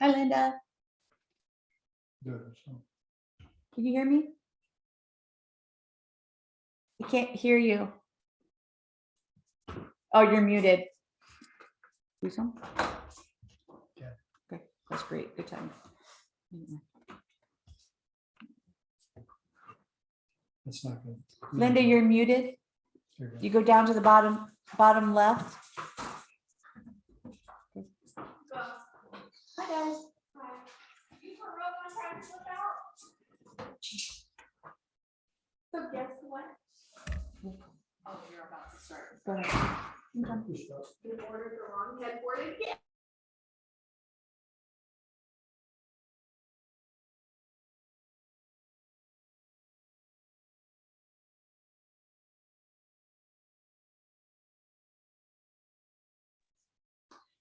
Hi, Linda. Good. So Can you hear me? I can't hear you. Oh, you're muted. Do some? Yeah. Okay, that's great. Good time. it's not good. Linda, you're muted. You're good. You go down to the bottom left. Hi, guys. So guess what? Oh, you're about to start. Go ahead. You ordered the wrong headboard again.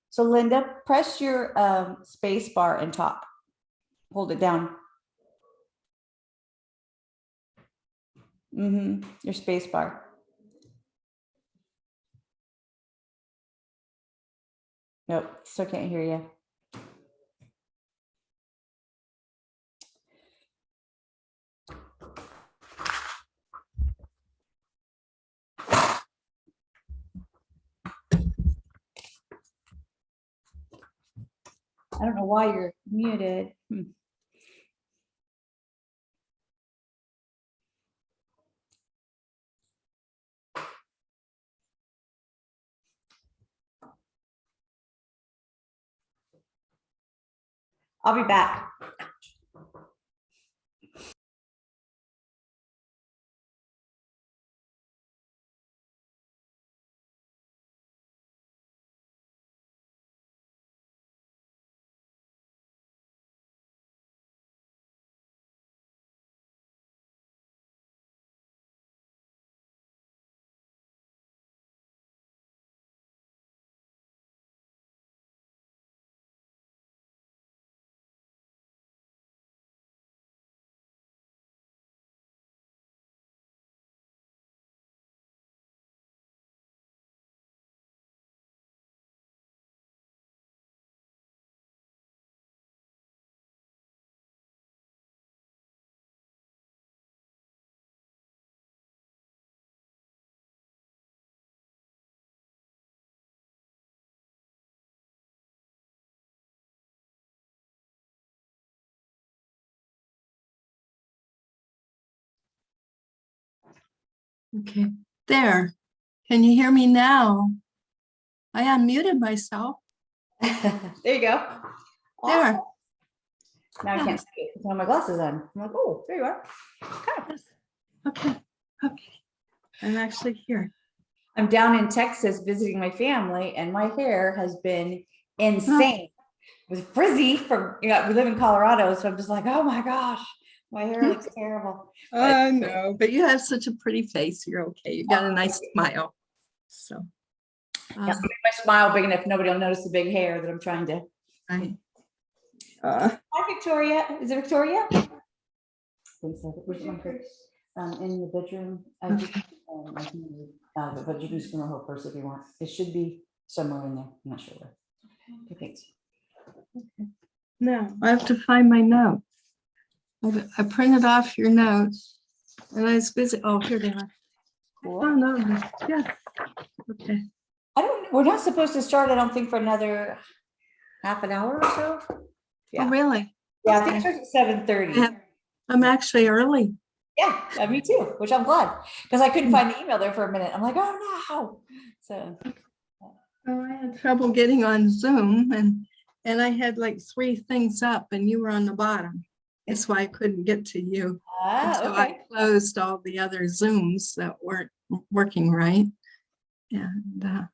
So Linda, press your space bar and talk. Hold it down. Your space bar. Nope, still can't hear you. I don't know why you're muted. I'll be back. Okay, there. Can you hear me now? I unmuted myself. There you go. There. Awesome. Now I Yeah. can't see it. I have my glasses on. I'm like, oh, there you are. Okay, okay. I'm actually here. I'm down in Texas visiting my family, and my hair has been insane. It was frizzy from, we live in Colorado, so I'm just like, oh my gosh, my hair looks terrible. No, but you have such a pretty face. You're okay. You got a nice smile. So, Yeah, make my smile big enough, nobody will notice the big hair that I'm trying to. I, Hi, Victoria. Is it Victoria? I think so. In the bedroom. I just, I can, but you can just go her first if you want. It should be somewhere in there. I'm not sure where. Okay, thanks. no, I have to find my notes. I printed off your notes and I was busy. Oh, here they are. Cool. Oh, no. Yeah. Okay. We're not supposed to start, I don't think, for another half an hour or so. Yeah. Oh, really? Yeah, I think it starts at 7:30. Yeah. I'm actually early. Yeah, me too, which I'm glad, because I couldn't find the email there for a minute. I'm like, oh no. So. Oh, I had trouble getting on Zoom and I had like 3 things up and you were on the bottom. That's why I couldn't get to you. So Okay. I closed all the other Zooms that weren't working right. And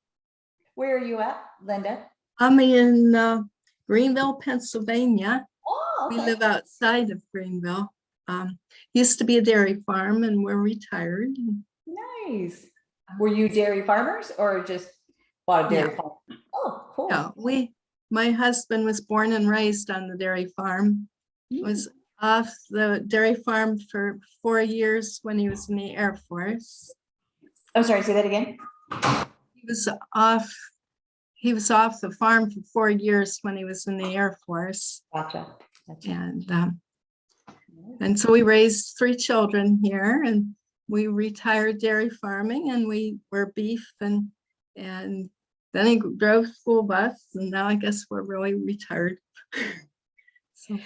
Where are you at, Linda? I'm in Greenville, Pennsylvania. Oh, We okay. live outside of Greenville. Used to be a dairy farm and we're retired. Nice. Were you dairy farmers or just bought a dairy farm? Oh, cool. Yeah, my husband was born and raised on the dairy farm. Was off the dairy farm for 4 years when he was in the Air Force. I'm sorry, say that again. He was off he was off the farm for 4 years when he was in the Air Force. Gotcha. Gotcha. And so we raised 3 children here, and we retired dairy farming, and we were beef, and then he drove school bus, and now I guess we're really retired. So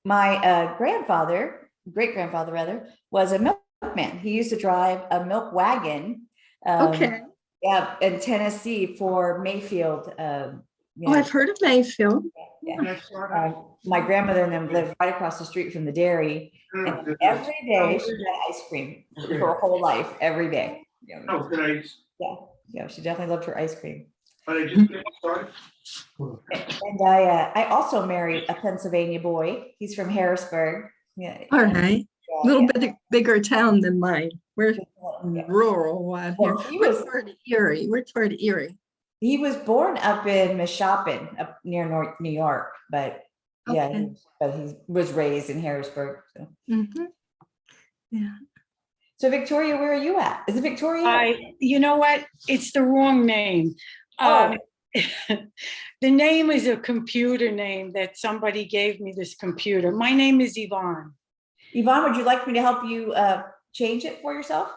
My grandfather, great-grandfather rather, was a milkman. He used to drive a milk wagon. okay. Yeah, in Tennessee for Mayfield. Oh, I've heard of Mayfield. Yeah. My grandmother and them lived right across the street from the dairy. And every day she had ice cream for her whole life, every day. Yeah, Oh, can I? yeah, she definitely loved her ice cream. But I just get started. And I also married a Pennsylvania boy. He's from Harrisburg. Yeah. All right. Yeah, A little yeah. bit bigger town than mine. We're Yeah. rural out here. Well, he We're was- toward Erie. We're toward Erie. He was born up in Mashopin, up near North New York, but yeah, Okay. but he was raised in Harrisburg. So. Mhm. Yeah. So Victoria, where are you at? Is it Victoria? You know what? It's the wrong name. Oh. The name is a computer name that somebody gave me, this computer. My name is Yvonne. Yvonne, would you like me to help you change it for yourself?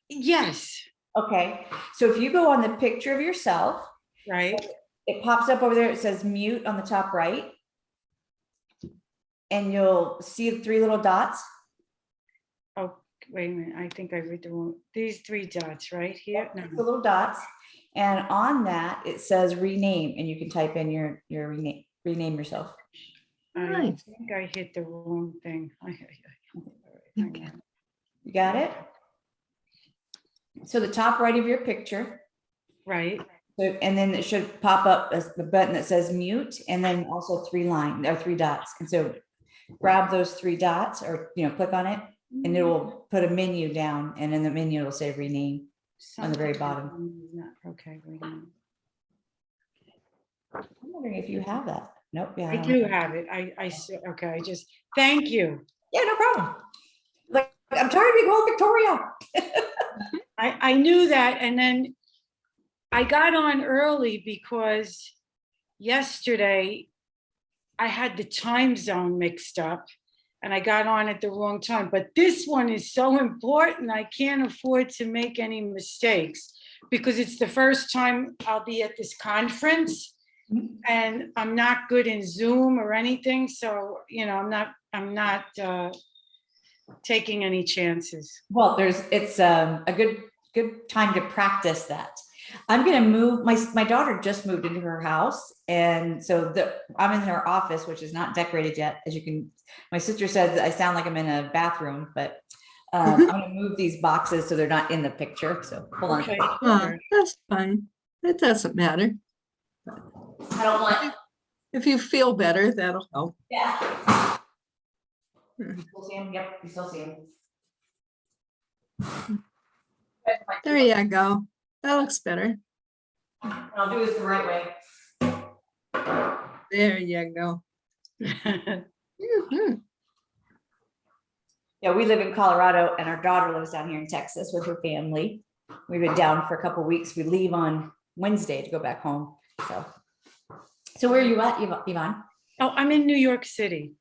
Yes, Okay, so if you go on the picture of yourself, right? it pops up over there. It says mute on the top right. And you'll see the 3 little dots. Oh, wait a minute. I think I read the wrong. These 3 dots right here. No. The little dots. And on that, it says rename, and you can type in your rename yourself. I Nice. think I hit the wrong thing. Okay. You got it? So the top right of your picture. Right. So, and then it should pop up as the button that says mute, and then also 3 dots. And so grab those 3 dots, or click on it, and it will put a menu down, and in the menu it'll say rename on the very bottom. Okay, wait a minute. I'm wondering if you have that. Nope. Yeah. I do have it. I see. Okay, I just, thank you. Yeah, no problem. Like, I'm tired of being called Victoria. I knew that, and then I got on early because yesterday I had the time zone mixed up and I got on at the wrong time. But this one is so important. I can't afford to make any mistakes because it's the first time I'll be at this conference, and I'm not good in Zoom or anything. So, I'm not taking any chances. Well, it's a good time to practice that. I'm gonna move. My daughter just moved into her house, and so I'm in her office, which is not decorated yet. As you can, my sister says I sound like I'm in a bathroom, but I'm gonna move these boxes so they're not in the picture. So hold on. Okay. Oh, that's fine. It doesn't matter. I don't want. If you feel better, that'll help. Yeah. You still see him? Yep, you still see him. There you go. That looks better. I'll do this the right way. There you go. Mhm. Yeah, we live in Colorado, and our daughter lives down here in Texas with her family. We've been down for a couple of weeks. We leave on Wednesday to go back home. So where are you at, Yvonne? Oh, I'm in New York City.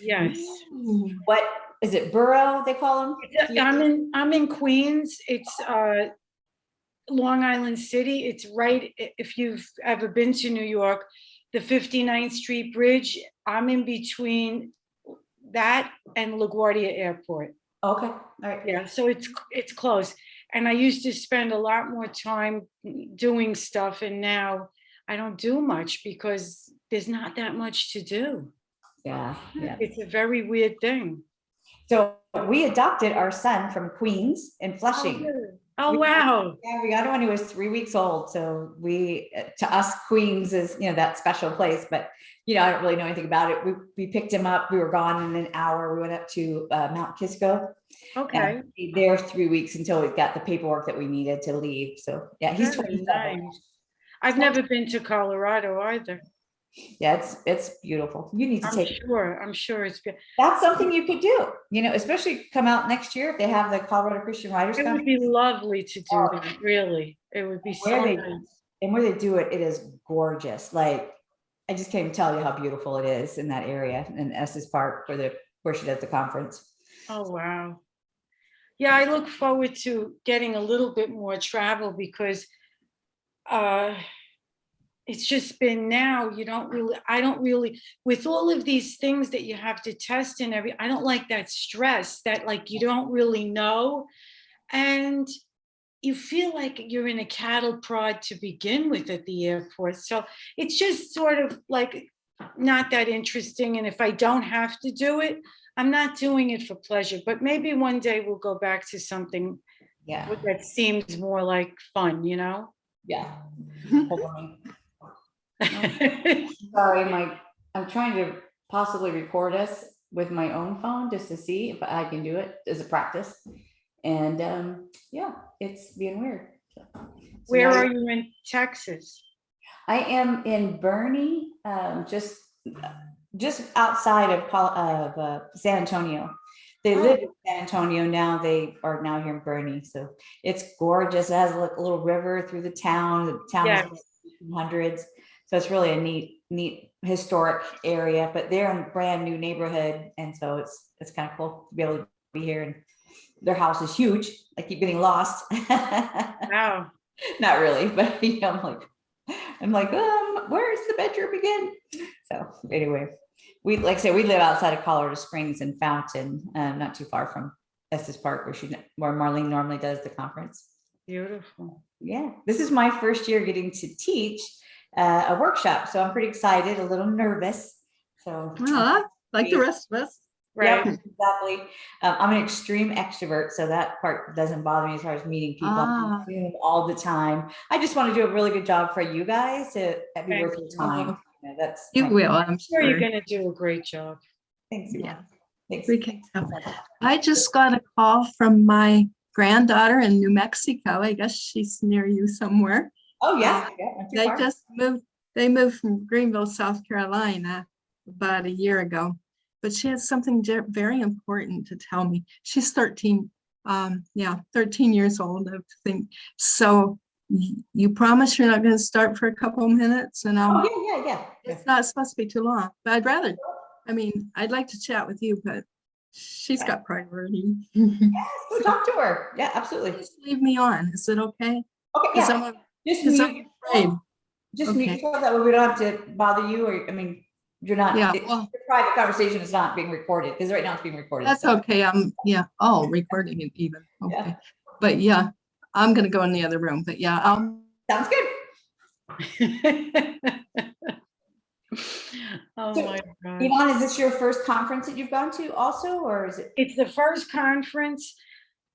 Yes. Ooh. What is it? Borough they call them? I'm in Queens. It's Long Island City. It's right, if you've ever been to New York, the 59th Street Bridge. I'm in between that and LaGuardia Airport. Okay, all right. Yeah, so it's close. And I used to spend a lot more time doing stuff, and now I don't do much because there's not that much to do. Yeah. It's a very weird thing. So we adopted our son from Queens in Flushing. Oh, wow. Yeah, we got him when he was 3 weeks old. So to us, Queens is, that special place, but I don't really know anything about it. We picked him up. We were gone in an hour. We went up to Mount Kisco. Okay. And stayed there 3 weeks until we got the paperwork that we needed to leave. So yeah, he's Very 27. nice. I've never been to Colorado either. Yeah, it's beautiful. You need to I'm take, sure it's, that's something you could do, especially come out next year if they have the Colorado Christian Writers it would Conference. be lovely to do that, really. It would be Where so they, nice. and where they do it, it is gorgeous. Like, I just can't even tell you how beautiful it is in that area in Estes Park where she does the conference. Oh, wow. Yeah, I look forward to getting a little bit more travel because it's just been now, I don't really, with all of these things that you have to test and I don't like that stress that like you don't really know. And you feel like you're in a cattle prod to begin with at the airport. So it's just sort of like not that interesting. And if I don't have to do it, I'm not doing it for pleasure. But maybe one day we'll go back to something Yeah. that seems more like fun, Yeah. Hold on. Sorry, I'm trying to possibly record us with my own phone just to see if I can do it as a practice. And yeah, it's being weird. So Where now are you in Texas? I am in Bernie, just outside of San Antonio. They live in San Antonio now. They are now here in Bernie, so it's gorgeous. It has like a little river through the town. The town Yes. is 1800s, so it's really a neat historic area. But they're in a brand new neighborhood, and so it's kind of cool to be able to be here. And their house is huge. I keep getting lost. Wow. Not really, but I'm like, where's the bedroom again? So anyway, like I said, we live outside of Colorado Springs and Fountain, not too far from Estes Park, where Marlene normally does the conference. Beautiful. Yeah, this is my first year getting to teach a workshop, so I'm pretty excited, a little nervous. So like the rest of us. Right. Yep, exactly. I'm an extreme extrovert, so that part doesn't bother me as far as meeting people. I'm Zoom all the time. I just want to do a really good job for you guys to be worth your time. You will, I'm sure you're sure. going to do a great job. Thanks. Yeah. Thanks. We can tell. I just got a call from my granddaughter in New Mexico. I guess she's near you somewhere. Oh yeah, not too far. They moved from Greenville, South Carolina about a year ago, but she has something very important to tell me. She's 13, 13 years old, I think. So you promise you're not going to start for a couple of minutes, and I'll. Oh, yeah. It's not supposed to be too long, but I'd like to chat with you, but she's got priority. Yes, go talk to her. Yeah, absolutely. Just leave me on. Is it okay? Okay, yeah. Just mute yourself. That way we don't have to bother you, or you're not. Yeah, your private conversation is not being recorded because right now it's being recorded. That's okay. Recording it even. Okay, Yeah. But yeah, I'm gonna go in the other room. But yeah, sounds good. Oh So, my God. Yvonne, is this your first conference that you've gone to also, or is it? It's the first conference,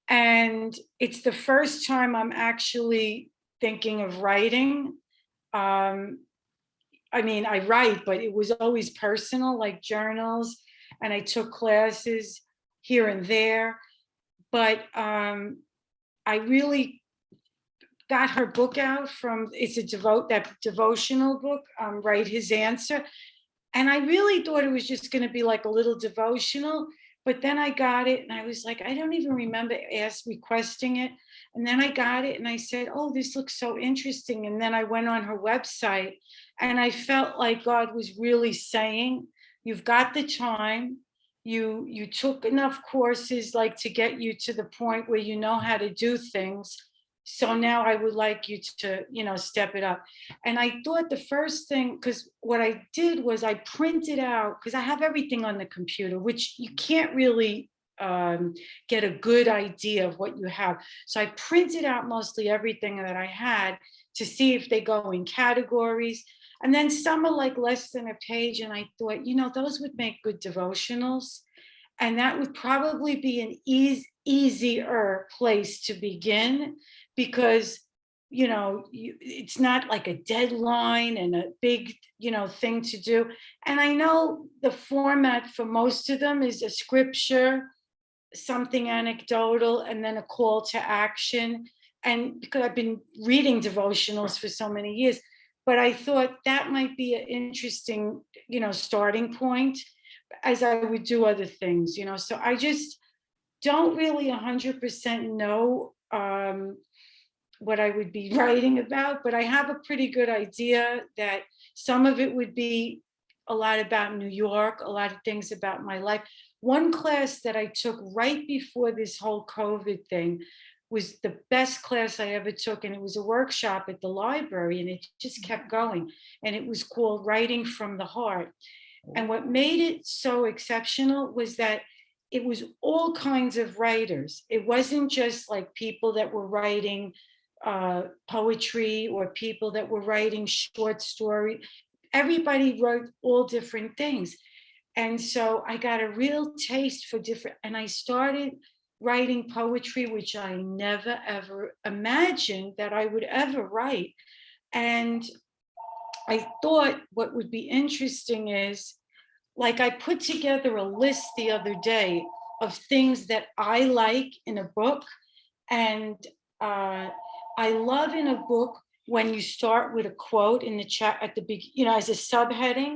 and it's the first time I'm actually thinking of writing. I write, but it was always personal, like journals, and I took classes here and there. But I really got her book out it's that devotional book, Write His Answer. And I really thought it was just going to be like a little devotional, but then I got it and I was like, I don't even remember requesting it. And then I got it and I said, oh, this looks so interesting. And then I went on her website and I felt like God was really saying, you've got the time. You took enough courses like to get you to the point where you know how to do things. So now I would like you to, step it up. And I thought the first thing, because what I did was I printed out, because I have everything on the computer, which you can't really get a good idea of what you have. So I printed out mostly everything that I had to see if they go in categories. And then some are like less than a page. And I thought, those would make good devotionals. And that would probably be an easier place to begin, because it's not like a deadline and a big thing to do. And I know the format for most of them is a scripture, something anecdotal, and then a call to action. And because I've been reading devotionals for so many years, but I thought that might be an interesting, starting point as I would do other things, so I just don't really 100% know what I would be writing about, but I have a pretty good idea that some of it would be a lot about New York, a lot of things about my life. One class that I took right before this whole COVID thing was the best class I ever took, and it was a workshop at the library, and it just kept going, and it was called Writing from the Heart. And what made it so exceptional was that it was all kinds of writers. It wasn't just like people that were writing poetry or people that were writing short story. Everybody wrote all different things. And so I got a real taste for different, and I started writing poetry, which I never ever imagined that I would ever write. And I thought what would be interesting is, like, I put together a list the other day of things that I like in a book. And I love in a book when you start with a quote in the chat at the beginning, as a subheading.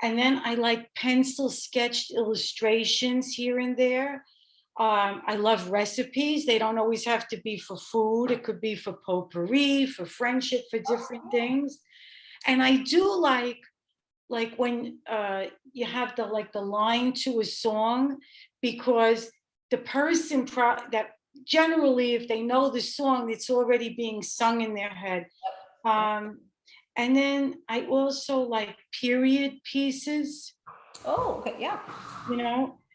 And then I like pencil sketched illustrations here and there. I love recipes. They don't always have to be for food. It could be for potpourri, for friendship, for different things. And I do like when you have the line to a song, because the person that generally, if they know the song, it's already being sung in their head. And then I also like period pieces. Oh, okay, yeah.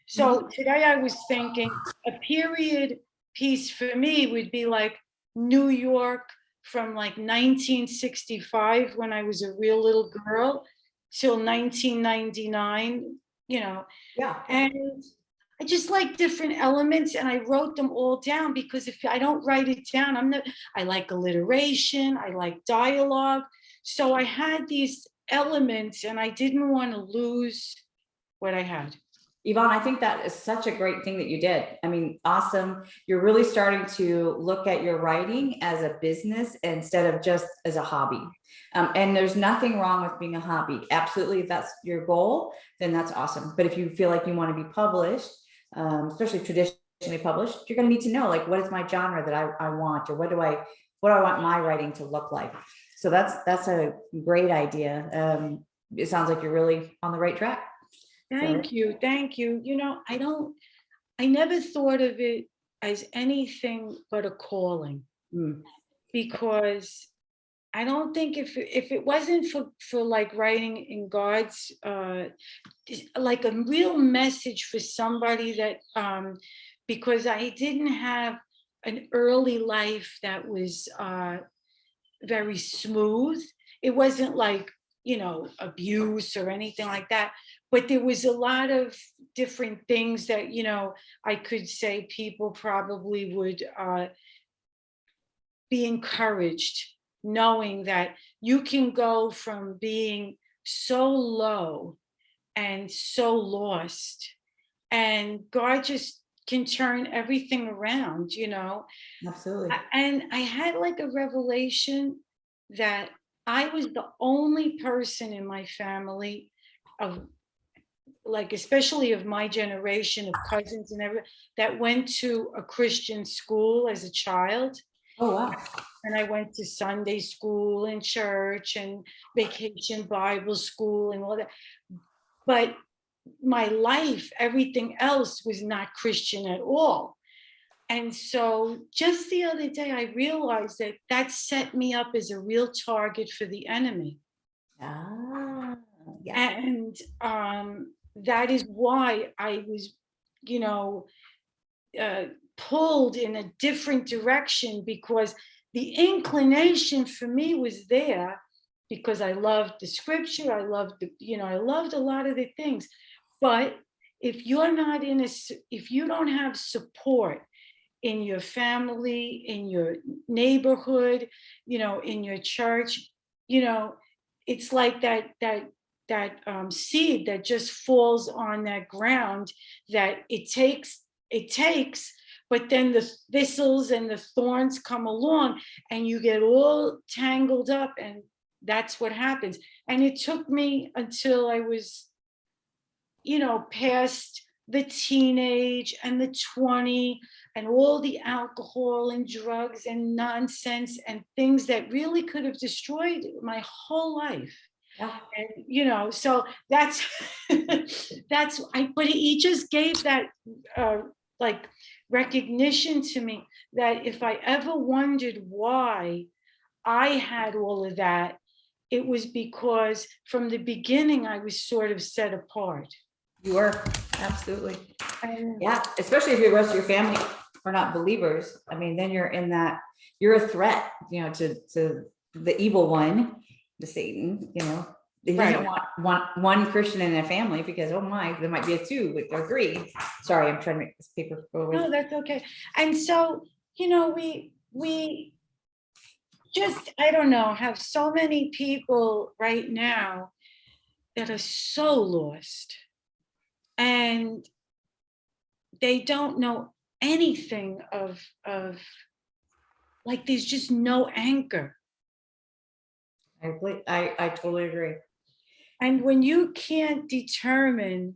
So today I was thinking a period piece for me would be like New York from like 1965, when I was a real little girl, till 1999, Yeah. and I just like different elements, and I wrote them all down, because if I don't write it down, I like alliteration, I like dialogue. So I had these elements, and I didn't want to lose what I had. Yvonne, I think that is such a great thing that you did. I mean, awesome. You're really starting to look at your writing as a business instead of just as a hobby. And there's nothing wrong with being a hobby. Absolutely, if that's your goal, then that's awesome. But if you feel like you want to be published, especially traditionally published, you're going to need to know, like, what is my genre that I want, or what do I want my writing to look like? So that's a great idea. It sounds like you're really on the right track. Thank you. I never thought of it as anything but a calling, because I don't think if it wasn't for like writing in God's, like a real message for somebody that, because I didn't have an early life that was very smooth. It wasn't like, abuse or anything like that. But there was a lot of different things that, I could say people probably would be encouraged, knowing that you can go from being so low and so lost, and God just can turn everything around, Absolutely. And I had like a revelation that I was the only person in my family of, like, especially of my generation of cousins and everything, that went to a Christian school as a child. Oh, wow. And I went to Sunday school and church and vacation Bible school and all that. But my life, everything else was not Christian at all. And so just the other day, I realized that set me up as a real target for the enemy. Yeah. And that is why I was, pulled in a different direction, because the inclination for me was there, because I loved the scripture. I loved I loved a lot of the things. But if you're not if you don't have support in your family, in your neighborhood, in your church, it's like that seed that just falls on that ground, that it takes, but then the thistles and the thorns come along, and you get all tangled up, and that's what happens. And it took me until I was, past the teenage and the 20 and all the alcohol and drugs and nonsense and things that really could have destroyed my whole life. Yeah. And, so that's, but he just gave that, like, recognition to me that if I ever wondered why I had all of that, it was because from the beginning I was sort of set apart. You were, absolutely. And Yeah, especially if the rest of your family are not believers. I mean, then you're in that, you're a threat, to the evil one, the Satan, He doesn't want one Christian in a family because, oh my, there might be a 2 or 3. Sorry, I'm trying to make this paper go away. no, that's okay. And so, we just, I don't know, have so many people right now that are so lost. And they don't know anything of like, there's just no anchor. I totally agree. And when you can't determine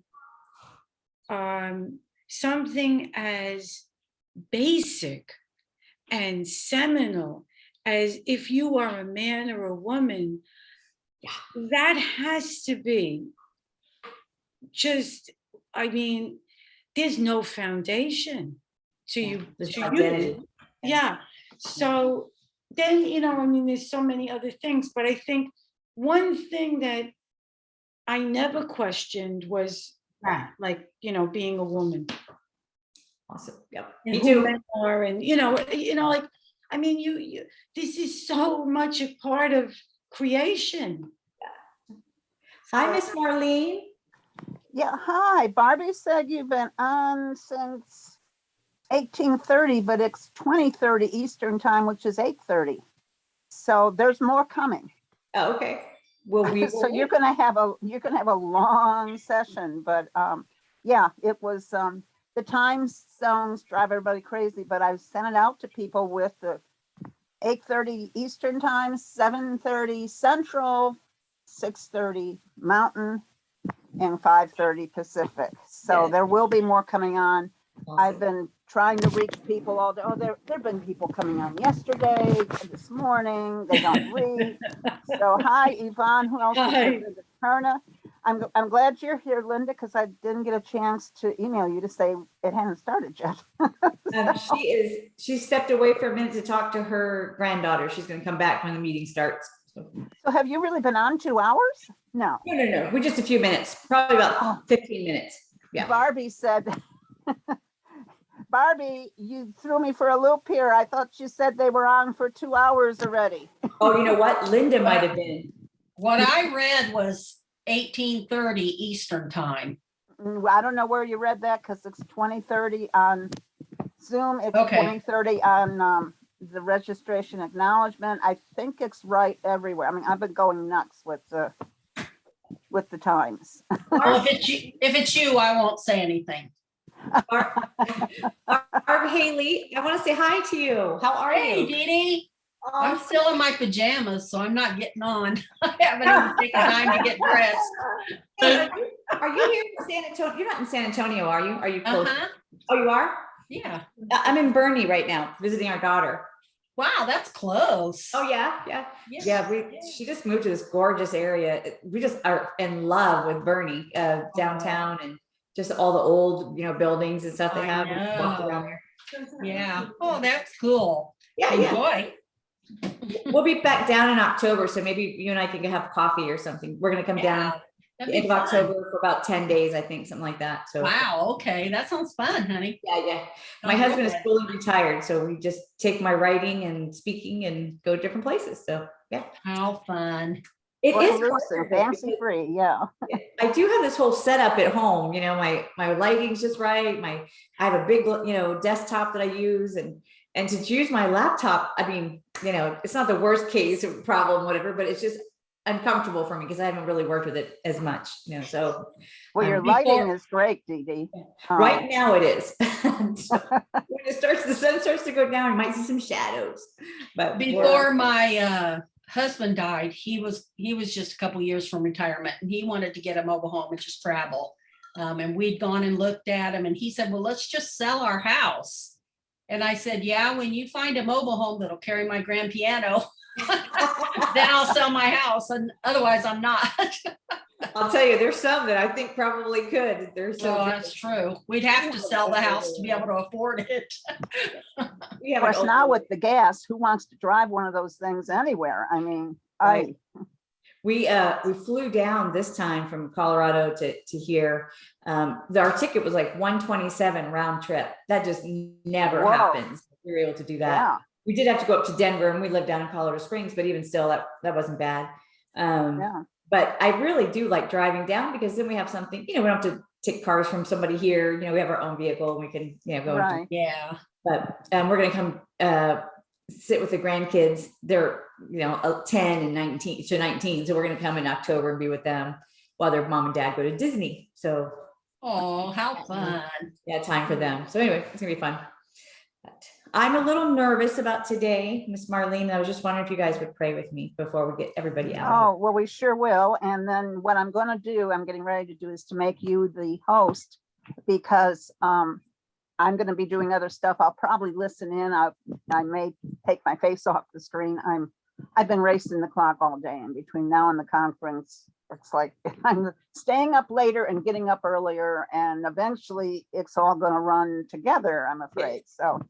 something as basic and seminal as if you are a man or a woman, that has to be just, there's no foundation to you. This To identity. you. Yeah. So then, there's so many other things, but I think one thing that I never questioned was that, like, being a woman. Awesome. Yep. And Me who too. men are, and like, you this is so much a part of creation. Hi, Miss Marlene. Yeah, hi. Barbie said you've been on since 1830, but it's 2030 Eastern time, which is 8:30. So there's more coming. Oh, okay. Well, So you're gonna have a long session, but yeah, it was the time zones drive everybody crazy, but I've sent it out to people with the 8:30 Eastern time, 7:30 Central, 6:30 Mountain, and 5:30 Pacific. So Yeah. there will be more coming on. Awesome. I've been trying to reach people all day. Oh, there've been people coming on yesterday, this morning. They don't read. So hi, Yvonne. Who else? Hi. Perna. I'm glad you're here, Linda, because I didn't get a chance to email you to say it hadn't started yet. She stepped away for a minute to talk to her granddaughter. She's going to come back when the meeting starts. So have you really been on 2 hours? No. No. We're just a few minutes, probably about 15 minutes. Yeah. Barbie said, Barbie, you threw me for a loop here. I thought you said they were on for 2 hours already. Oh, you know what? Linda might have been. What I read was 1830 Eastern time. I don't know where you read that because it's 2030 on Zoom. It's Okay. 2030 on the registration acknowledgement. I think it's right everywhere. I mean, I've been going nuts with the times. Well, if it's you, I won't say anything. Barb Haley, I want to say hi to you. How are Hey, you? Dee Dee. I'm still in my pajamas, so I'm not getting on. I haven't even taken time to get dressed. Are you here in San Antonio? You're not in San Antonio, are you? Are you close? Uh-huh. Oh, you are? Yeah. I'm in Bernie right now, visiting our daughter. Wow, that's close. Oh, yeah. She just moved to this gorgeous area. We just are in love with Bernie, downtown, and just all the old, buildings and stuff they I have. We walked know. around there. Yeah. Oh, that's cool. Yeah. Enjoy. We'll be back down in October, so maybe you and I can have coffee or something. We're gonna come down That'd the be end of fun. October for about 10 days, I think, something like that. So Wow. Okay. That sounds fun, honey. yeah. My Oh, husband is good. fully retired, so we just take my writing and speaking and go to different places. So yeah, How fun. it Well, is listen, hard fancy because free, yeah. I do have this whole setup at home. My lighting's just right. I have a big desktop that I use, and to use my laptop, I mean, it's not the worst case or problem, whatever, but it's just uncomfortable for me because I haven't really worked with it as much, so Well, your Before- lighting is great, Dee Dee. right now it is. So when the sun starts to go down, you might see some shadows, but Before my husband died, he was just a couple years from retirement, and he wanted to get a mobile home and just travel. And we'd gone and looked at him, and he said, well, let's just sell our house. And I said, yeah, when you find a mobile home that'll carry my grand piano, then I'll sell my house, and otherwise I'm not. I'll tell you, there's some that I think probably could. There's So so that's true. We'd have to sell the house to be able to afford it. we Of have an course, now old- with the gas, who wants to drive one of those things anywhere? I mean, Right. we flew down this time from Colorado to here. Our ticket was like 127 round trip. That just never Whoa. happens. We were able to do that. yeah, We did have to go up to Denver, and we lived down in Colorado Springs, but even still, that wasn't bad. yeah, But I really do like driving down, because then we have something, we don't have to take cars from somebody here. We have our own vehicle, and we can, go. right. Yeah. But we're going to come sit with the grandkids. They're, 10 and 19 to 19. So we're going to come in October and be with them while their mom and dad go to Disney. So Oh, how fun. yeah, time for them. So anyway, it's gonna be fun. But I'm a little nervous about today, Miss Marlene. I was just wondering if you guys would pray with me before we get everybody out. Oh, well, we sure will. And then what I'm going to do, I'm getting ready to do, is to make you the host, because I'm going to be doing other stuff. I'll probably listen in. I may take my face off the screen. I've been racing the clock all day, and between now and the conference, it's like I'm staying up later and getting up earlier, and eventually it's all going to run together, I'm afraid. So,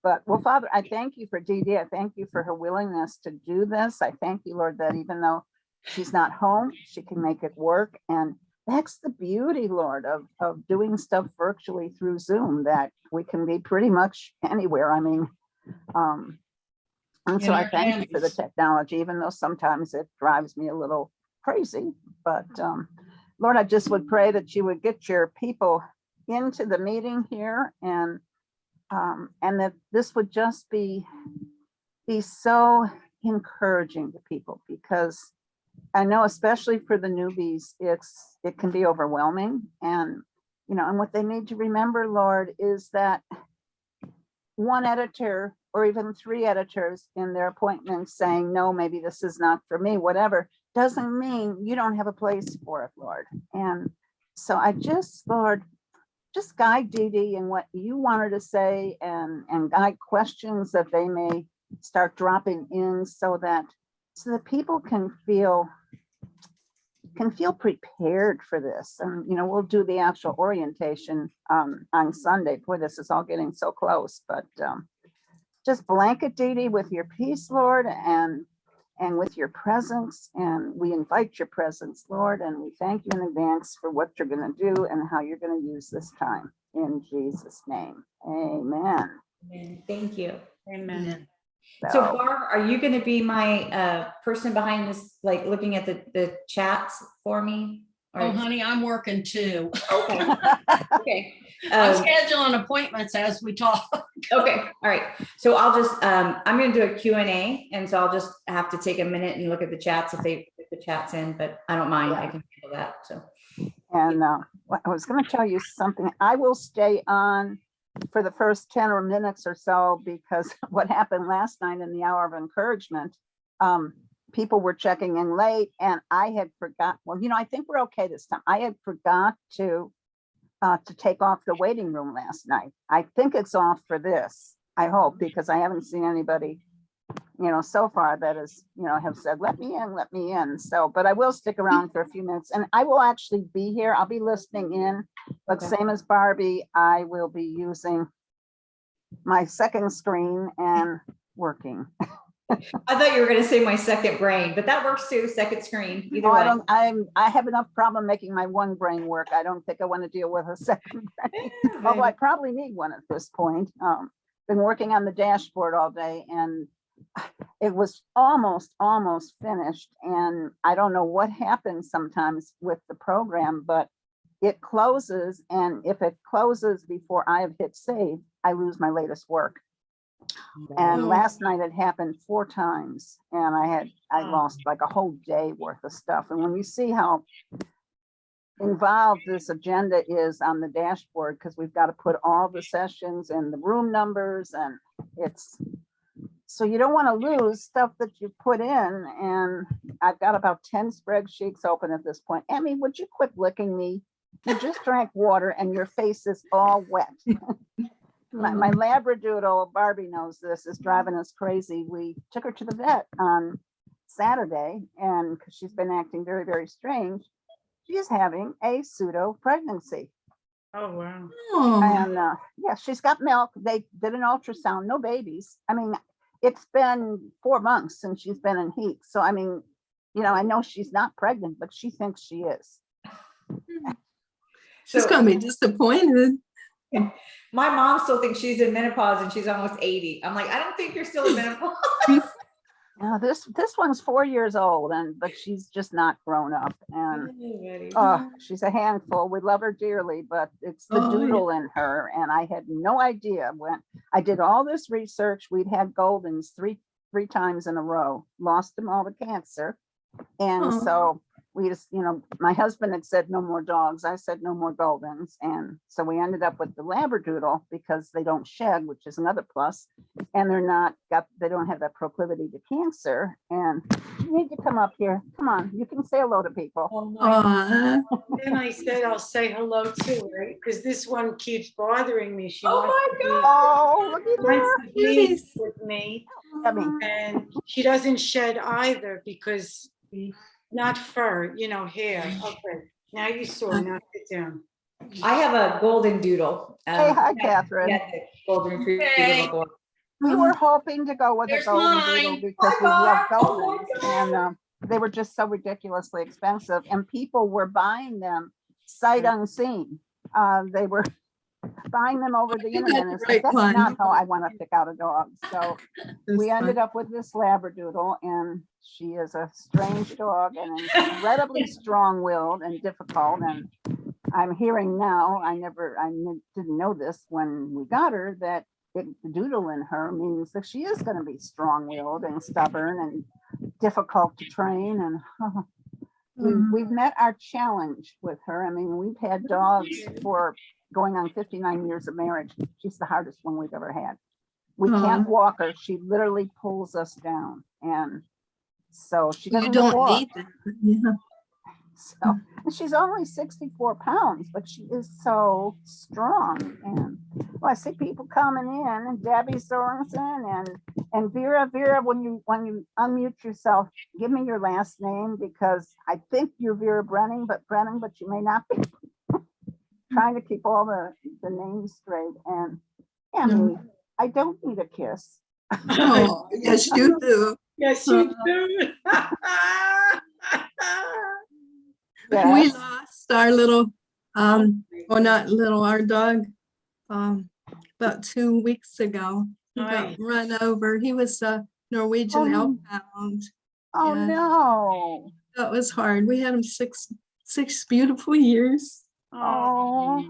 but well, Father, I thank you for Dee Dee. I thank you for her willingness to do this. I thank you, Lord, that even though she's not home, she can make it work. And that's the beauty, Lord, of doing stuff virtually through Zoom, that we can be pretty much anywhere. I mean, and In so I our thank you for the families. technology, even though sometimes it drives me a little crazy. But Lord, I just would pray that you would get your people into the meeting here, and that this would just be so encouraging to people, because I know, especially for the newbies, it can be overwhelming. And and what they need to remember, Lord, is that one editor or even three editors in their appointments saying, no, maybe this is not for me, whatever, doesn't mean you don't have a place for it, Lord. And so I just, Lord, just guide Dee Dee in what you want her to say, and guide questions that they may start dropping in, so that people can feel prepared for this. And we'll do the actual orientation on Sunday. Boy, this is all getting so close, but just blanket Dee Dee with your peace, Lord, and with your presence. And we invite your presence, Lord, and we thank you in advance for what you're going to do and how you're going to use this time. In Jesus' name, amen. Amen. Thank you. Amen. So Barb, are you going to be my person behind this, like looking at the chats for me? Or- Oh, honey, I'm working too. Okay. Okay. I'm scheduling appointments as we talk. Okay. All right. So I'll just, I'm going to do a Q&A. And so I'll just have to take a minute and look at the chats if they put the chats in, but I don't mind. I can handle that. So. And I was going to tell you something. I will stay on for the first 10 or minutes or so, because what happened last night in the hour of encouragement, people were checking in late, and I had forgot. Well, I think we're okay this time. I had forgot to take off the waiting room last night. I think it's off for this. I hope, because I haven't seen anybody, so far that is, have said, let me in. So, but I will stick around for a few minutes, and I will actually be here. I'll be listening in, but Okay. same as Barbie, I will be using my second screen and working. I thought you were going to say my second brain, but that works too. Second screen. Either No, way. I have enough problem making my one brain work. I don't think I want to deal with a second brain. Although I probably need one at this point. Been working on the dashboard all day, and it was almost finished. And I don't know what happens sometimes with the program, but it closes. And if it closes before I have hit save, I lose my latest work. And Oh. last night it happened 4 times, and I lost like a whole day worth of stuff. And when you see how involved this agenda is on the dashboard, because we've got to put all the sessions and the room numbers, and it's So you don't want to lose stuff that you put in. And I've got about 10 spreadsheets open at this point. Emmy, would you quit licking me? You just drank water and your face is all wet. My Labradoodle, Barbie knows this, is driving us crazy. We took her to the vet on Saturday, and because she's been acting very, very strange, she is having a pseudo pregnancy. Oh, wow. Oh, And yeah, she's got milk. They did an ultrasound, no babies. I mean, it's been 4 months since she's been in heat. So, I mean, you know, I know she's not pregnant, but she thinks she is. she's gonna be disappointed. My mom still thinks she's in menopause and she's almost 80. I'm like, I don't think you're still in menopause. Now, this one's 4 years old, but she's just not grown up. And she's a handful. We love her dearly, but it's the Oh, yeah. doodle in her. And I had no idea when I did all this research. We'd had Goldens three times in a row, lost them all to cancer. And Oh. so we just, you know, my husband had said no more dogs. I said no more Goldens. And so we ended up with the Labradoodle because they don't shed, which is another plus. And they don't have that proclivity to cancer. And you need to come up here. Come on, you can say hello to people. Aw. Then I said, I'll say hello too, right? Because this one keeps bothering me. She Oh wants my to be- God. Oh, look at wants her. to be Cuties. with me, Emmy. and she doesn't shed either because not fur, you know, hair. Okay, now you saw. Now sit down. I have a golden doodle. Hey, hi, Yeah, Catherine. yeah, the golden retriever Hey. before. We were hoping to go with a There's golden mine. doodle because we Hi, love Barb. Oh my Goldens, and they were just so ridiculously expensive, and people were buying them sight unseen. They were buying them over the You got internet. the And it's right like, that's one. not how I want to pick out a dog. So we That's ended fun. up with this Labradoodle, and she is a strange dog and incredibly strong-willed and difficult. And I'm hearing now, didn't know this when we got her, that the doodle in her means that she is going to be strong-willed and stubborn and difficult to train. And we've met our challenge with her. I mean, we've had dogs for going on 59 years of marriage. She's the hardest one we've ever had. We can't walk her. She literally pulls us down. And so she You doesn't don't walk. need that. Yeah. So, and she's only 64 pounds, but she is so strong. And well, I see people coming in, and Debbie Sorensen and Vera. Vera, when you unmute yourself, give me your last name, because I think you're Vera Brennan, but you may not be. Trying to keep all the names straight. And yeah, I don't need a kiss. Oh, yes, you do. Yes, you do. We Yes. lost our little, or not little, our dog, about 2 weeks ago. He got Aye. run over. He was a Norwegian Oh. Elkhound. Oh Yeah. no. That was hard. We had him six beautiful years. Oh,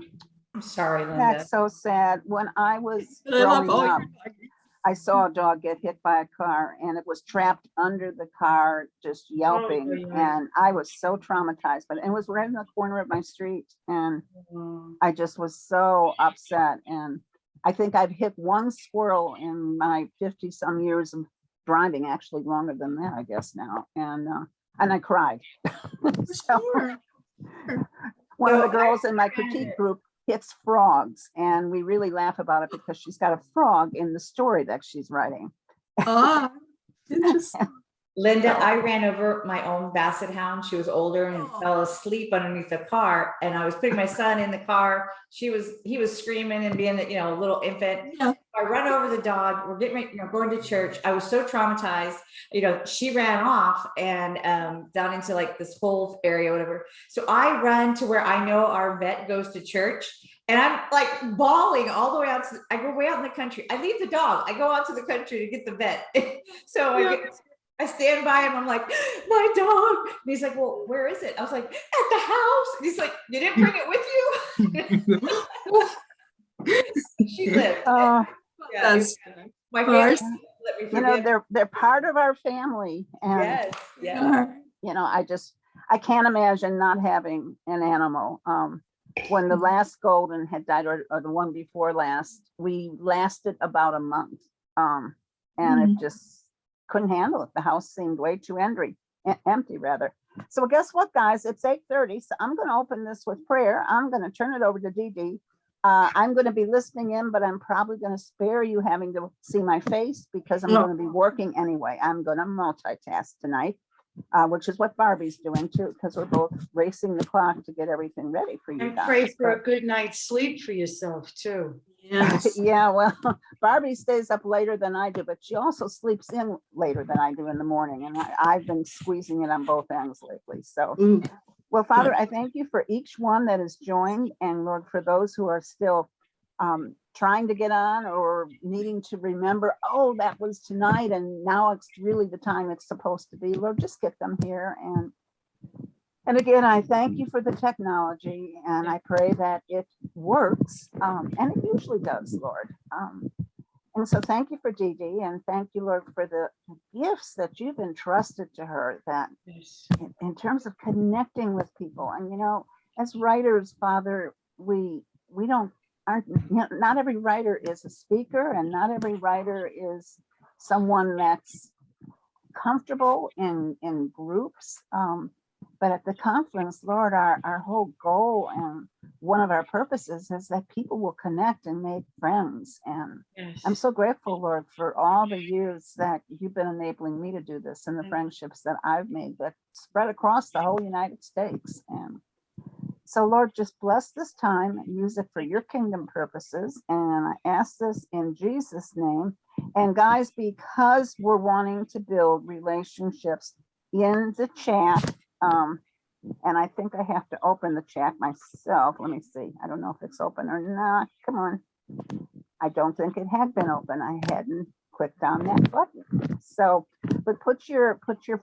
I'm sorry, Linda. that's so sad. When I was But I love growing all up, your doggies. I saw a dog get hit by a car, and it was trapped under the car, just yelping. yeah. And I was so traumatized, but it was right in the corner of my street. And I just was so upset. And I think I've hit one squirrel in my 50 some years of driving, actually longer than that, I guess now. And I cried. So Sure. one of the girls in my critique group hits frogs, and we really laugh about it because she's got a frog in the story that she's writing. Ah, interesting. Linda, I ran over my own basset hound. She was older and Oh. fell asleep underneath the car. And I was putting my son in the car. He was screaming and being, a little infant. Yeah. I run over the dog. We're getting ready, going to church. I was so traumatized. She ran off and down into like this whole area, whatever. So I run to where I know our vet goes to church. And I'm like bawling all the way out. I go way out in the country. I leave the dog. I go out to the country to get the vet. So I stand by him. I'm like, my dog. And he's like, well, where is it? I was like, at the house. And he's like, you didn't bring it with you? She lived. Yeah, That's my course. family let me forget. They're part of our family. And Yes. I can't imagine not having an animal. When the last golden had died, or the one before last, we lasted about a month. and it just couldn't handle it. The house seemed way too empty rather. So guess what, guys? It's 8:30. So I'm going to open this with prayer. I'm going to turn it over to Dee Dee. I'm going to be listening in, but I'm probably going to spare you having to see my face because I'm going to be working anyway. I'm going to multitask tonight, which is what Barbie's doing too, because we're both racing the clock to get everything ready for you And guys. pray for a good night's sleep for yourself too. Yes. Yeah, well, Barbie stays up later than I do, but she also sleeps in later than I do in the morning. And I've been squeezing it on both ends lately. So, Ooh, well, Father, I thank you for each one that has joined. And Lord, for those who are still trying to get on or needing to remember, oh, that was tonight. And now it's really the time it's supposed to be. Lord, just get them here. And again, I thank you for the technology, and I pray that it works, and it usually does, Lord. And so thank you for Dee Dee, and thank you, Lord, for the gifts that you've entrusted to her, that Yes. in terms of connecting with people. And, you know, as writers, Father, not every writer is a speaker, and not every writer is someone that's comfortable in groups. But at the conference, Lord, our whole goal and one of our purposes is that people will connect and make friends. And Yes. I'm so grateful, Lord, for all the years that you've been enabling me to do this and the friendships that I've made that spread across the whole United States. And so, Lord, just bless this time and use it for your kingdom purposes. And I ask this in Jesus' name. And guys, because we're wanting to build relationships in the chat, and I think I have to open the chat myself. Let me see. I don't know if it's open or not. Come on. I don't think it had been open. I hadn't clicked on that button. So, but put your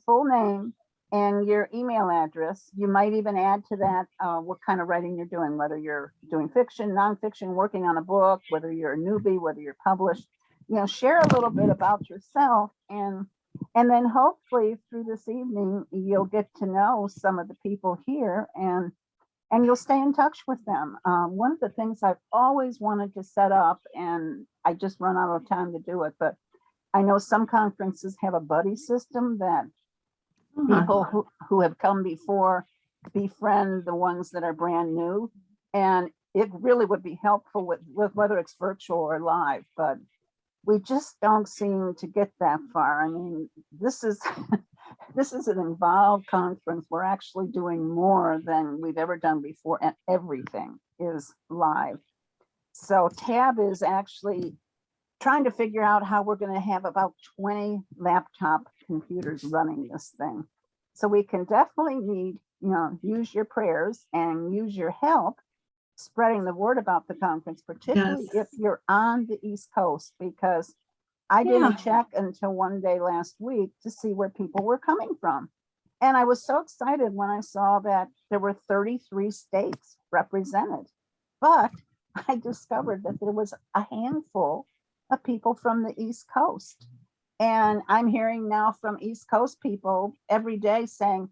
full name and your email address. You might even add to that what kind of writing you're doing, whether you're doing fiction, nonfiction, working on a book, whether you're a newbie, whether you're published. You know, share a little bit about yourself, and then hopefully through this evening, you'll get to know some of the people here and you'll stay in touch with them. One of the things I've always wanted to set up, and I just run out of time to do it, but I know some conferences have a buddy system that people who have come before befriend the ones that are brand new. And it really would be helpful with whether it's virtual or live, but we just don't seem to get that far. I mean, this is this is an involved conference. We're actually doing more than we've ever done before, and everything is live. So Tab is actually trying to figure out how we're going to have about 20 laptop computers running this thing. So we can definitely use your prayers and use your help spreading the word about the conference, particularly if you're on the East Coast, because I didn't check until one day last week to see where people were coming from. And I was so excited when I saw that there were 33 states represented, but I discovered that there was a handful of people from the East Coast. And I'm hearing now from East Coast people every day saying,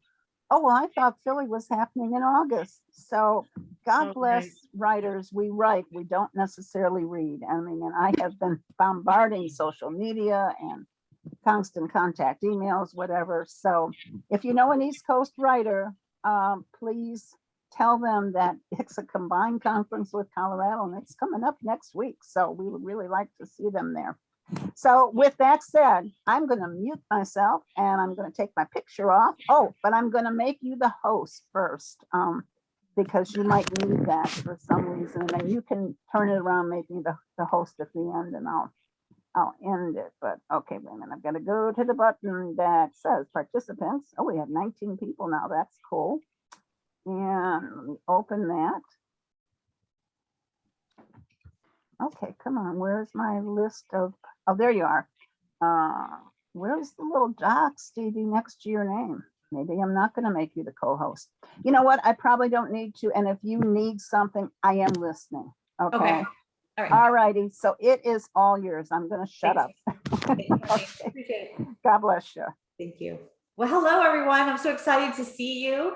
oh, well, I thought Philly was happening in August. So God bless writers. We write, we don't necessarily read. I mean, and I have been bombarding social media and constant contact emails, whatever. So if you know an East Coast writer, please tell them that it's a combined conference with Colorado and it's coming up next week. So we would really like to see them there. So with that said, I'm going to mute myself and I'm going to take my picture off. Oh, but I'm going to make you the host first, because you might need that for some reason. And then you can turn it around, make me the host at the end, and I'll end it. But okay, wait a minute. I've got to go to the button that says participants. Oh, we have 19 people now. That's cool. And let me open that. Okay, come on. Where's my list of, oh, there you are. Where's the little dot, Stevie, next to your name? Maybe I'm not going to make you the co-host. You know what? I probably don't need to. And if you need something, I am listening. Okay. All right. All righty. So it is all yours. I'm going to shut up. Okay. Appreciate it. God bless you. Thank you. Well, hello, everyone. I'm so excited to see you.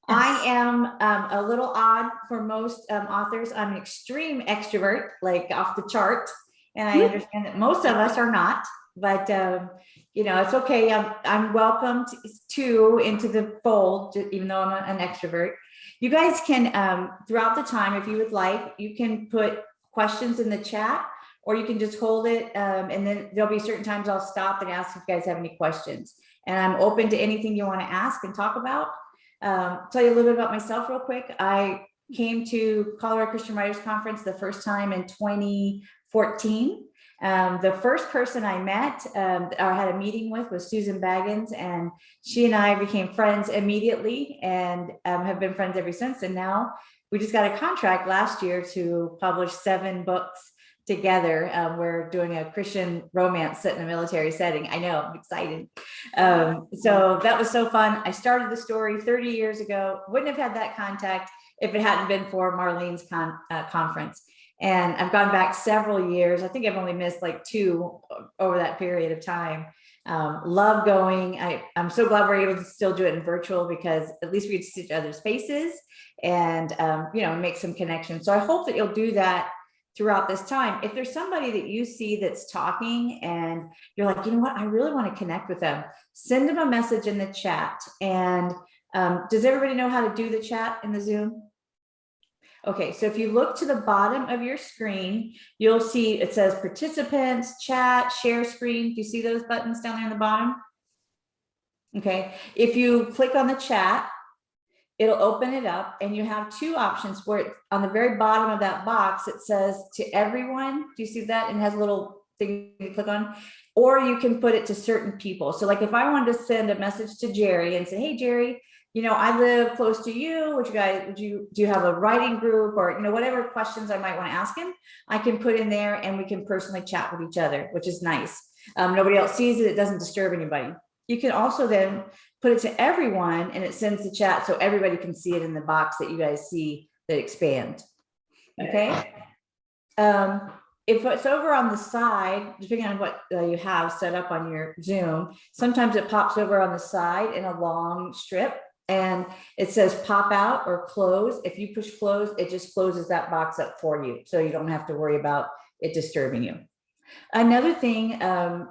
I am a little odd for most authors. I'm an extreme extrovert, like off the chart. And I understand that most of us are not, but you know, it's okay. I'm welcomed into the fold, even though I'm an extrovert. You guys can, throughout the time, if you would like, you can put questions in the chat, or you can just hold it. And then there'll be certain times I'll stop and ask if you guys have any questions. And I'm open to anything you want to ask and talk about. Tell you a little bit about myself real quick. I came to Colorado Christian Writers Conference the first time in 2014. The first person I met, I had a meeting with, was Susan Baggins, and she and I became friends immediately, and have been friends ever since. And now we just got a contract last year to publish 7 books together. We're doing a Christian romance set in a military setting. I know, I'm excited. So that was so fun. I started the story 30 years ago. Wouldn't have had that contact if it hadn't been for Marlene's conference. And I've gone back several years. I think I've only missed like 2 over that period of time. Love going. I'm so glad we're able to still do it in virtual, because at least we get to see each other's faces and, you know, make some connections. So I hope that you'll do that throughout this time. If there's somebody that you see that's talking and you're like, you know what, I really want to connect with them, send them a message in the chat. And does everybody know how to do the chat in the Zoom? Okay, so if you look to the bottom of your screen, you'll see it says participants, chat, share screen. Do you see those buttons down there in the bottom? Okay, if you click on the chat, it'll open it up, and you have 2 options for it. On the very bottom of that box, it says to everyone. Do you see that? And it has a little thing you click on, or you can put it to certain people. So like if I wanted to send a message to Jerry and say, hey, Jerry, you know, I live close to you. Do you have a writing group, or, you know, whatever questions I might want to ask him, I can put in there and we can personally chat with each other, which is nice. Nobody else sees it. It doesn't disturb anybody. You can also then put it to everyone, and it sends the chat so everybody can see it in the box that you guys see that expand. Okay. If it's over on the side, depending on what you have set up on your Zoom, sometimes it pops over on the side in a long strip, and it says pop out or close. If you push close, it just closes that box up for you, so you don't have to worry about it disturbing you. Another thing,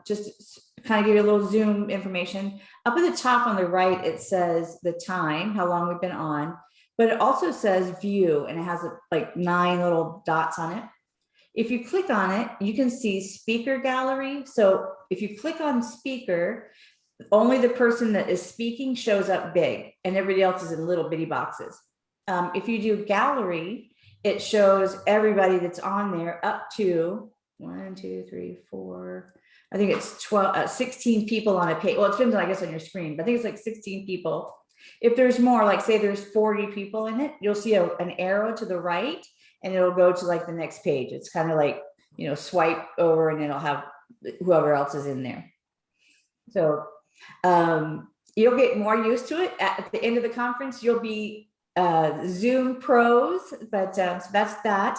just kind of give you a little Zoom information. Up at the top on the right, it says the time, how long we've been on, but it also says view, and it has like 9 little dots on it. If you click on it, you can see speaker gallery. So if you click on speaker, only the person that is speaking shows up big, and everybody else is in little bitty boxes. If you do gallery, it shows everybody that's on there up to 1, 2, 3, 4. I think it's 16 people on a page. Well, it depends, I guess, on your screen, but I think it's like 16 people. If there's more, like say there's 40 people in it, you'll see an arrow to the right, and it'll go to like the next page. It's kind of like, you know, swipe over, and it'll have whoever else is in there. So you'll get more used to it. At the end of the conference, you'll be Zoom pros, but so that's that.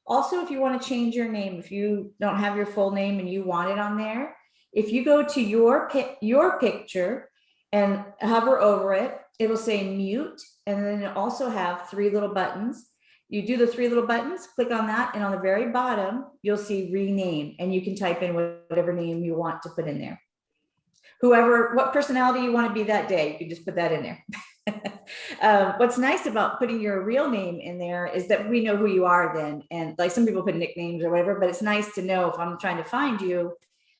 Also, if you want to change your name, if you don't have your full name and you want it on there, if you go to your picture and hover over it, it'll say mute, and then it'll also have 3 little buttons. You do the 3 little buttons, click on that, and on the very bottom, you'll see rename, and you can type in whatever name you want to put in there. What personality you want to be that day, you can just put that in there. What's nice about putting your real name in there is that we know who you are then. And like some people put nicknames or whatever, but it's nice to know if I'm trying to find you,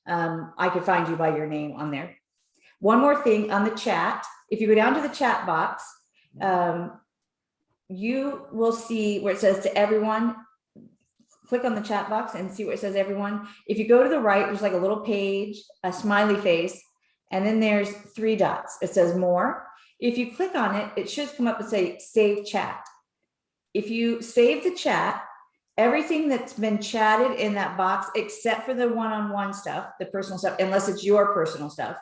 I could find you by your name on there. One more thing on the chat, if you go down to the chat box, you will see where it says to everyone. Click on the chat box and see where it says everyone. If you go to the right, there's like a little page, a smiley face, and then there's 3 dots. It says more. If you click on it, it should come up and say save chat. If you save the chat, everything that's been chatted in that box, except for the one-on-one stuff, the personal stuff, unless it's your personal stuff,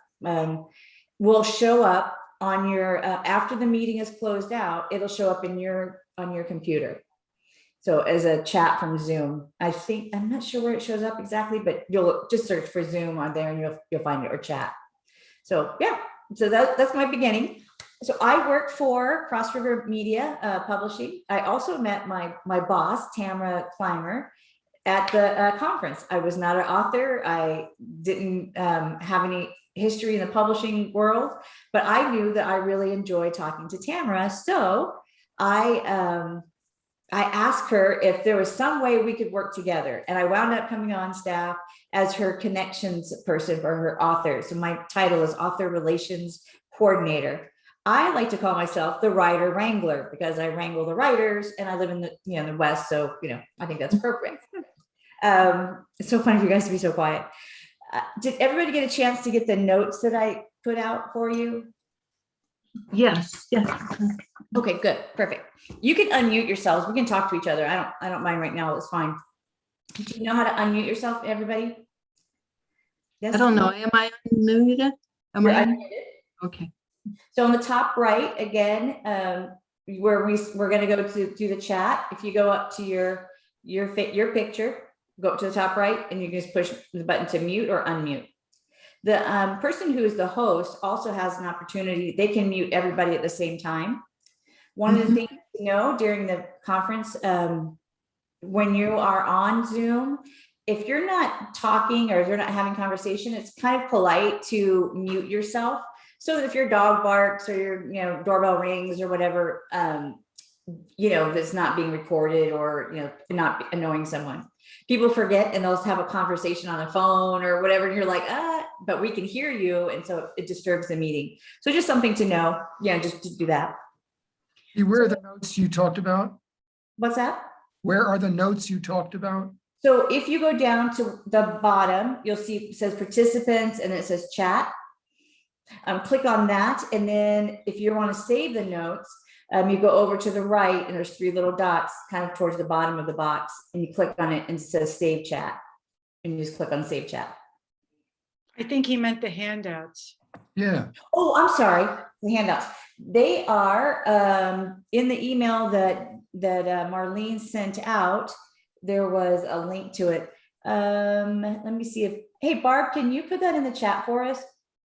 will show up on your, after the meeting is closed out, it'll show up in on your computer. So as a chat from Zoom, I'm not sure where it shows up exactly, but you'll just search for Zoom on there and you'll find it, or chat. So yeah, so that's my beginning. So I work for Cross River Media Publishing. I also met my boss, Tamara Clymer, at the conference. I was not an author. I didn't have any history in the publishing world, but I knew that I really enjoyed talking to Tamara. So I asked her if there was some way we could work together, and I wound up coming on staff as her connections person for her author. So my title is Author Relations Coordinator. I like to call myself the writer wrangler because I wrangle the writers, and I live in the the West, so I think that's appropriate. It's so funny for you guys to be so quiet. Did everybody get a chance to get the notes that I put out for you? Yes, yes. Okay, good, perfect. You can unmute yourselves. We can talk to each other. I don't mind right now. It's fine. Do you know how to unmute yourself, everybody? Yes. I don't know. Am I unmuted? Am You're I? unmuted. Okay. So on the top right, again, where we're going to go to the chat. If you go up to your picture, go up to the top right, and you can just push the button to mute or unmute. The person who is the host also has an opportunity. They can mute everybody at the same time. One of the things to know during the conference, when you are on Zoom, if you're not talking or if you're not having conversation, it's kind of polite to mute yourself. So that if your dog barks or your doorbell rings or whatever, that's not being recorded or not annoying someone. People forget and they'll have a conversation on the phone or whatever, and you're like, but we can hear you, and so it disturbs the meeting. So just something to know, just to do that. Where are the notes you talked about? What's that? Where are the notes you talked about? So if you go down to the bottom, you'll see it says participants and it says chat. Click on that, and then if you want to save the notes, you go over to the right, and there's 3 little dots kind of towards the bottom of the box, and you click on it and it says save chat, and you just click on save chat. I think he meant the handouts. Yeah. Oh, I'm sorry, the handouts. They are in the email that Marlene sent out. There was a link to it. Let me see if, hey, Barb, can you put that in the chat for us?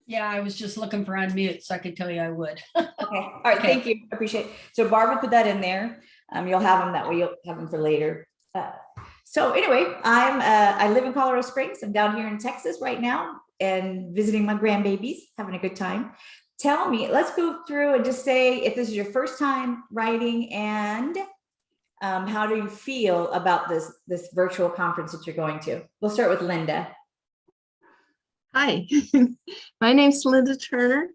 Yeah, I was just looking for unmute, so I could tell you I would. Okay, all right, Okay. Thank you, appreciate it. So Barbara put that in there. You'll have them that way, you'll have them for later. So anyway, I live in Colorado Springs. I'm down here in Texas right now and visiting my grandbabies, having a good time. Tell me, let's go through and just say if this is your first time writing, and how do you feel about this virtual conference that you're going to? We'll start with Linda. Hi, my name's Linda Turner.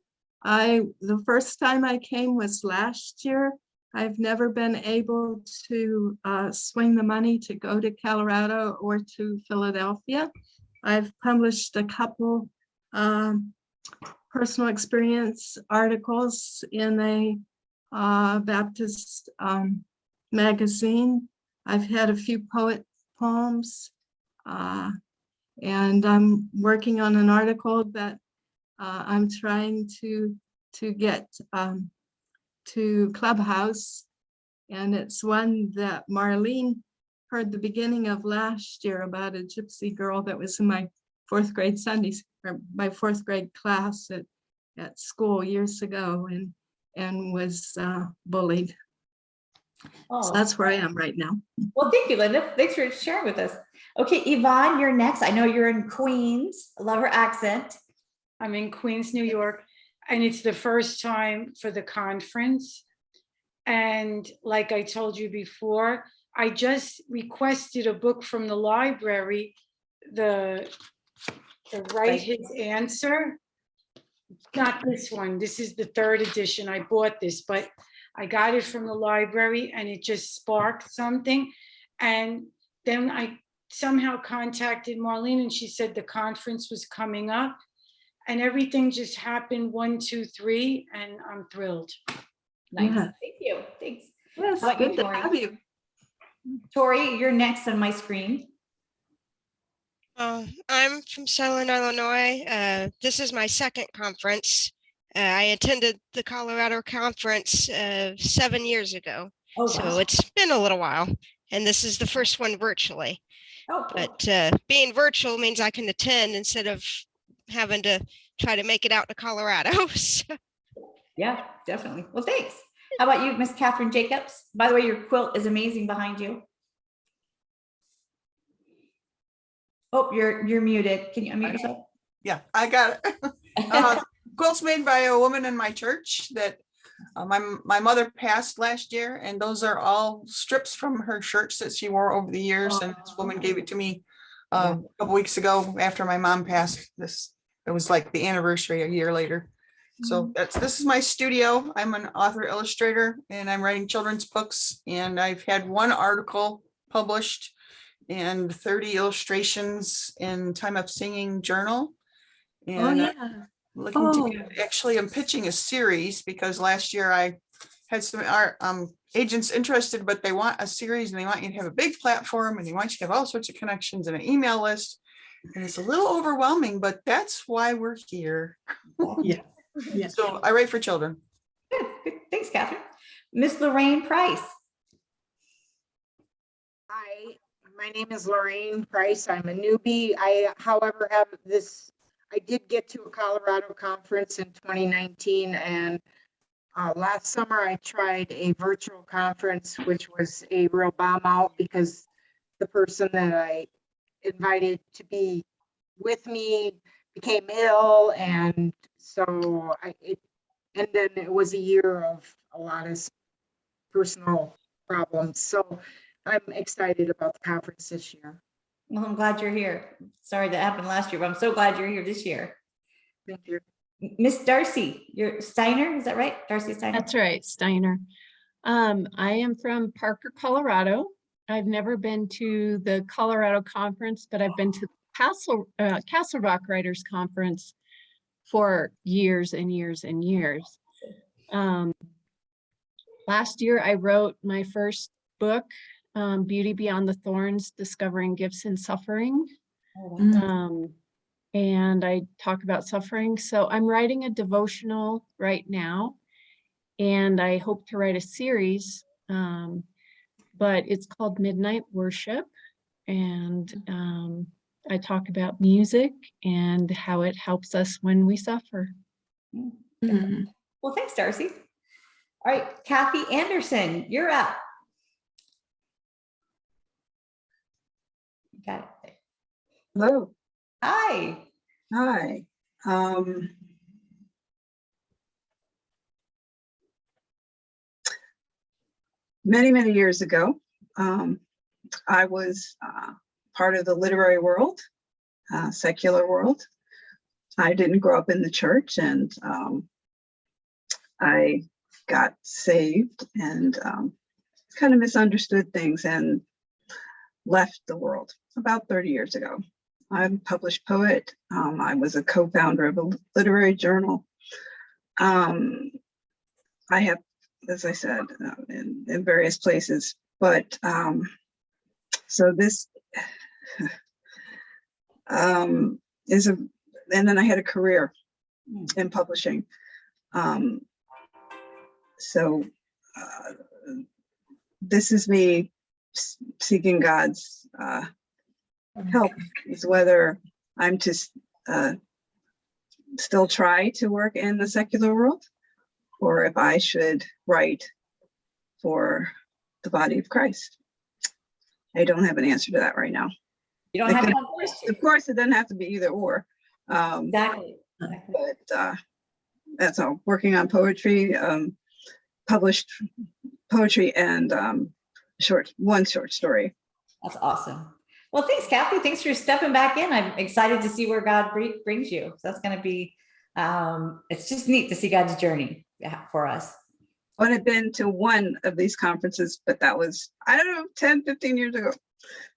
The first time I came was last year. I've never been able to swing the money to go to Colorado or to Philadelphia. I've published a couple personal experience articles in a Baptist magazine. I've had a few poems. And I'm working on an article that I'm trying to get to Clubhouse. And it's one that Marlene heard the beginning of last year about a gypsy girl that was in my 4th grade or my 4th grade class at school years ago and was bullied. Oh. So that's where I am right now. Well, thank you, Linda. Thanks for sharing with us. Okay, Yvonne, you're next. I know you're in Queens. I love her accent. I'm in Queens, New York, and it's the first time for the conference. And like I told you before, I just requested a book from the library, the Write His Answer. Not this one. This is the 3rd edition. I bought this, but I got it from the library and it just sparked something. And then I somehow contacted Marlene and she said the conference was coming up and everything just happened 1, 2, 3, and I'm thrilled. Nice. Yeah. Thank you. Thanks. Yes, How about you, good to Tori? have you. Tori, you're next on my screen. I'm from Southern Illinois. This is my 2nd conference. I attended the Colorado conference 7 years ago. Oh, So wow. it's been a little while. And this is the first one virtually. Oh, cool. But being virtual means I can attend instead of having to try to make it out to Colorado. So. Yeah, definitely. Well, thanks. How about you, Miss Catherine Jacobs? By the way, your quilt is amazing behind you. Oh, you're muted. Can you unmute yourself? Yeah, I got it. Quilts made by a woman in my church that my mother passed last year, and those are all strips from her shirts that she wore over the years. And this woman gave it to me a couple weeks ago after my mom passed. It was like the anniversary a year later. So this is my studio. I'm an author illustrator, and I'm writing children's books, and I've had one article published and 30 illustrations in Time of Singing Journal. Oh, And yeah. looking to actually, I'm pitching a series because last year I had some agents interested, but they want a series and they want you to have a big platform and they want you to have all sorts of connections and an email list. And it's a little overwhelming, but that's why we're here. Yeah. Yeah. So I write for children. Good. Thanks, Catherine. Miss Lorraine Price. Hi, my name is Lorraine Price. I'm a newbie. However, I did get to a Colorado conference in 2019, and last summer I tried a virtual conference, which was a real bomb out because the person that I invited to be with me became ill, and so and then it was a year of a lot of personal problems. So I'm excited about the conference this year. Well, I'm glad you're here. Sorry that happened last year, but I'm so glad you're here this year. Thank you. Miss Darcy, you're Steiner, is that right? Darcy Steiner? That's right, Steiner. I am from Parker, Colorado. I've never been to the Colorado conference, but I've been to the Castle Rock Writers Conference for years and years and years. Last year, I wrote my first book, Beauty Beyond the Thorns, Discovering Gifts in Suffering. Oh, wow. And I talk about suffering. So I'm writing a devotional right now, and I hope to write a series, but it's called Midnight Worship. And I talk about music and how it helps us when we suffer. Well, thanks, Darcy. All right, Kathy Anderson, you're up. Got it. Hello. Hi. Hi. Many years ago, I was part of the literary world, secular world. I didn't grow up in the church, and I got saved and kind of misunderstood things and left the world about 30 years ago. I'm a published poet. I was a co-founder of a literary journal. I have, as I said, in various places, but so this is a, and then I had a career in publishing. So this is me seeking God's help, is whether I'm to still try to work in the secular world, or if I should write for the body of Christ. I don't have an answer to that right now. You don't have one. Of course, it doesn't have to be either or. Exactly. But that's all. Working on poetry, published poetry, and one short story. That's awesome. Well, thanks, Kathy. Thanks for stepping back in. I'm excited to see where God brings you. So that's going to be, it's just neat to see God's journey for us. I had been to one of these conferences, but that was, I don't know, 10, 15 years ago.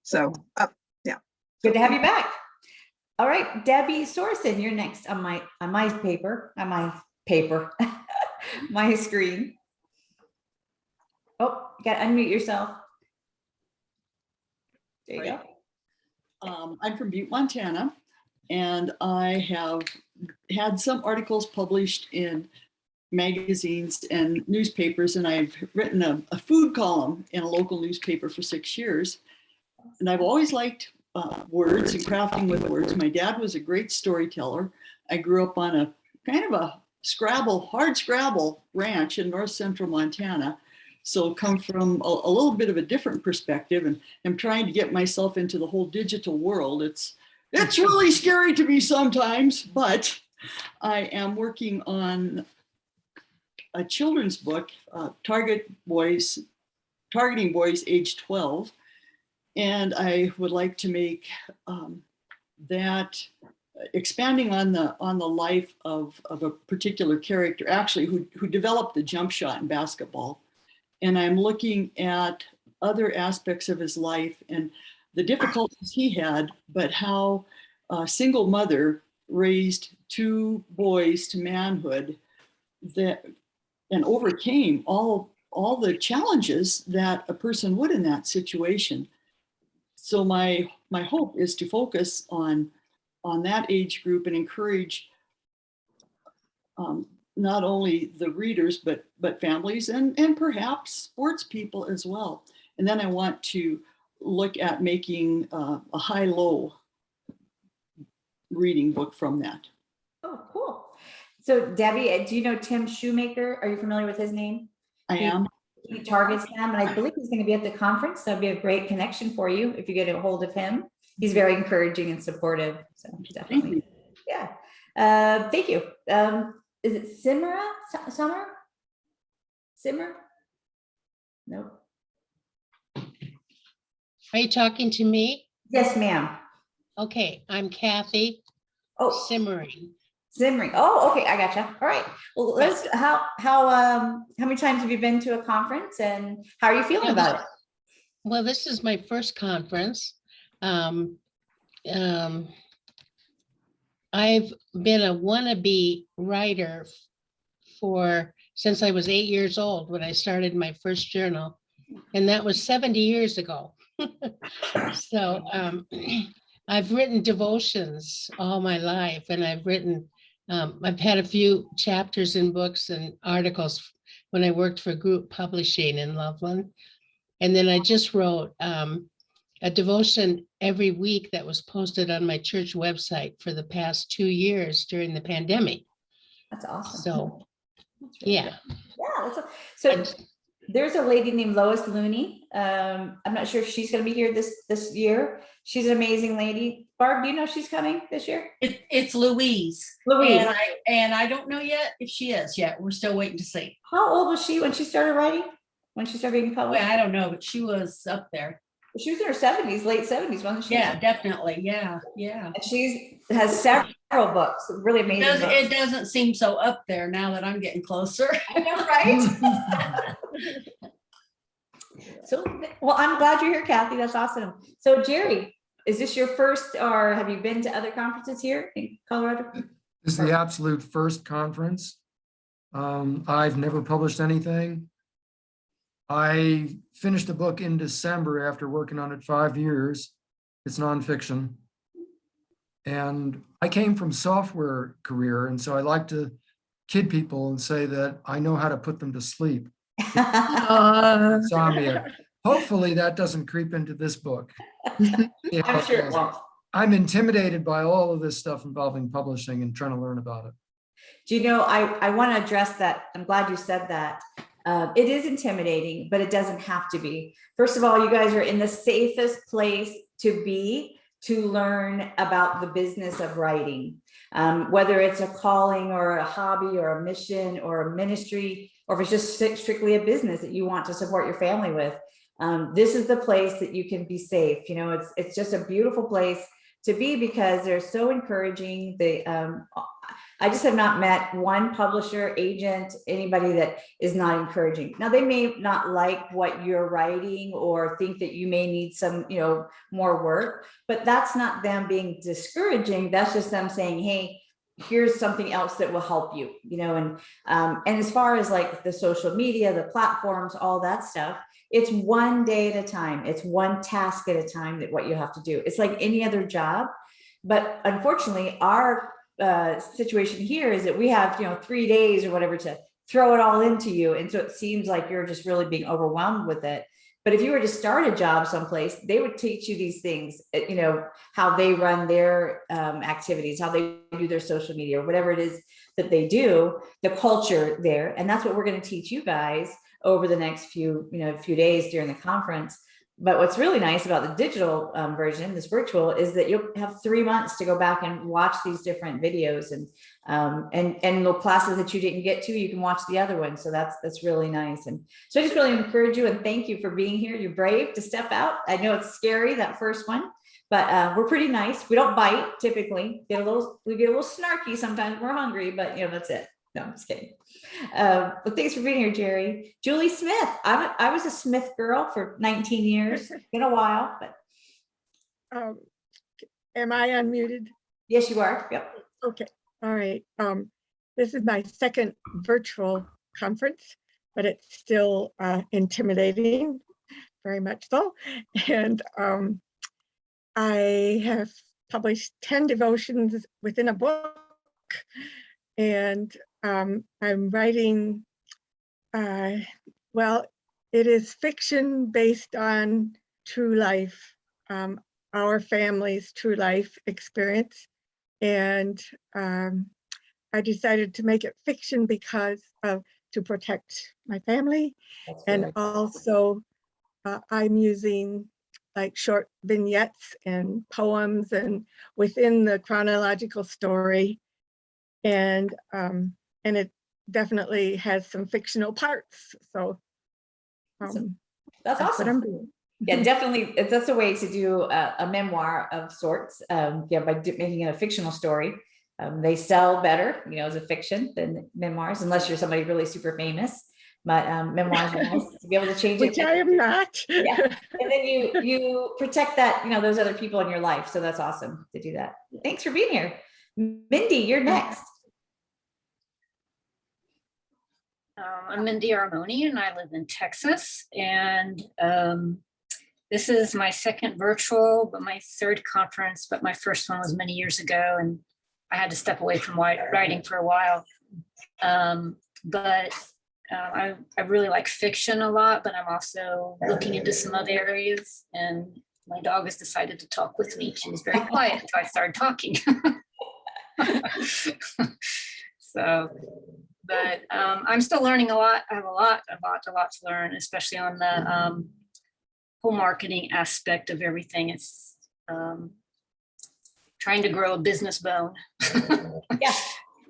So, yeah. Good to have you back. All right, Debbie Sorson, you're next on my my screen. Oh, you got to unmute yourself. There you go. I'm from Butte, Montana, and I have had some articles published in magazines and newspapers, and I've written a food column in a local newspaper for 6 years. And I've always liked words and crafting with words. My dad was a great storyteller. I grew up on a kind of a hard scrabble ranch in north central Montana. So come from a little bit of a different perspective, and I'm trying to get myself into the whole digital world. It's It's really scary to me sometimes, but I am working on a children's book, targeting boys age 12. And I would like to make that expanding on the life of a particular character, actually, who developed the jump shot in basketball. And I'm looking at other aspects of his life and the difficulties he had, but how a single mother raised two boys to manhood and overcame all the challenges that a person would in that situation. So my hope is to focus on that age group and encourage not only the readers, but families and perhaps sports people as well. And then I want to look at making a high-low reading book from that. Oh, cool. So Debbie, do you know Tim Shoemaker? Are you familiar with his name? I am. He targets them, and I believe he's going to be at the conference. That'd be a great connection for you if you get a hold of him. He's very encouraging and supportive. So definitely. Yeah. Thank you. Is it Summer? Nope. Are you talking to me? Yes, ma'am. Okay, I'm Kathy. Oh, Simmering. Oh, okay, I gotcha. All right. Well, let's. How many times have you been to a conference, and how are you feeling about it? Well, this is my first conference. I've been a wannabe writer since I was 8 years old when I started my first journal, and that was 70 years ago. So I've written devotions all my life, and I've had a few chapters in books and articles when I worked for group publishing in Loveland. And then I just wrote a devotion every week that was posted on my church website for the past 2 years during the pandemic. That's awesome. So, that's really yeah. Good. Yeah. So there's a lady named Lois Looney. I'm not sure if she's going to be here this year. She's an amazing lady. Barb, do you know she's coming this year? It's Louise. Louise. And I don't know yet if she is yet. We're still waiting to see. How old was she when she started writing? When she started being published? Well, I don't know, but she was up there. She was in her 70s, late 70s, wasn't she? Yeah, definitely. Yeah. And she has several books, really amazing books. It doesn't seem so up there now that I'm getting closer. I know, right? So, well, I'm glad you're here, Kathy. That's awesome. So, Jerry, is this your first, or have you been to other conferences here in Colorado? This is the absolute first conference. I've never published anything. I finished a book in December after working on it 5 years. It's nonfiction. And I came from software career, and so I like to kid people and say that I know how to put them to sleep. Insomnia. Hopefully that doesn't creep into this book. I'm sure it won't. I'm intimidated by all of this stuff involving publishing and trying to learn about it. Do you know, I want to address that. I'm glad you said that. It is intimidating, but it doesn't have to be. First of all, you guys are in the safest place to be to learn about the business of writing, whether it's a calling or a hobby or a mission or a ministry, or if it's just strictly a business that you want to support your family with. This is the place that you can be safe. You know, it's just a beautiful place to be because they're so encouraging. I just have not met one publisher, agent, anybody that is not encouraging. Now, they may not like what you're writing or think that you may need some, more work, but that's not them being discouraging. That's just them saying, hey, here's something else that will help you, and as far as like the social media, the platforms, all that stuff, it's one day at a time. It's one task at a time that what you have to do. It's like any other job. But unfortunately, our situation here is that we have 3 days or whatever to throw it all into you, and so it seems like you're just really being overwhelmed with it. But if you were to start a job someplace, they would teach you these things, how they run their activities, how they do their social media, or whatever it is that they do, the culture there. And that's what we're going to teach you guys over the next few days during the conference. But what's really nice about the digital version, this virtual, is that you'll have 3 months to go back and watch these different videos, and the classes that you didn't get to, you can watch the other ones. So that's really nice. And so I just really encourage you and thank you for being here. You're brave to step out. I know it's scary, that first one, but we're pretty nice. We don't bite typically. We get a little snarky sometimes. We're hungry, but that's it. No, I'm just kidding. But thanks for being here, Jerry. Julie Smith. I was a Smith girl for 19 years. Been a while, but Am I unmuted? yes, you are. Yep. Okay. All right. This is my second virtual conference, but it's still intimidating, very much so. And I have published 10 devotions within a book, and I'm writing, well, it is fiction based on true life, our family's true life experience. And I decided to make it fiction because to protect my family. And also I'm using like short vignettes and poems and within the chronological story. And it definitely has some fictional parts. So that's awesome. what I'm doing. Yeah, definitely. That's a way to do a memoir of sorts. By making it a fictional story. They sell better, as a fiction than memoirs, unless you're somebody really super famous. But memoirs are nice to be able to change Which it. I am not. Yeah. And then you protect that, those other people in your life. So that's awesome to do that. Thanks for being here. Mindy, you're next. I'm Mindy Armoni and I live in Texas, and this is my second virtual, but my third conference, but my first one was many years ago, and I had to step away from writing for a while. I really like fiction a lot, but I'm also looking into some other areas, and my dog has decided to talk with me. She was very quiet until I started talking. But I'm still learning a lot. I have a lot to learn, especially on the whole marketing aspect of everything. It's trying to grow a business bone. Yeah,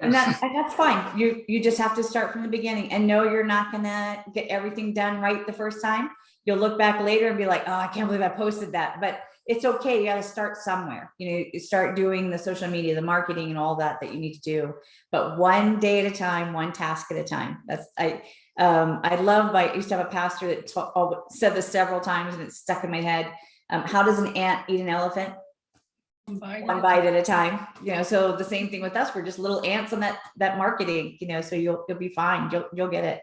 and that's fine. You just have to start from the beginning and know you're not gonna get everything done right the first time. You'll look back later and be like, oh, I can't believe I posted that. But it's okay. You got to start somewhere. You start doing the social media, the marketing, and all that you need to do. But one day at a time, one task at a time. I used to have a pastor that said this several times, and it's stuck in my head. How does an ant eat an elephant? One bite at a time. So the same thing with us. We're just little ants on that marketing. So you'll be fine. You'll get it.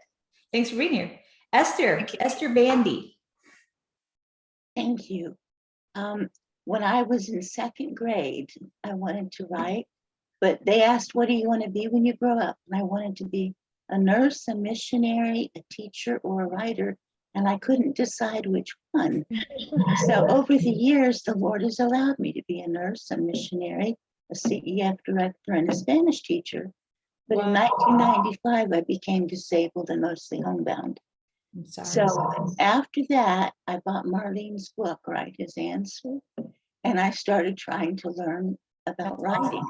Thanks for being here, Esther. Esther Bandy. Thank you. When I was in second grade, I wanted to write, but they asked, what do you want to be when you grow up? And I wanted to be a nurse, a missionary, a teacher, or a writer, and I couldn't decide which one. So over the years, the Lord has allowed me to be a nurse, a missionary, a CEF director, and a Spanish teacher. But in 1995, I became disabled and mostly homebound. So after that, I bought Marlene's book, Write His Answer, and I started trying to learn about writing.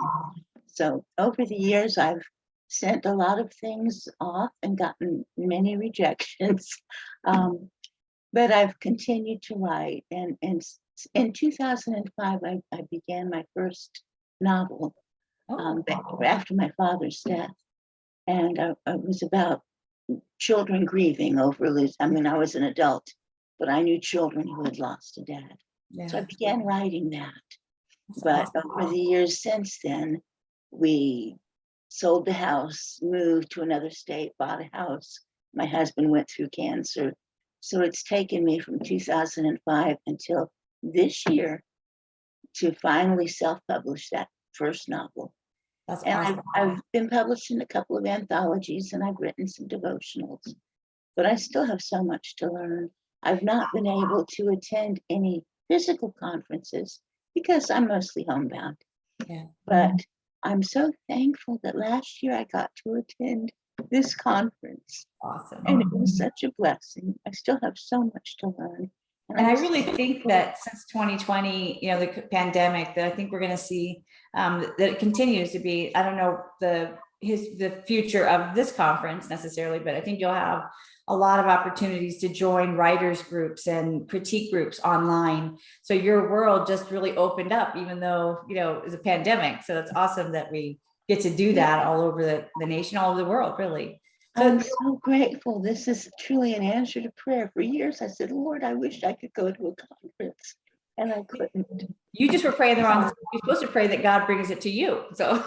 So over the years, I've sent a lot of things off and gotten many rejections, but I've continued to write. And in 2005, I began my first novel after my father's death, and it was about children grieving over I was an adult, but I knew children who had lost a dad. Yeah. So I began writing that. But over the years since then, we sold the house, moved to another state, bought a house. My husband went through cancer. So it's taken me from 2005 until this year to finally self-publish that first novel. That's awesome. I've been published in a couple of anthologies, and I've written some devotionals, but I still have so much to learn. I've not been able to attend any physical conferences because I'm mostly homebound. Yeah. But I'm so thankful that last year I got to attend this conference. Awesome. And it was such a blessing. I still have so much to learn. And I really think that since 2020, the pandemic, that I think we're going to see that it continues to be, I don't know the future of this conference necessarily, but I think you'll have a lot of opportunities to join writers groups and critique groups online. So your world just really opened up, even though, it was a pandemic. So it's awesome that we get to do that all over the nation, all over the world, really. So I'm so grateful. This is truly an answer to prayer. For years, I said, Lord, I wish I could go to a conference, and I couldn't. You just were praying the wrong thing. You're supposed to pray that God brings it to you. So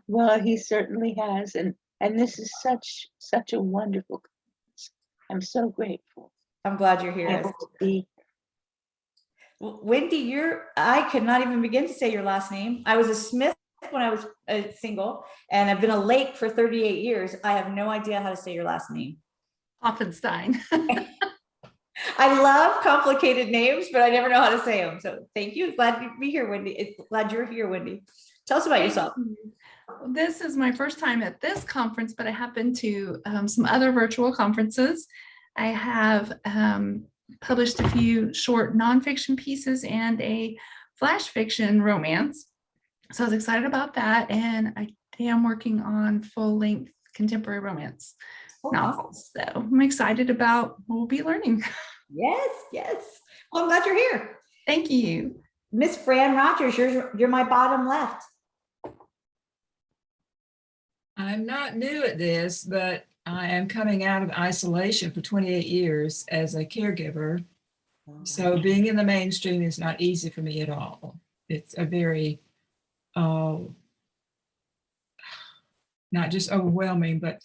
Well, he certainly has. And this is such a wonderful conference. I'm so grateful. I'm glad you're here. Able to be. Wendy, I could not even begin to say your last name. I was a Smith when I was single, and I've been a Lake for 38 years. I have no idea how to say your last name. Hoffenstein. I love complicated names, but I never know how to say them. So thank you. Glad to be here, Wendy. Glad you're here, Wendy. Tell us about yourself. This is my first time at this conference, but I have been to some other virtual conferences. I have published a few short nonfiction pieces and a flash fiction romance. So I was excited about that. And I am working on full-length contemporary romance novels. So I'm excited about what we'll be learning. Yes, yes. Well, I'm glad you're here. Thank you. Miss Fran Rogers, you're my bottom left. I'm not new at this, but I am coming out of isolation for 28 years as a caregiver. So being in the mainstream is not easy for me at all. It's a very, not just overwhelming, but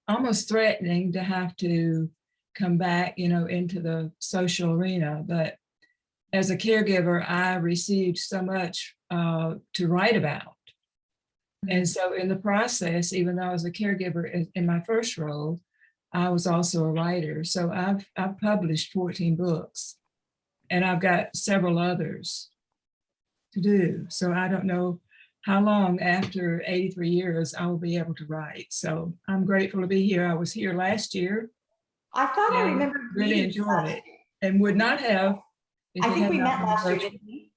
almost threatening to have to come back, into the social arena. But as a caregiver, I received so much to write about. And so in the process, even though I was a caregiver in my first role, I was also a writer. So I've published 14 books, and I've got several others to do. So I don't know how long after 83 years I will be able to write. So I'm grateful to be here. I was here last year. I thought I remember really enjoyed it, and would not have. I think we met last year, didn't we,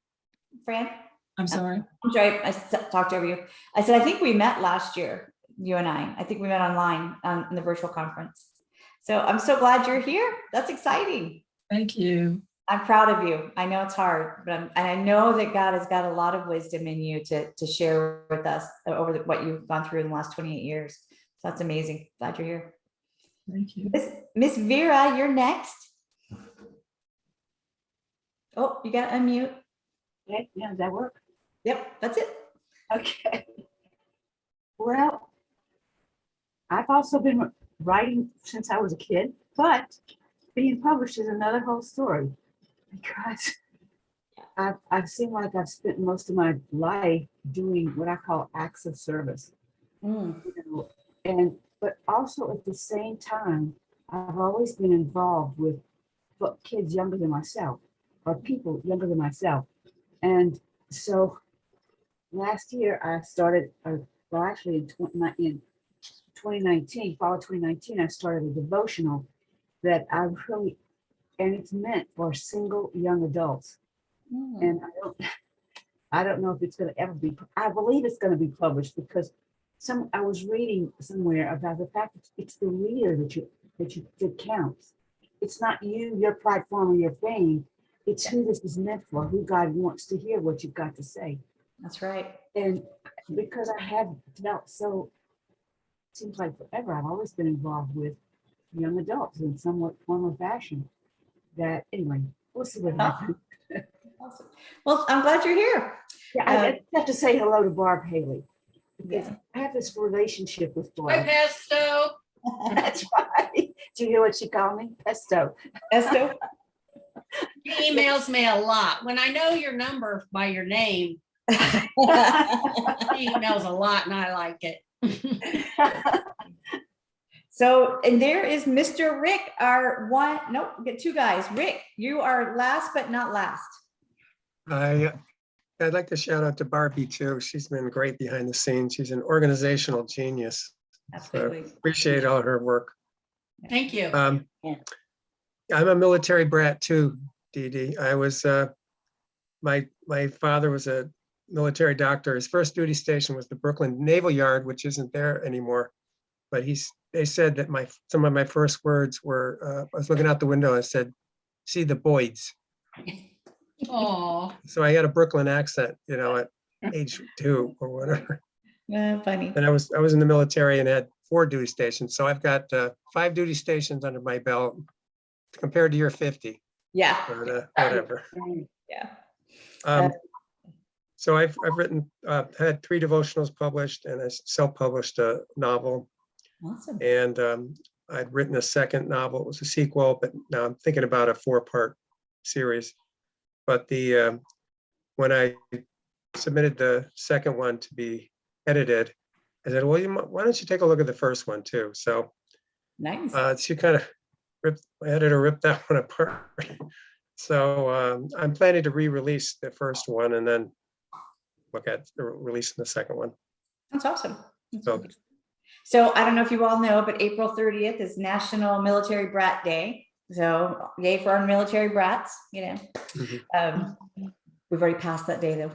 Fran? I'm sorry. I'm sorry, I talked over you. I said, I think we met last year, you and I. I think we met online in the virtual conference. So I'm so glad you're here. That's exciting. Thank you. I'm proud of you. I know it's hard, but and I know that God has got a lot of wisdom in you to share with us over what you've gone through in the last 28 years. So that's amazing. Glad you're here. Thank you. Miss Vera, you're next. Oh, you got to unmute. Okay, yeah, does that work? Yep, that's it. Okay. Well, I've also been writing since I was a kid, but being published is another whole story, because I've seemed like I've spent most of my life doing what I call acts of service. But also at the same time, I've always been involved with kids younger than myself, or people younger than myself. And so last year I started, well, actually in 2019, fall of 2019, I started a devotional that I really, and it's meant for single young adults. And I don't know if it's going to ever be, I believe it's going to be published, because I was reading somewhere about the fact that it's the reader that counts. It's not you, your platform, or your fame. It's who this is meant for, who God wants to hear what you've got to say. That's right. And because I have dealt it seems like forever, I've always been involved with young adults in somewhat form or fashion. That, anyway, we'll see what happens. Awesome. Well, I'm glad you're here. Yeah, I have to say hello to Barb Haley. Because I have this relationship with Barb. Hi, Pesto. That's right. Do you hear what she called me? Pesto. Pesto. She emails me a lot. When I know your number by your name, she emails a lot, and I like it. So, and there is Mr. Rick, we get two guys. Rick, you are last but not last. I'd like to shout out to Barbie too. She's been great behind the scenes. She's an organizational genius. Absolutely. So appreciate all her work. Thank you. I'm a military brat too, Dee Dee. I was, my father was a military doctor. His first duty station was the Brooklyn Naval Yard, which isn't there anymore. But they said that some of my first words were, I was looking out the window and I said, "See the Boyds." Oh, So I had a Brooklyn accent, at age 2 or whatever. Funny. And I was in the military and had 4 duty stations. So I've got 5 duty stations under my belt compared to your 50. Yeah. But whatever. Yeah. So I've written, had 3 devotionals published, and I self-published a novel. Awesome. And I'd written a second novel. It was a sequel, but now I'm thinking about a 4-part series. But when I submitted the second one to be edited, I said, well, why don't you take a look at the first one too? So nice. She kind of my editor ripped that one apart. So I'm planning to re-release the first one and then look at releasing the second one. That's awesome. So, so I don't know if you all know, but April 30th is National Military Brat Day. So yay for our military brats, We've already passed that day though.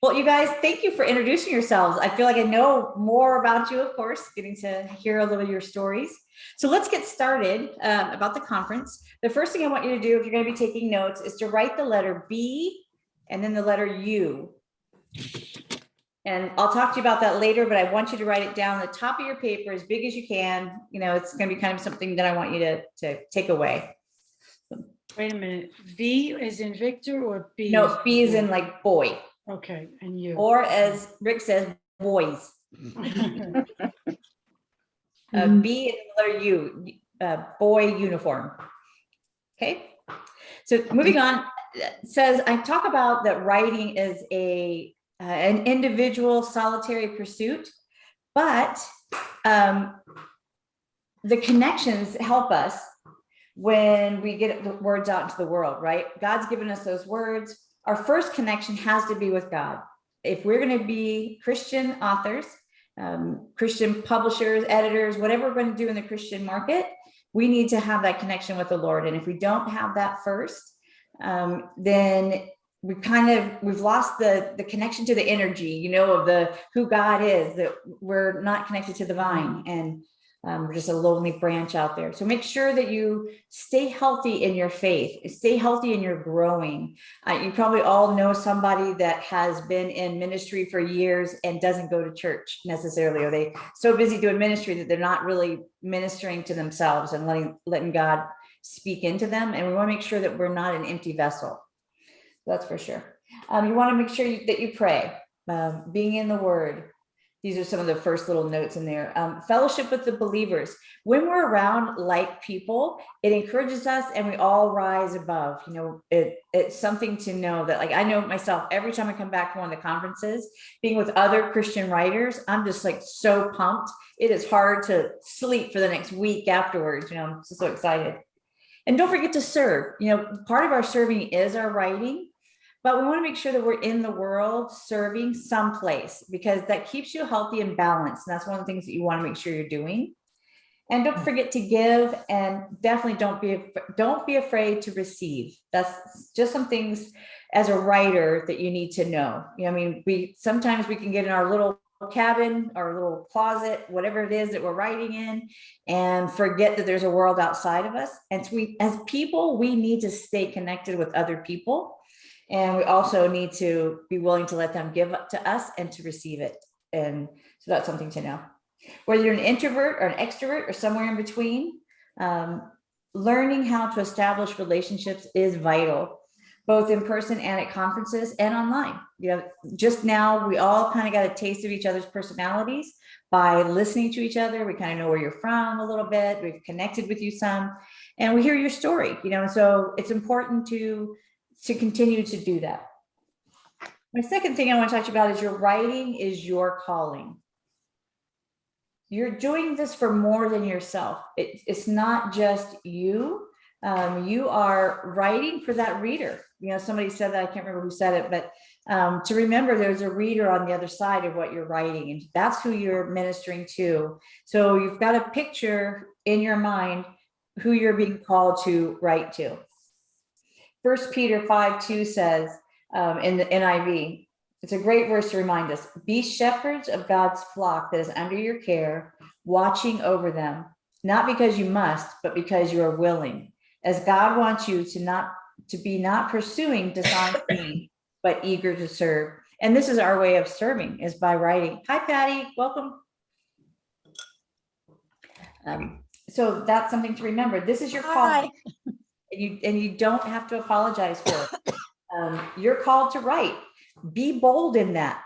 Well, you guys, thank you for introducing yourselves. I feel like I know more about you, of course, getting to hear a little of your stories. So let's get started about the conference. The first thing I want you to do, if you're going to be taking notes, is to write the letter B and then the letter U. And I'll talk to you about that later, but I want you to write it down on the top of your paper as big as you can. It's going to be kind of something that I want you to take away. Wait a minute. V is in Victor or B? No, B is in like boy. Okay, and you. Or as Rick says, boys. B is the letter U, boy uniform. Okay, so moving on, it says I talk about that writing is an individual solitary pursuit, but the connections help us when we get the words out into the world, right? God's given us those words. Our first connection has to be with God. If we're going to be Christian authors, Christian publishers, editors, whatever we're going to do in the Christian market, we need to have that connection with the Lord. And if we don't have that first, then we've lost the connection to the energy, of who God is, that we're not connected to the vine, and we're just a lonely branch out there. So make sure that you stay healthy in your faith, stay healthy in your growing. You probably all know somebody that has been in ministry for years and doesn't go to church necessarily, or they so busy doing ministry that they're not really ministering to themselves and letting God speak into them. And we want to make sure that we're not an empty vessel. That's for sure. You want to make sure that you pray, being in the Word. These are some of the first little notes in there. Fellowship with the believers. When we're around like people, it encourages us and we all rise above. It's something to know that, like, I know myself, every time I come back from one of the conferences, being with other Christian writers, I'm just like so pumped. It is hard to sleep for the next week afterwards. I'm just so excited. And don't forget to serve. Part of our serving is our writing. But we want to make sure that we're in the world serving someplace, because that keeps you healthy and balanced. And that's one of the things that you want to make sure you're doing. And don't forget to give, and definitely don't be afraid to receive. That's just some things as a writer that you need to know. Sometimes we can get in our little cabin, our little closet, whatever it is that we're writing in, and forget that there's a world outside of us. And so as people, we need to stay connected with other people. And we also need to be willing to let them give up to us and to receive it. And so that's something to know. Whether you're an introvert or an extrovert or somewhere in between, learning how to establish relationships is vital, both in person and at conferences and online. Just now, we all kind of got a taste of each other's personalities by listening to each other. We kind of know where you're from a little bit. We've connected with you some, and we hear your story, so it's important to continue to do that. My second thing I want to talk about is your writing is your calling. You're doing this for more than yourself. It's not just you. You are writing for that reader. Somebody said that, I can't remember who said it, but to remember there's a reader on the other side of what you're writing, and that's who you're ministering to. So you've got a picture in your mind who you're being called to write to. 1 Peter 5:2 says in the NIV, it's a great verse to remind us, be shepherds of God's flock that is under your care, watching over them, not because you must, but because you are willing, as God wants you to be not pursuing dishonest gain, but eager to serve. And this is our way of serving, is by writing. Hi, Patty, welcome. So that's something to remember. This is your call. And you don't have to apologize for it. You're called to write. Be bold in that.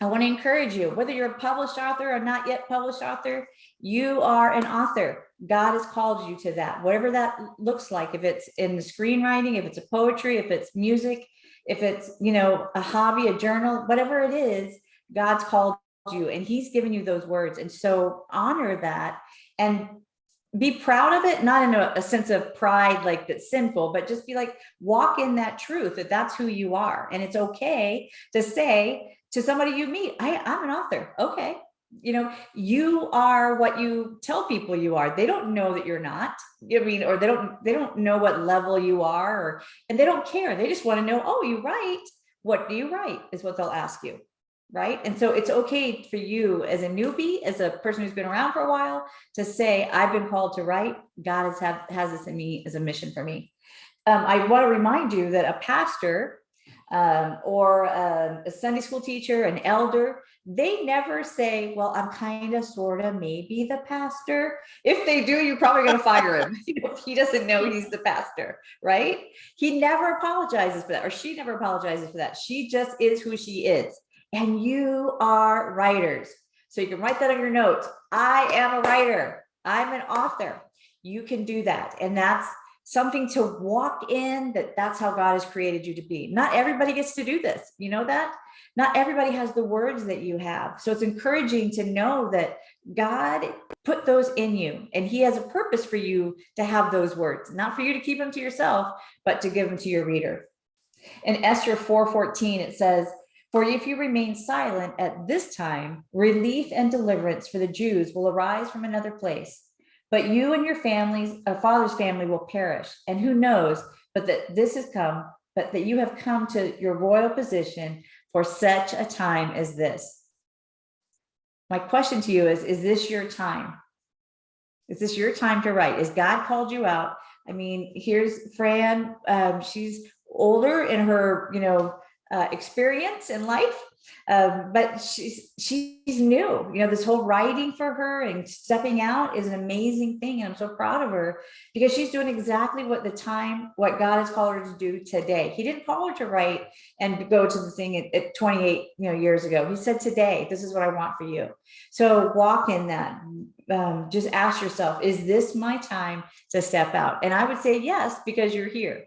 I want to encourage you, whether you're a published author or not yet published author, you are an author. God has called you to that, whatever that looks like. If it's in the screenwriting, if it's a poetry, if it's music, if it's, a hobby, a journal, whatever it is, God's called you and he's given you those words. And so honor that and be proud of it, not in a sense of pride, like that's sinful, but just be like, walk in that truth that that's who you are. And it's okay to say to somebody you meet, I'm an author. Okay. You are what you tell people you are. They don't know that you're not, or they don't know what level you are, and they don't care. They just want to know, oh, you write. What do you write is what they'll ask you. Right. And so it's okay for you as a newbie, as a person who's been around for a while, to say, I've been called to write. God has this in me as a mission for me. I want to remind you that a pastor or a Sunday school teacher, an elder, they never say, well, I'm kind of, sort of, maybe the pastor. If they do, you're probably going to fire him. He doesn't know he's the pastor, right? He never apologizes for that, or she never apologizes for that. She just is who she is. And you are writers. So you can write that on your notes. I am a writer. I'm an author. You can do that. And that's something to walk in, that's how God has created you to be. Not everybody gets to do this. You know that? Not everybody has the words that you have. So it's encouraging to know that God put those in you and he has a purpose for you to have those words, not for you to keep them to yourself, but to give them to your reader. In Esther 4:14, it says, for if you remain silent at this time, relief and deliverance for the Jews will arise from another place. But you and your father's family will perish. And who knows, but that you have come to your royal position for such a time as this. My question to you is this your time? Is this your time to write? Is God called you out? I mean, here's Fran. She's older in her, experience in life, but she's new. This whole writing for her and stepping out is an amazing thing, and I'm so proud of her because she's doing exactly what God has called her to do today. He didn't call her to write and go to the thing at 28 years ago. He said, today, this is what I want for you. So walk in that. Just ask yourself, is this my time to step out? And I would say yes, because you're here.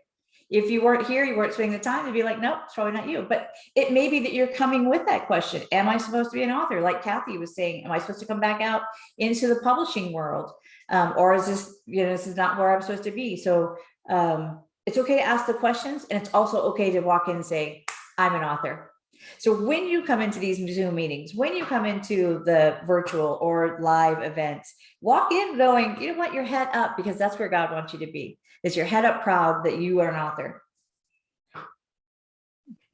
If you weren't here, you weren't spending the time to be like, nope, it's probably not you. But it may be that you're coming with that question. Am I supposed to be an author? Like Kathy was saying, am I supposed to come back out into the publishing world? Or is this, this is not where I'm supposed to be. So it's okay to ask the questions. And it's also okay to walk in and say, I'm an author. So when you come into these Zoom meetings, when you come into the virtual or live events, walk in knowing, you know what, your head up, because that's where God wants you to be. Is your head up proud that you are an author? Am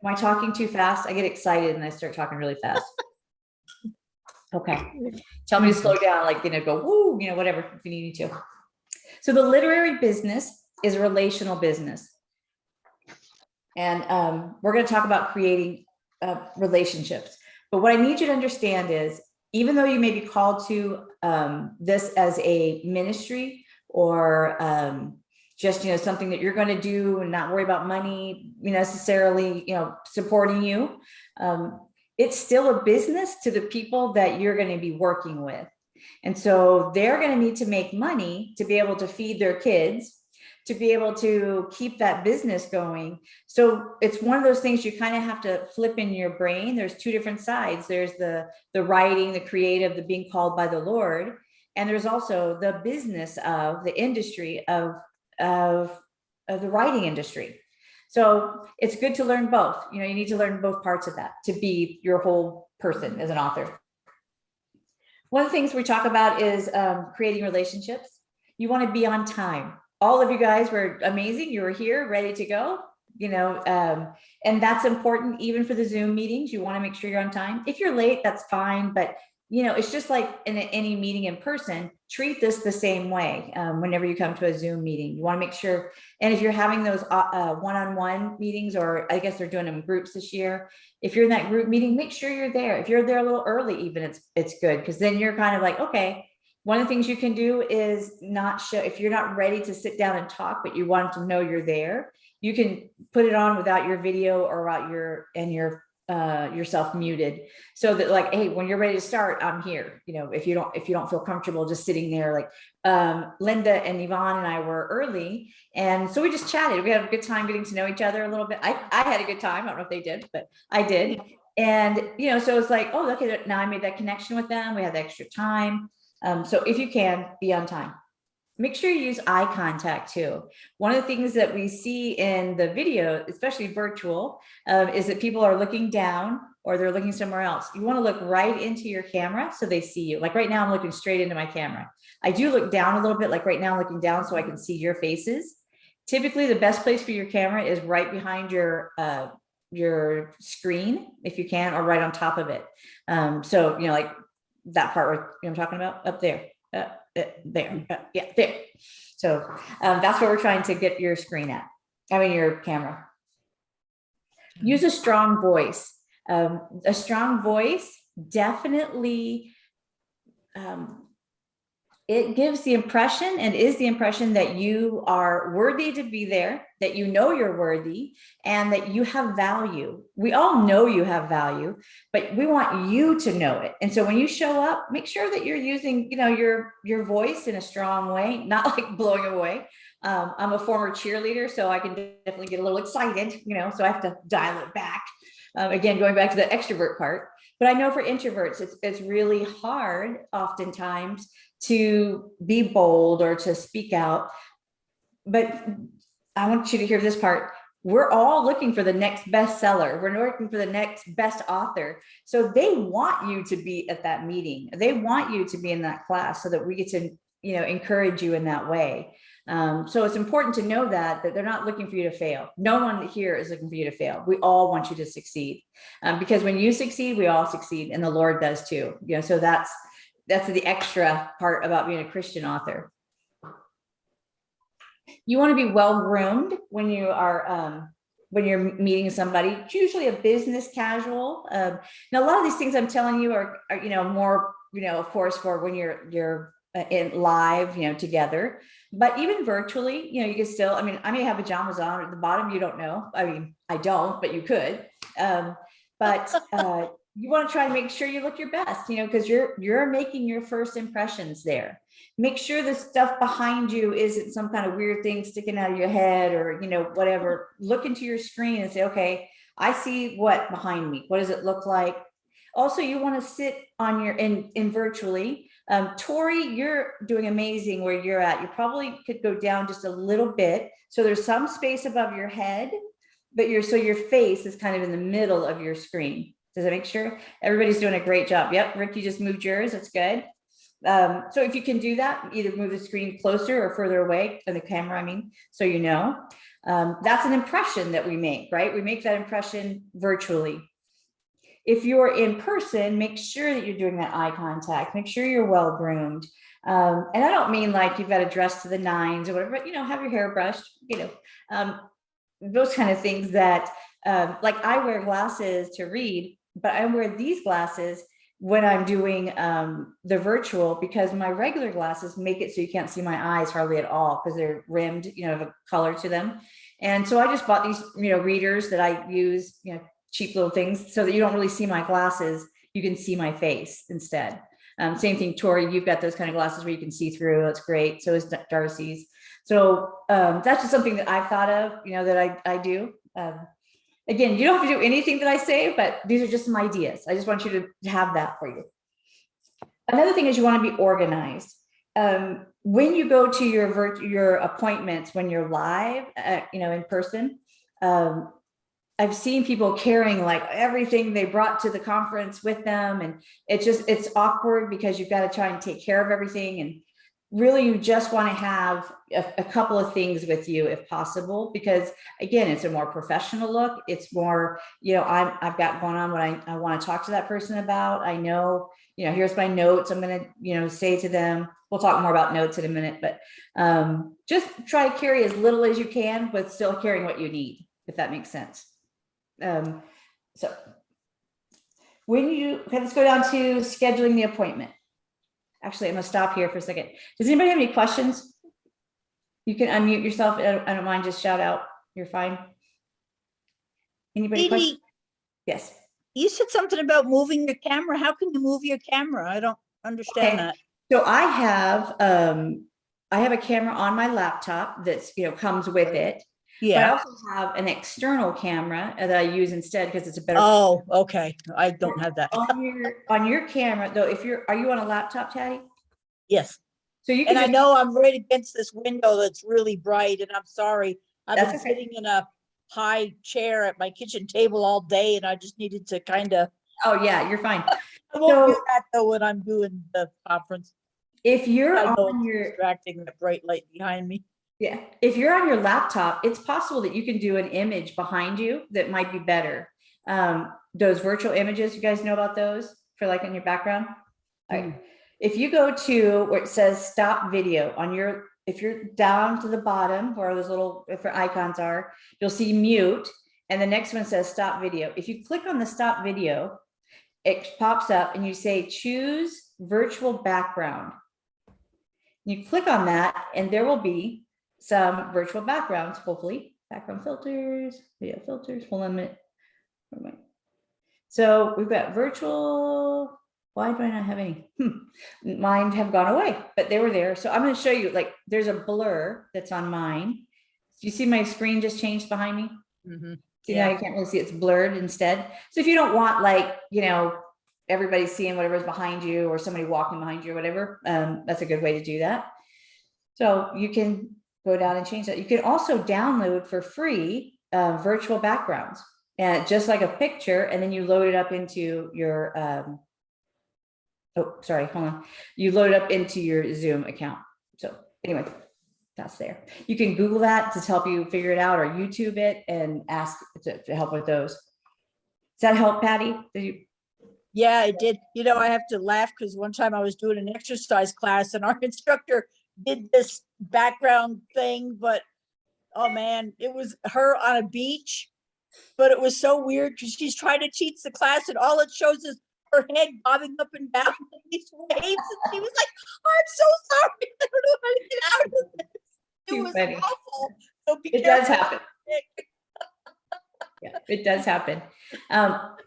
I talking too fast? I get excited and I start talking really fast. Okay. Tell me to slow down, like, go, woo, whatever, if you need me to. So the literary business is a relational business. And we're going to talk about creating relationships. But what I need you to understand is, even though you may be called to this as a ministry or just, something that you're going to do and not worry about money necessarily, supporting you. It's still a business to the people that you're going to be working with. And so they're going to need to make money to be able to feed their kids, to be able to keep that business going. So it's one of those things you kind of have to flip in your brain. There's two different sides. There's the writing, the creative, the being called by the Lord. And there's also the business of the industry of the writing industry. So it's good to learn both. You need to learn both parts of that to be your whole person as an author. One of the things we talk about is creating relationships. you want to be on time. All of you guys were amazing. You were here, ready to go, and that's important even for the Zoom meetings. You want to make sure you're on time. If you're late, that's fine. But, it's just like in any meeting in person, treat this the same way. Whenever you come to a Zoom meeting, you want to make sure. And if you're having those one-on-one meetings, or I guess they're doing them in groups this year, if you're in that group meeting, make sure you're there. If you're there a little early, even it's good, because then you're kind of like, okay. One of the things you can do is not show, if you're not ready to sit down and talk, but you want to know you're there, you can put it on without your video or without yourself muted, so that like, hey, when you're ready to start, I'm here. If you don't feel comfortable just sitting there, like Linda and Yvonne and I were early, and so we just chatted. We had a good time getting to know each other a little bit. I had a good time. I don't know if they did, but I did. And so it's like, oh, okay, now I made that connection with them. We had the extra time. So if you can, be on time. Make sure you use eye contact too. One of the things that we see in the video, especially virtual, is that people are looking down or they're looking somewhere else. You want to look right into your camera so they see you. Like right now, I'm looking straight into my camera. I do look down a little bit, like right now I'm looking down so I can see your faces. Typically, the best place for your camera is right behind your screen, if you can, or right on top of it. So, like that part where I'm talking about up there. There. So that's what we're trying to get your screen at. Your camera. Use a strong voice. A strong voice definitely, it gives the impression and is the impression that you are worthy to be there, that you're worthy, and that you have value. We all know you have value, but we want you to know it. And so when you show up, make sure that you're using, your voice in a strong way, not like blowing away. I'm a former cheerleader, so I can definitely get a little excited, so I have to dial it back. Again, going back to the extrovert part. But I know for introverts, it's really hard oftentimes to be bold or to speak out. But I want you to hear this part. We're all looking for the next bestseller. We're looking for the next best author. So they want you to be at that meeting. They want you to be in that class so that we get to, encourage you in that way. So it's important to know that they're not looking for you to fail. No one here is looking for you to fail. We all want you to succeed, because when you succeed, we all succeed, and the Lord does too. So that's the extra part about being a Christian author. You want to be well-groomed when you are when you're meeting somebody. It's usually a business casual. Now a lot of these things I'm telling you are more of course for when you're in live together, but even virtually, you can still, I may have pajamas on at the bottom, you don't know. I don't, but you could. But you want to try to make sure you look your best, because you're making your first impressions there. Make sure the stuff behind you isn't some kind of weird thing sticking out of your head or, whatever. Look into your screen and say, okay, I see what behind me. What does it look like? Also, you want to sit on your in virtually. Tori, you're doing amazing where you're at. You probably could go down just a little bit. So there's some space above your head, but your face is kind of in the middle of your screen. Does that make sure? Everybody's doing a great job. Yep, Rick, you just moved yours. That's good. So if you can do that, either move the screen closer or further away than the camera, so that's an impression that we make, right? We make that impression virtually. If you're in person, make sure that you're doing that eye contact. Make sure you're well-groomed. And I don't mean like you've got to dress to the nines or whatever, but, have your hair brushed, those kind of things that, like I wear glasses to read, but I wear these glasses when I'm doing the virtual, because my regular glasses make it so you can't see my eyes hardly at all because they're rimmed, have a color to them. And so I just bought these, readers that I use, cheap little things so that you don't really see my glasses. You can see my face instead. Same thing, Tori, you've got those kind of glasses where you can see through. That's great. So is Darcy's. So that's just something that I've thought of, that I do. Again, you don't have to do anything that I say, but these are just some ideas. I just want you to have that for you. Another thing is you want to be organized. When you go to your appointments, when you're live, in person, I've seen people carrying like everything they brought to the conference with them. And it's awkward because you've got to try and take care of everything. And really you just want to have a couple of things with you if possible, because again, it's a more professional look. It's more, I've got going on what I want to talk to that person about. I know, here's my notes. I'm going to, say to them, we'll talk more about notes in a minute, but just try to carry as little as you can, but still carrying what you need, if that makes sense. So let's go down to scheduling the appointment. Actually, I'm gonna stop here for a second. Does anybody have any questions? You can unmute yourself. I don't mind, just shout out. You're fine. Anybody? Dee Dee, yes. You said something about moving your camera. How can you move your camera? I don't understand that. So I have a camera on my laptop that's comes with it. Yeah. But I also have an external camera that I use instead because it's a better. Oh, okay. I don't have that. On your camera though, are you on a laptop, Taddy? Yes. So you can. And I know I'm right against this window that's really bright, and I'm sorry. I've been sitting in a high chair at my kitchen table all day, and I just needed to kind of. Oh yeah, you're fine. I won't do that though when I'm doing the conference. If you're on your distracting the bright light behind me. Yeah, if you're on your laptop, it's possible that you can do an image behind you that might be better. Those virtual images, you guys know about those for like in your background? All right. If you go to where it says stop video if you're down to the bottom where those little icons are, you'll see mute, and the next one says stop video. If you click on the stop video, it pops up and you say choose virtual background. You click on that and there will be some virtual backgrounds, hopefully. Background filters, video filters. Hold on a minute. So we've got virtual. Why do I not have any? Mine have gone away, but they were there. So I'm going to show you, like, there's a blur that's on mine. Do you see my screen just changed behind me? Mm-hmm. See, now you can't really see, it's blurred instead. So if you don't want, like, everybody seeing whatever's behind you or somebody walking behind you or whatever, that's a good way to do that. So you can go down and change that. You can also download for free virtual backgrounds, and just like a picture, and then you load it up into your you load it up into your Zoom account. So anyway, that's there. You can Google that to help you figure it out, or YouTube it and ask to help with those. Does that help, Patty? Yeah, it did. I have to laugh because one time I was doing an exercise class and our instructor did this background thing, but oh man, it was her on a beach, but it was so weird because she's trying to teach the class and all it shows is her head bobbing up and down in these waves, and she was like, oh, I'm so sorry, I don't know how to get out of this. It was funny. awful. So it does happen. Yeah, it does happen.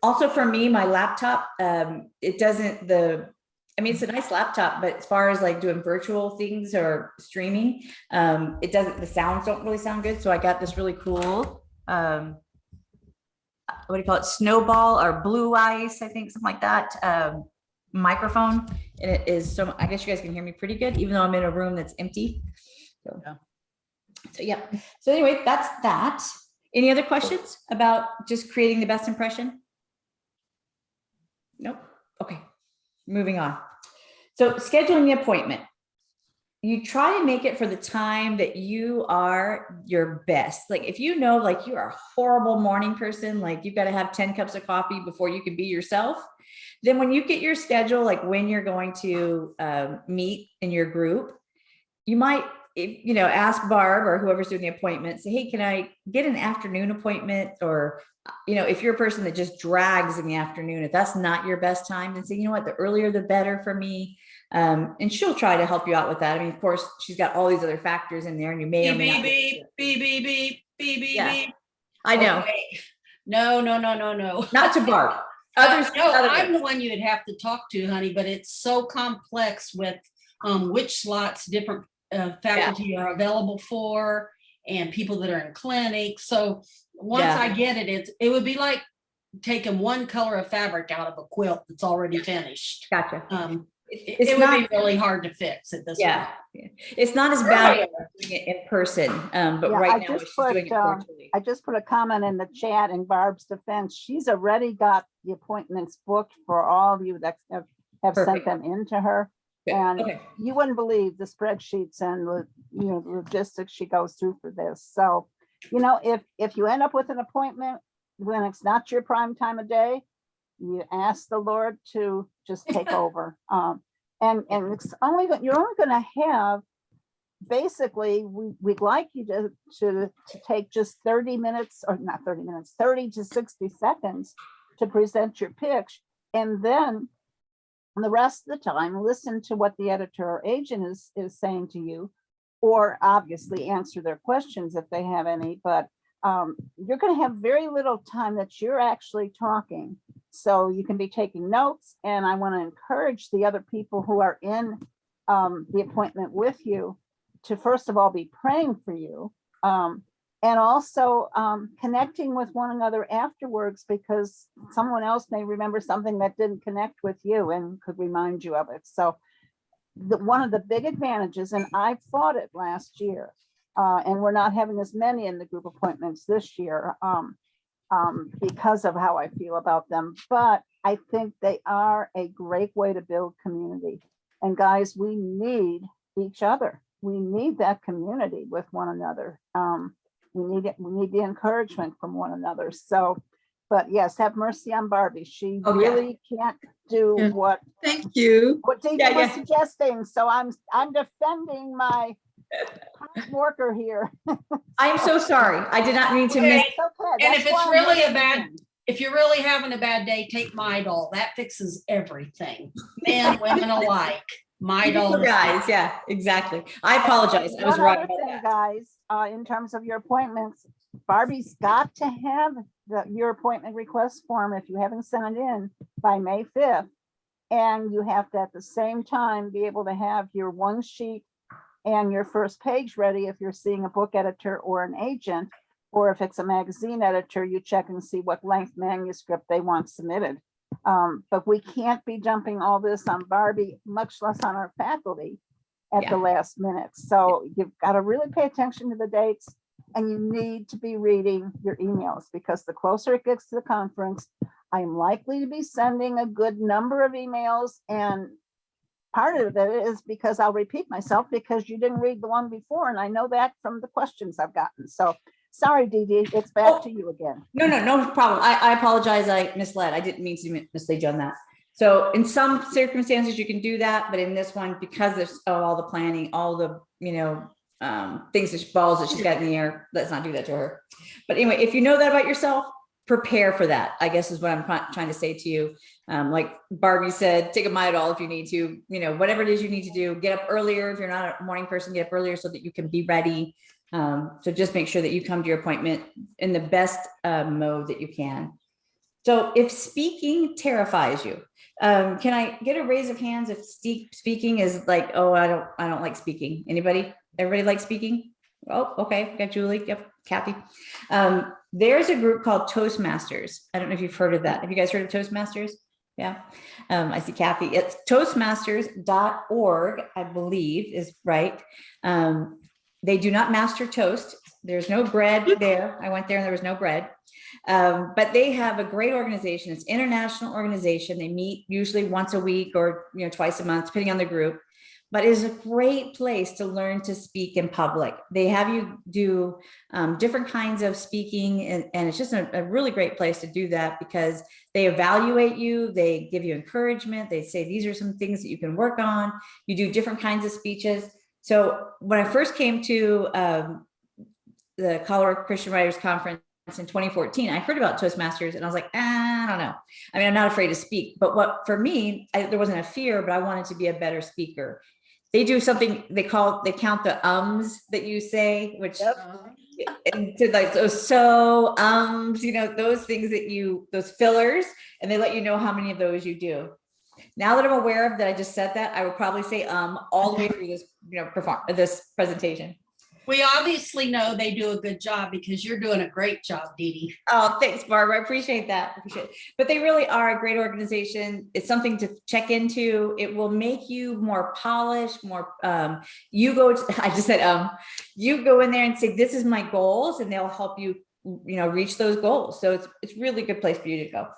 Also for me, my laptop, it doesn't, it's a nice laptop, but as far as like doing virtual things or streaming, the sounds don't really sound good. So I got this really cool, what do you call it? Snowball or blue ice, I think, something like that. Microphone. And it is I guess you guys can hear me pretty good, even though I'm in a room that's empty. So yeah. So anyway, that's that. Any other questions about just creating the best impression? Nope. Okay. Moving on. So scheduling the appointment. You try to make it for the time that you are your best. Like if you know, like you are a horrible morning person, like you've got to have 10 cups of coffee before you can be yourself. Then when you get your schedule, like when you're going to meet in your group, you might, ask Barb or whoever's doing the appointment, say, hey, can I get an afternoon appointment? Or, if you're a person that just drags in the afternoon, if that's not your best time, then say, you know what, the earlier, the better for me. And she'll try to help you out with that. I mean, of course, she's got all these other factors in there, and you may or may not. I know. Okay. No. Not to Barb. Others. I'm the one you'd have to talk to, honey, but it's so complex with which slots different faculty are available for, and people that are in clinics. So once I get it, it would be like taking one color of fabric out of a quilt that's already finished. Gotcha. It would be really hard to fix at this point. It's not as bad as doing it in person, but right now she's doing it virtually. I just put a comment in the chat in Barb's defense. She's already got the appointments booked for all of you that have sent them in to her. And Okay. you wouldn't believe the spreadsheets and the, logistics she goes through for this. So, if you end up with an appointment when it's not your prime time of day, you ask the Lord to just take over. And it's you're only going to have, basically, we'd like you to take just 30 minutes, or not 30 minutes, 30 to 60 seconds to present your pitch. And then the rest of the time, listen to what the editor or agent is saying to you, or obviously answer their questions if they have any. But you're going to have very little time that you're actually talking. So you can be taking notes. And I want to encourage the other people who are in the appointment with you to, first of all, be praying for you. And also connecting with one another afterwards, because someone else may remember something that didn't connect with you and could remind you of it. So one of the big advantages, and I fought it last year, and we're not having as many in the group appointments this year because of how I feel about them. But I think they are a great way to build community. And guys, we need each other. We need that community with one another. We need it. We need the encouragement from one another. So, but yes, have mercy on Barbie. She really can't do what. Thank you. What Dee Dee was suggesting. So I'm defending my worker here. I'm so sorry. I did not mean to miss. And if it's really if you're really having a bad day, take Midol. That fixes everything. Men, women alike. Midol. Guys, yeah, exactly. I apologize. I was wrong about that. Guys, in terms of your appointments, Barbie's got to have your appointment request form if you haven't sent it in by May 5th. And you have to, at the same time, be able to have your one sheet and your first page ready if you're seeing a book editor or an agent, or if it's a magazine editor, you check and see what length manuscript they want submitted. But we can't be dumping all this on Barbie, much less on our faculty at the last minute. So you've got to really pay attention to the dates, and you need to be reading your emails, because the closer it gets to the conference, I'm likely to be sending a good number of emails. And part of it is because I'll repeat myself because you didn't read the one before. And I know that from the questions I've gotten. So sorry, Dee Dee, it's back to you again. No problem. I apologize. I misled. I didn't mean to mislead you on that. So in some circumstances you can do that, but in this one, because there's all the planning, all the, things, balls that she's got in the air, let's not do that to her. But anyway, if you know that about yourself, prepare for that, I guess is what I'm trying to say to you. Like Barbie said, take a Midol if you need to, whatever it is you need to do, get up earlier. If you're not a morning person, get up earlier so that you can be ready. So just make sure that you come to your appointment in the best mode that you can. So if speaking terrifies you, can I get a raise of hands if speaking is like, oh, I don't like speaking. Anybody? Everybody like speaking? Oh, okay. Got Julie. Yep. Kathy. There's a group called Toastmasters. I don't know if you've heard of that. Have you guys heard of Toastmasters? Yeah. I see Kathy. It's toastmasters.org, I believe is right. They do not master toast. There's no bread there. I went there and there was no bread. But they have a great organization. It's an international organization. They meet usually once a week or twice a month, depending on the group. But it is a great place to learn to speak in public. They have you do different kinds of speaking, and it's just a really great place to do that because they evaluate you, they give you encouragement, they say these are some things that you can work on. You do different kinds of speeches. So when I first came to the Colorado Christian Writers Conference in 2014, I heard about Toastmasters and I was like, I don't know. I mean, I'm not afraid to speak, but for me, there wasn't a fear, but I wanted to be a better speaker. They do something they count the ums that you say, which to like those those things that those fillers, and they let you know how many of those you do. Now that I'm aware of that, I just said that, I would probably say all the way through this, this presentation. We obviously know they do a good job because you're doing a great job, Dee Dee. Oh, thanks, Barbara. I appreciate that. But they really are a great organization. It's something to check into. It will make you more polished, more, you go in there and say, this is my goals, and they'll help you, reach those goals. So it's really a good place for you to go.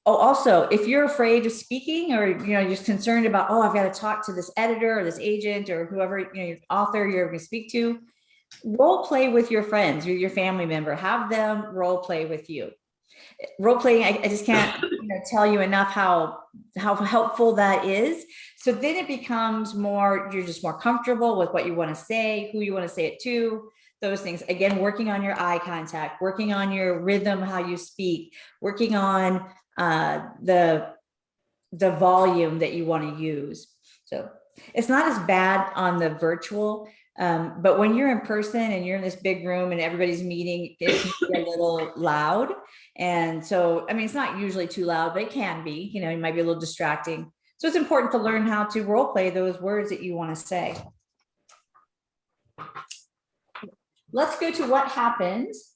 Oh, also, if you're afraid of speaking or, you're just concerned about, oh, I've got to talk to this editor or this agent or whoever, your author you're going to speak to, role play with your friends or your family member, have them role play with you. Role playing, I just can't tell you enough how helpful that is. So then it becomes more, you're just more comfortable with what you want to say, who you want to say it to, those things. Again, working on your eye contact, working on your rhythm, how you speak, working on the volume that you want to use. So it's not as bad on the virtual, but when you're in person and you're in this big room and everybody's meeting, it can be a little loud. And so, I mean, it's not usually too loud, but it can be, it might be a little distracting. So it's important to learn how to role play those words that you want to say. Let's go to what happens.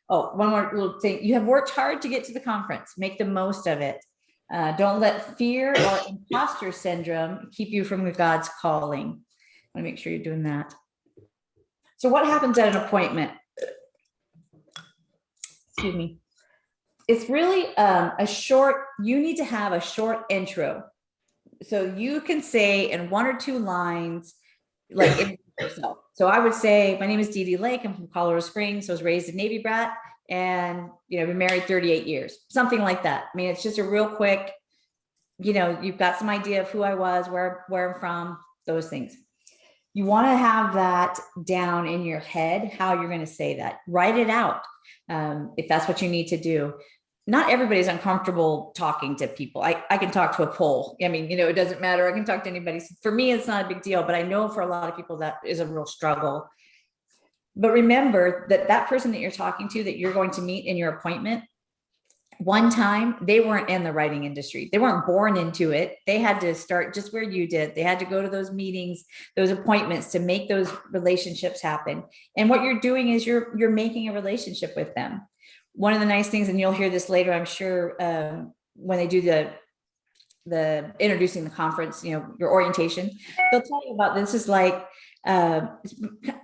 Oh, one more little thing. You have worked hard to get to the conference. Make the most of it. Don't let fear or imposter syndrome keep you from God's calling. I want to make sure you're doing that. So what happens at an appointment? Excuse me. It's really you need to have a short intro. So you can say in 1 or 2 lines, like yourself. So I would say, my name is Dee Dee Lake. I'm from Colorado Springs. So I was raised a Navy brat and, been married 38 years, something like that. I mean, it's just a real quick, you've got some idea of who I was, where I'm from, those things. You want to have that down in your head, how you're going to say that. Write it out if that's what you need to do. Not everybody's uncomfortable talking to people. I can talk to a pole. I mean, it doesn't matter. I can talk to anybody. For me, it's not a big deal, but I know for a lot of people that is a real struggle. But remember that person that you're talking to, that you're going to meet in your appointment, one time they weren't in the writing industry. They weren't born into it. They had to start just where you did. They had to go to those meetings, those appointments to make those relationships happen. And what you're doing is you're making a relationship with them. One of the nice things, and you'll hear this later, I'm sure, when they do the introducing the conference, your orientation, they'll tell you about this is like, it's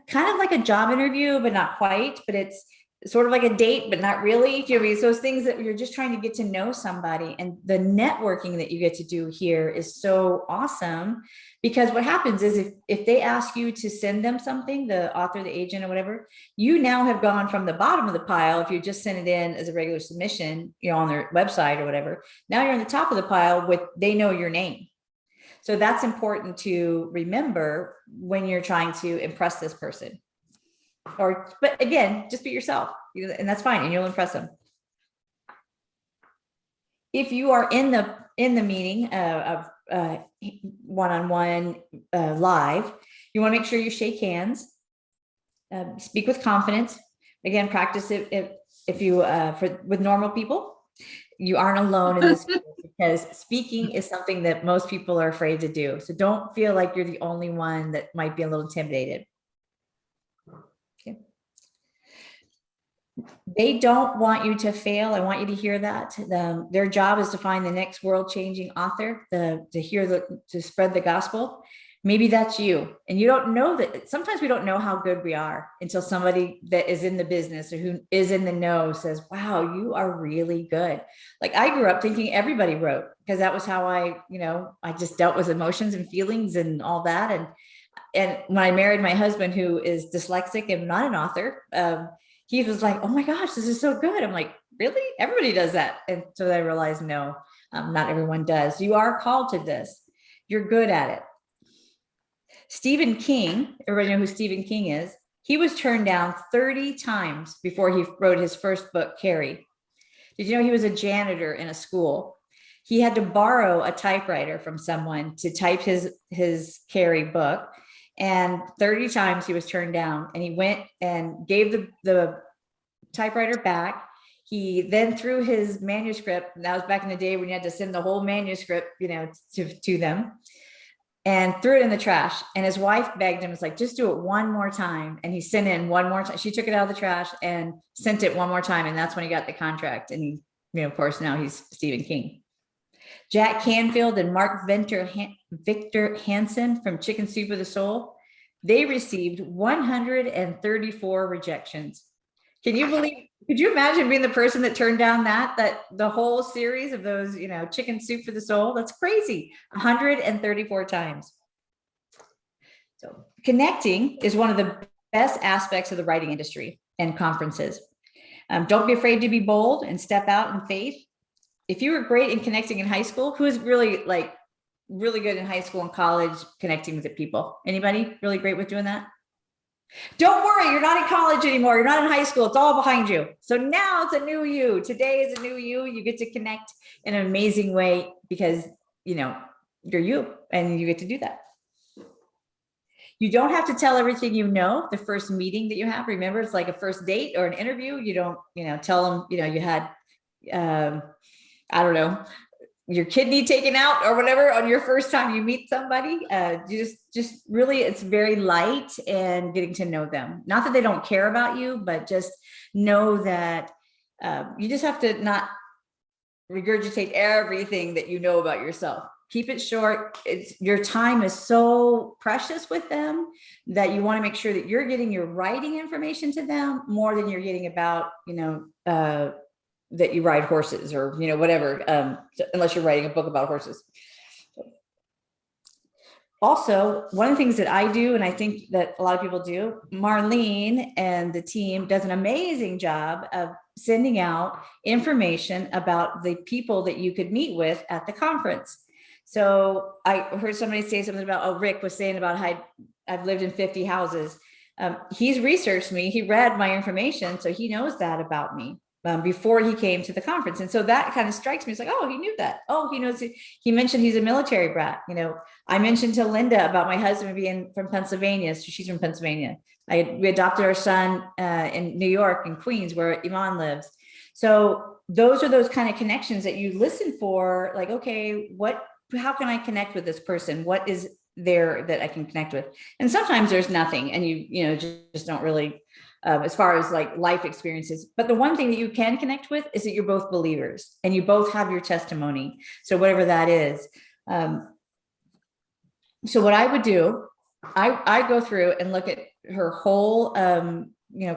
kind of like a job interview, but not quite, but it's sort of like a date, but not really. It's those things that you're just trying to get to know somebody, and the networking that you get to do here is so awesome, because what happens is if they ask you to send them something, the author, the agent, or whatever, you now have gone from the bottom of the pile. If you just send it in as a regular submission, on their website or whatever, now you're on the top of the pile they know your name. So that's important to remember when you're trying to impress this person. But again, just be yourself, and that's fine, and you'll impress them. If you are in the meeting of one-on-one live, you want to make sure you shake hands, speak with confidence. Again, practice it if you with normal people. You aren't alone in this because speaking is something that most people are afraid to do. So don't feel like you're the only one that might be a little intimidated. They don't want you to fail. I want you to hear that. Their job is to find the next world-changing author, to spread the gospel. Maybe that's you. And you don't know that. Sometimes we don't know how good we are until somebody that is in the business or who is in the know says, wow, you are really good. Like I grew up thinking everybody wrote, because that was how I just dealt with emotions and feelings and all that. And when I married my husband, who is dyslexic and not an author, he was like, oh my gosh, this is so good. I'm like, really? Everybody does that. And so I realized, no, not everyone does. You are called to this. You're good at it. Stephen King, everybody know who Stephen King is. He was turned down 30 times before he wrote his first book, Carrie. Did you know he was a janitor in a school? He had to borrow a typewriter from someone to type his Carrie book. And 30 times he was turned down, and he went and gave the typewriter back. He then threw his manuscript, and that was back in the day when you had to send the whole manuscript, to them, and threw it in the trash. And his wife begged him, was like, just do it one more time. And he sent in one more time. She took it out of the trash and sent it one more time. And that's when he got the contract. And he, of course, now he's Stephen King. Jack Canfield and Mark Victor Hansen from Chicken Soup for the Soul, they received 134 rejections. Can you believe, could you imagine being the person that turned down that the whole series of those, chicken soup for the soul? That's crazy. 134 times. So connecting is one of the best aspects of the writing industry and conferences. Don't be afraid to be bold and step out in faith. If you were great in connecting in high school, who is really really good in high school and college connecting with the people? Anybody really great with doing that? Don't worry, you're not in college anymore. You're not in high school. It's all behind you. So now it's a new you. Today is a new you. You get to connect in an amazing way because, you're you and you get to do that. You don't have to tell everything the first meeting that you have. Remember, it's like a first date or an interview. You don't, tell them, you had, I don't know, your kidney taken out or whatever on your first time you meet somebody. You just really, it's very light and getting to know them. Not that they don't care about you, but just know that you just have to not regurgitate everything that you know about yourself. Keep it short. Your time is so precious with them that you want to make sure that you're getting your writing information to them more than you're getting about, that you ride horses or, whatever, unless you're writing a book about horses. Also, one of the things that I do, and I think that a lot of people do, Marlene and the team does an amazing job of sending out information about the people that you could meet with at the conference. So I heard somebody say something about, Rick was saying about how I've lived in 50 houses. He's researched me. He read my information. So he knows that about me before he came to the conference. And so that kind of strikes me. It's like, oh, he knew that. Oh, he knows. He mentioned he's a military brat. I mentioned to Linda about my husband being from Pennsylvania. So she's from Pennsylvania. We adopted our son in New York, in Queens, where Iman lives. So those are those kind of connections that you listen for, like, okay, how can I connect with this person? What is there that I can connect with? And sometimes there's nothing, and you just don't really, as far as like life experiences. But the one thing that you can connect with is that you're both believers and you both have your testimony. So whatever that is. So what I would do, I go through and look at her whole,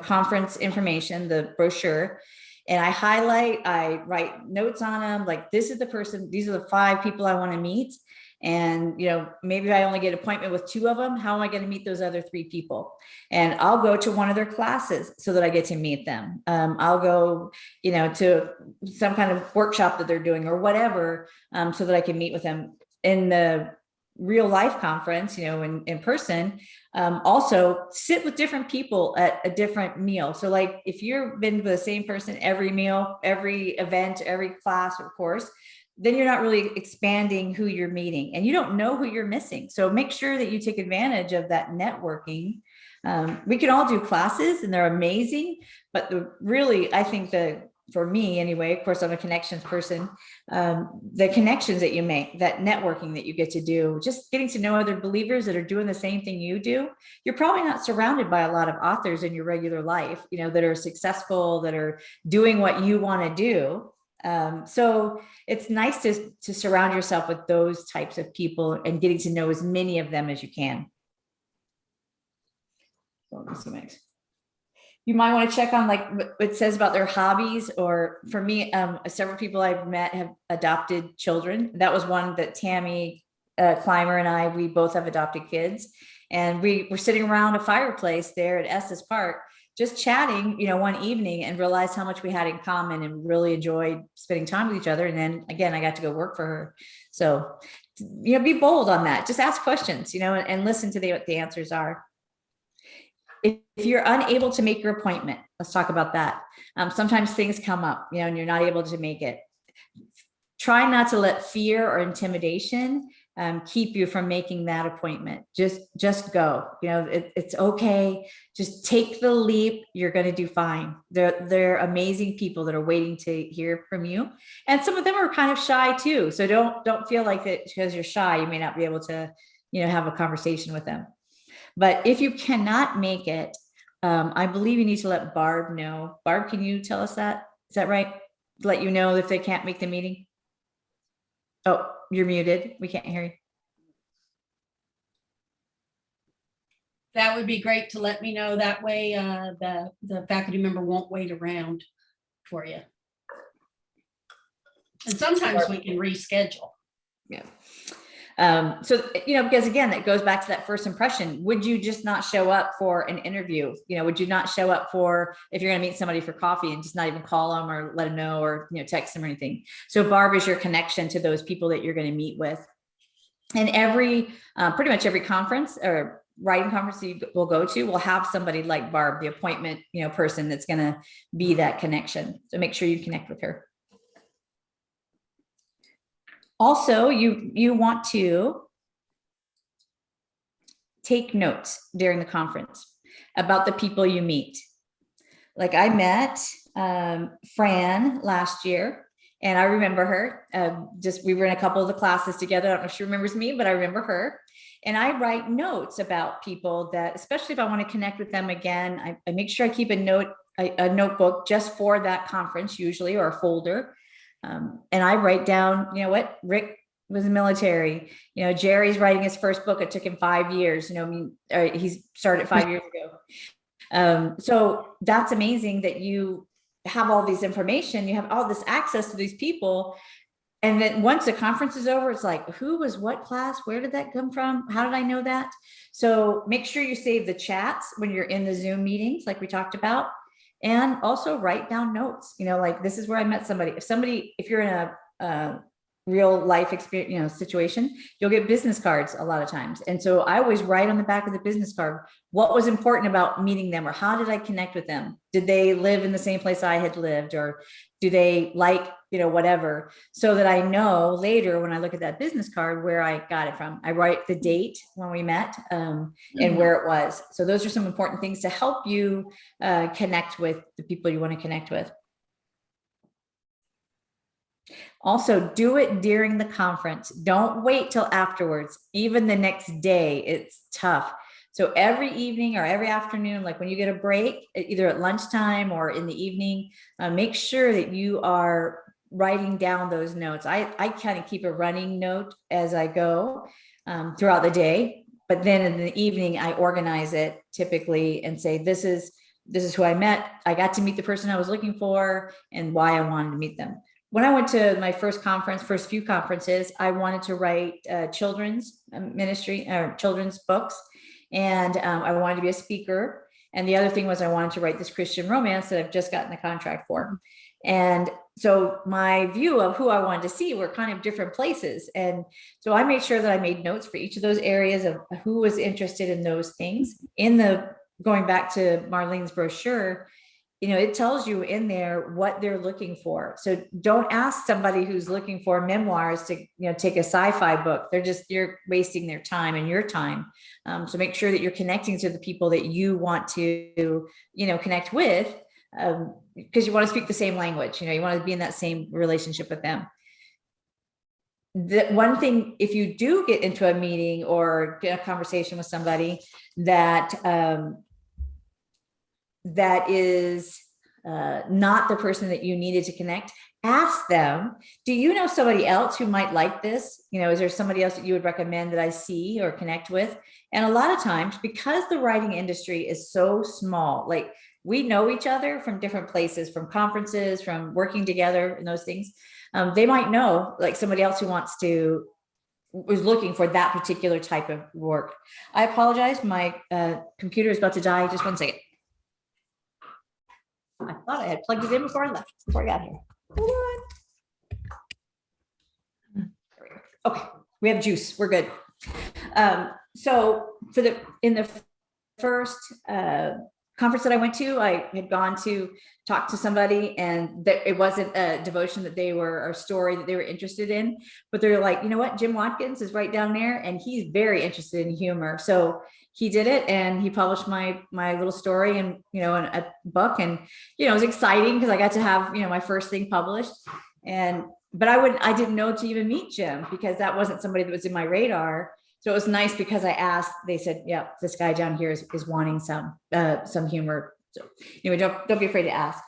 conference information, the brochure, and I highlight, I write notes on them. Like, this is the person, these are the 5 people I want to meet. And, maybe I only get an appointment with 2 of them. How am I going to meet those other 3 people? And I'll go to one of their classes so that I get to meet them. I'll go, to some kind of workshop that they're doing or whatever, so that I can meet with them in the real life conference, in person. Also sit with different people at a different meal. So like, if you've been with the same person every meal, every event, every class or course, then you're not really expanding who you're meeting and you don't know who you're missing. So make sure that you take advantage of that networking. We can all do classes and they're amazing, but I think for me anyway, of course, I'm a connections person. The connections that you make, that networking that you get to do, just getting to know other believers that are doing the same thing you do. You're probably not surrounded by a lot of authors in your regular life, that are successful, that are doing what you want to do. So it's nice to surround yourself with those types of people and getting to know as many of them as you can. So let me see next. You might want to check on like what it says about their hobbies, or for me, several people I've met have adopted children. That was one that Tammy Clymer and we both have adopted kids. And we were sitting around a fireplace there at Estes Park, just chatting, one evening, and realized how much we had in common and really enjoyed spending time with each other. And then again, I got to go work for her. So, be bold on that. Just ask questions, and listen to what the answers are. If you're unable to make your appointment, let's talk about that. Sometimes things come up, and you're not able to make it. Try not to let fear or intimidation keep you from making that appointment. Just go. It's okay. Just take the leap. You're going to do fine. They're amazing people that are waiting to hear from you, and some of them are kind of shy too. So don't feel like that because you're shy, you may not be able to, have a conversation with them. But if you cannot make it, I believe you need to let Barb know. Barb, can you tell us that? Is that right? Let you know if they can't make the meeting? Oh, you're muted. We can't hear you. That would be great to let me know. That way, the faculty member won't wait around for you. And sometimes we can reschedule. Yeah. So, because again, that goes back to that first impression. Would you just not show up for an interview? Would you not show up for, if you're going to meet somebody for coffee and just not even call them or let them know or, text them or anything? So Barb is your connection to those people that you're going to meet with. And pretty much every conference or writing conference you will go to will have somebody like Barb, the appointment, person that's going to be that connection. So make sure you connect with her. Also, you want to take notes during the conference about the people you meet. Like I met Fran last year, and I remember her. We were in a couple of the classes together. I don't know if she remembers me, but I remember her. And I write notes about people that, especially if I want to connect with them again, I make sure I keep a notebook just for that conference usually, or a folder. And I write down, what Rick was in the military, Jerry's writing his first book. It took him 5 years, he started 5 years ago. So that's amazing that you have all these information, you have all this access to these people. And then once the conference is over, it's like, who was what class? Where did that come from? How did I know that? So make sure you save the chats when you're in the Zoom meetings, like we talked about. And also write down notes, like this is where I met somebody. If you're in a real life experience, situation, you'll get business cards a lot of times. And so I always write on the back of the business card, what was important about meeting them, or how did I connect with them? Did they live in the same place I had lived, or do they like, whatever, so that I know later when I look at that business card where I got it from. I write the date when we met and where it was. So those are some important things to help you connect with the people you want to connect with. Also, do it during the conference. Don't wait till afterwards. Even the next day, it's tough. So every evening or every afternoon, like when you get a break, either at lunchtime or in the evening, make sure that you are writing down those notes. I kind of keep a running note as I go throughout the day, but then in the evening, I organize it typically and say, this is who I met. I got to meet the person I was looking for and why I wanted to meet them. When I went to my first few conferences, I wanted to write children's ministry or children's books. And I wanted to be a speaker. And the other thing was I wanted to write this Christian romance that I've just gotten the contract for. And so my view of who I wanted to see were kind of different places. And so I made sure that I made notes for each of those areas of who was interested in those things. Going back to Marlene's brochure, it tells you in there what they're looking for. So don't ask somebody who's looking for memoirs to, take a sci-fi book. You're wasting their time and your time. So make sure that you're connecting to the people that you want to, connect with, because you want to speak the same language. You want to be in that same relationship with them. The one thing, if you do get into a meeting or get a conversation with somebody that is not the person that you needed to connect, ask them, do you know somebody else who might like this? Is there somebody else that you would recommend that I see or connect with? And a lot of times, because the writing industry is so small, like we know each other from different places, from conferences, from working together and those things. They might know like somebody else who was looking for that particular type of work. I apologize. My computer is about to die. Just 1 second. I thought I had plugged it in before I got here. Hold on. Okay, we have juice. We're good. So in the first conference that I went to, I had gone to talk to somebody, and it wasn't a devotion that or a story that they were interested in, but they're like, you know what, Jim Watkins is right down there, and he's very interested in humor. So he did it, and he published my little story and in a book, and it was exciting because I got to have my first thing published. But I didn't know to even meet Jim because that wasn't somebody that was in my radar. So it was nice because I asked. They said, "Yeah, this guy down here is wanting some humor." So don't be afraid to ask.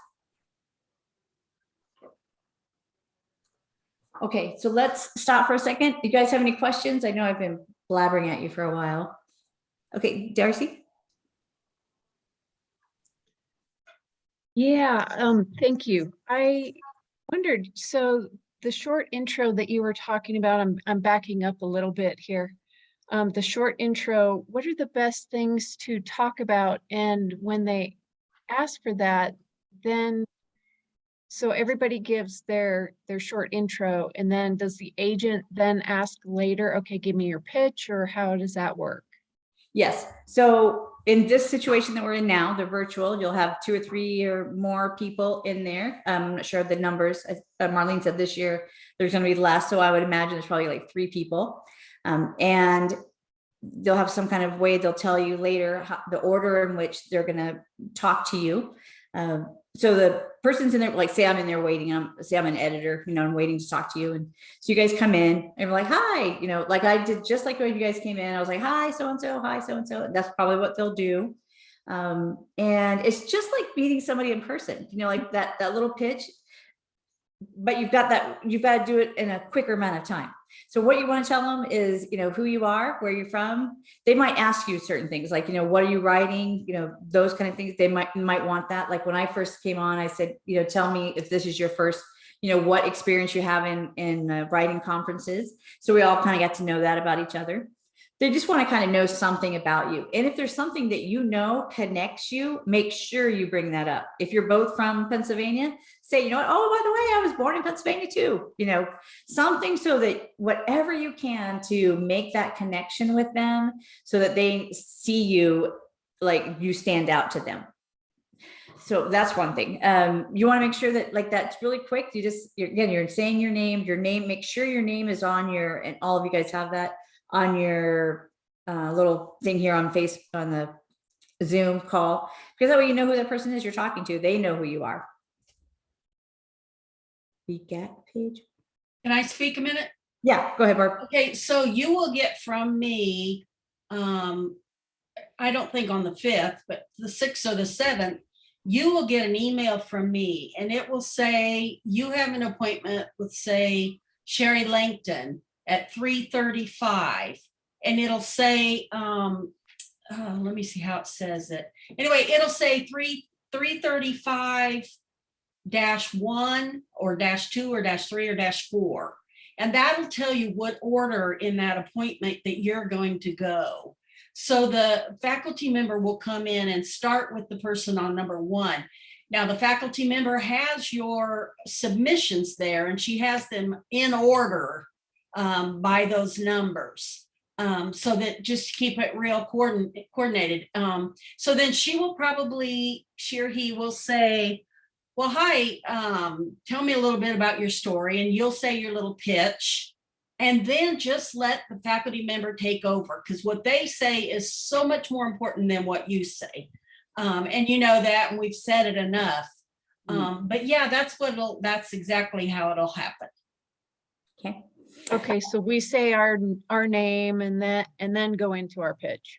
Okay, so let's stop for a second. You guys have any questions? I know I've been blabbering at you for a while. Okay, Darcy. Yeah, thank you. I wondered, so the short intro that you were talking about, I'm backing up a little bit here. The short intro, what are the best things to talk about? And when they ask for that, then so everybody gives their short intro, and then does the agent then ask later, okay, give me your pitch, or how does that work? Yes. So in this situation that we're in now, the virtual, you'll have 2 or 3 or more people in there. I'm not sure of the numbers. Marlene said this year there's going to be less. So I would imagine there's probably like 3 people. And they'll have some kind of way they'll tell you later how, the order in which they're going to talk to you. So the person's in there, like say I'm in there waiting, say I'm an editor, you know, I'm waiting to talk to you. And so you guys come in and we're like, hi, you know, like I did just like when you guys came in, I was like, hi, so-and-so, hi, so-and-so. That's probably what they'll do. And it's just like meeting somebody in person, you know, like that little pitch, but you've got to do it in a quicker amount of time. So what you want to tell them is, you know, who you are, where you're from. They might ask you certain things like, you know, what are you writing? You know, those kind of things. They might want that. Like when I first came on, I said, you know, tell me if this is your first, you know, what experience you have in writing conferences. So we all kind of got to know that about each other. They just want to kind of know something about you. And if there's something that you know connects you, make sure you bring that up. If you're both from Pennsylvania, say, you know what, oh, by the way, I was born in Pennsylvania too, you know, something so that whatever you can to make that connection with them so that they see you like you stand out to them. So that's one thing. You want to make sure that like that's really quick. You're saying your name, make sure your name is on your, and all of you guys have that on your little thing here on the Zoom call, because that way you know who the person is you're talking to. They know who you are. The GAT page. Can I speak a minute? Yeah, go ahead, Barb. Okay, so you will get from me, I don't think on the 5th, but the 6th or the 7th, you will get an email from me and it will say you have an appointment with, say, Sherry Langton at 3:35, and it'll say, let me see how it says it. Anyway, it'll say 3:35-1 or -2 or -3 or -4. And that'll tell you what order in that appointment that you're going to go. So the faculty member will come in and start with the person on number 1. Now the faculty member has your submissions there and she has them in order by those numbers. So that just keep it real coordinated. So then she or he will say, well, hi, tell me a little bit about your story, and you'll say your little pitch, and then just let the faculty member take over, because what they say is so much more important than what you say. And you know that, and we've said it enough. But yeah, that's exactly how it'll happen. Okay. Okay, so we say our name and then go into our pitch.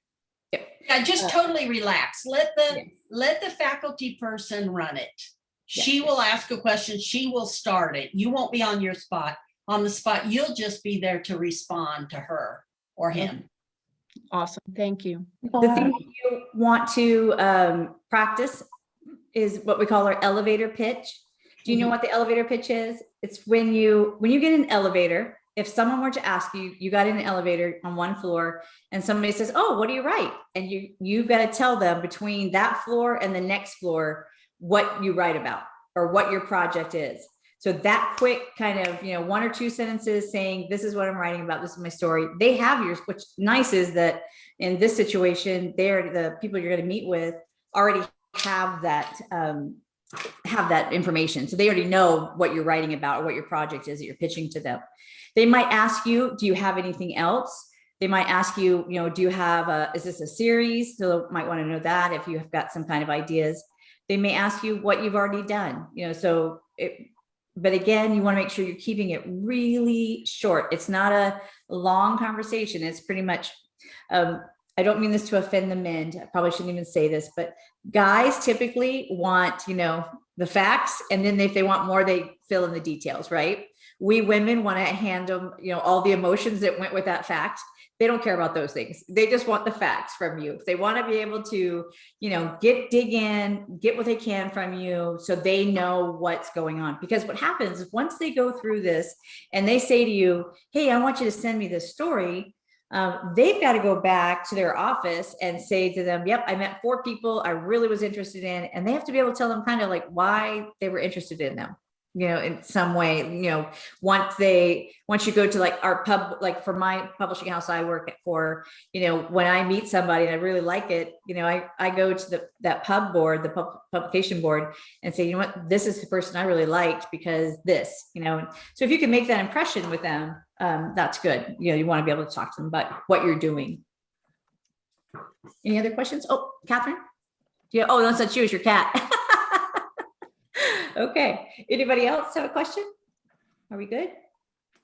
Yeah, just totally relax. Let the faculty person run it. She will ask a question. She will start it. You won't be on the spot. You'll just be there to respond to her or him. Awesome. Thank you. The thing that you want to practice is what we call our elevator pitch. Do you know what the elevator pitch is? It's when you get in an elevator. If someone were to ask you, you got in an elevator on one floor and somebody says, oh, what do you write? And you've got to tell them between that floor and the next floor what you write about or what your project is. So that quick kind of, 1 or 2 sentences saying, this is what I'm writing about, this is my story. They have yours, which nice is that in this situation, the people you're going to meet with already have that information. So they already know what you're writing about or what your project is that you're pitching to them. They might ask you, do you have anything else? They might ask you, do you have is this a series? So they might want to know that if you have got some kind of ideas. They may ask you what you've already done, but again, you want to make sure you're keeping it really short. It's not a long conversation. It's pretty much, I don't mean this to offend the men. I probably shouldn't even say this, but guys typically want, the facts. And then if they want more, they fill in the details, right? We women want to handle, all the emotions that went with that fact. They don't care about those things. They just want the facts from you. They want to be able to, dig in, get what they can from you so they know what's going on. Because what happens is once they go through this and they say to you, hey, I want you to send me this story, they've got to go back to their office and say to them, yep, I met 4 people I really was interested in. And they have to be able to tell them kind of like why they were interested in them. In some way, once you go to like our like for my publishing house I work for, when I meet somebody and I really like it, I go to that pub board, the publication board, and say, you know what, this is the person I really liked because this, so if you can make that impression with them, that's good. You want to be able to talk to them about what you're doing. Any other questions? Oh, Catherine? Yeah. Oh, that's not you, it's your cat. Okay. Anybody else have a question? Are we good?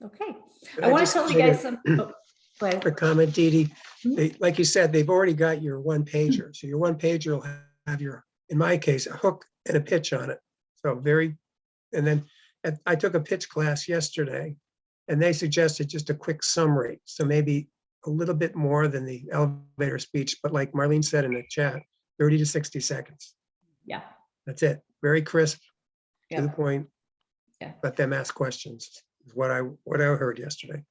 Okay. I want to tell you guys some. Oh, go ahead. For comment, Dee Dee, like you said, they've already got your one pager. So your one pager will have in my case, a hook and a pitch on it. So and then I took a pitch class yesterday and they suggested just a quick summary. So maybe a little bit more than the elevator speech, but like Marlene said in the chat, 30 to 60 seconds. Yeah. That's it. Very crisp. To the Yeah. point. Yeah. Let them ask questions is what I heard yesterday.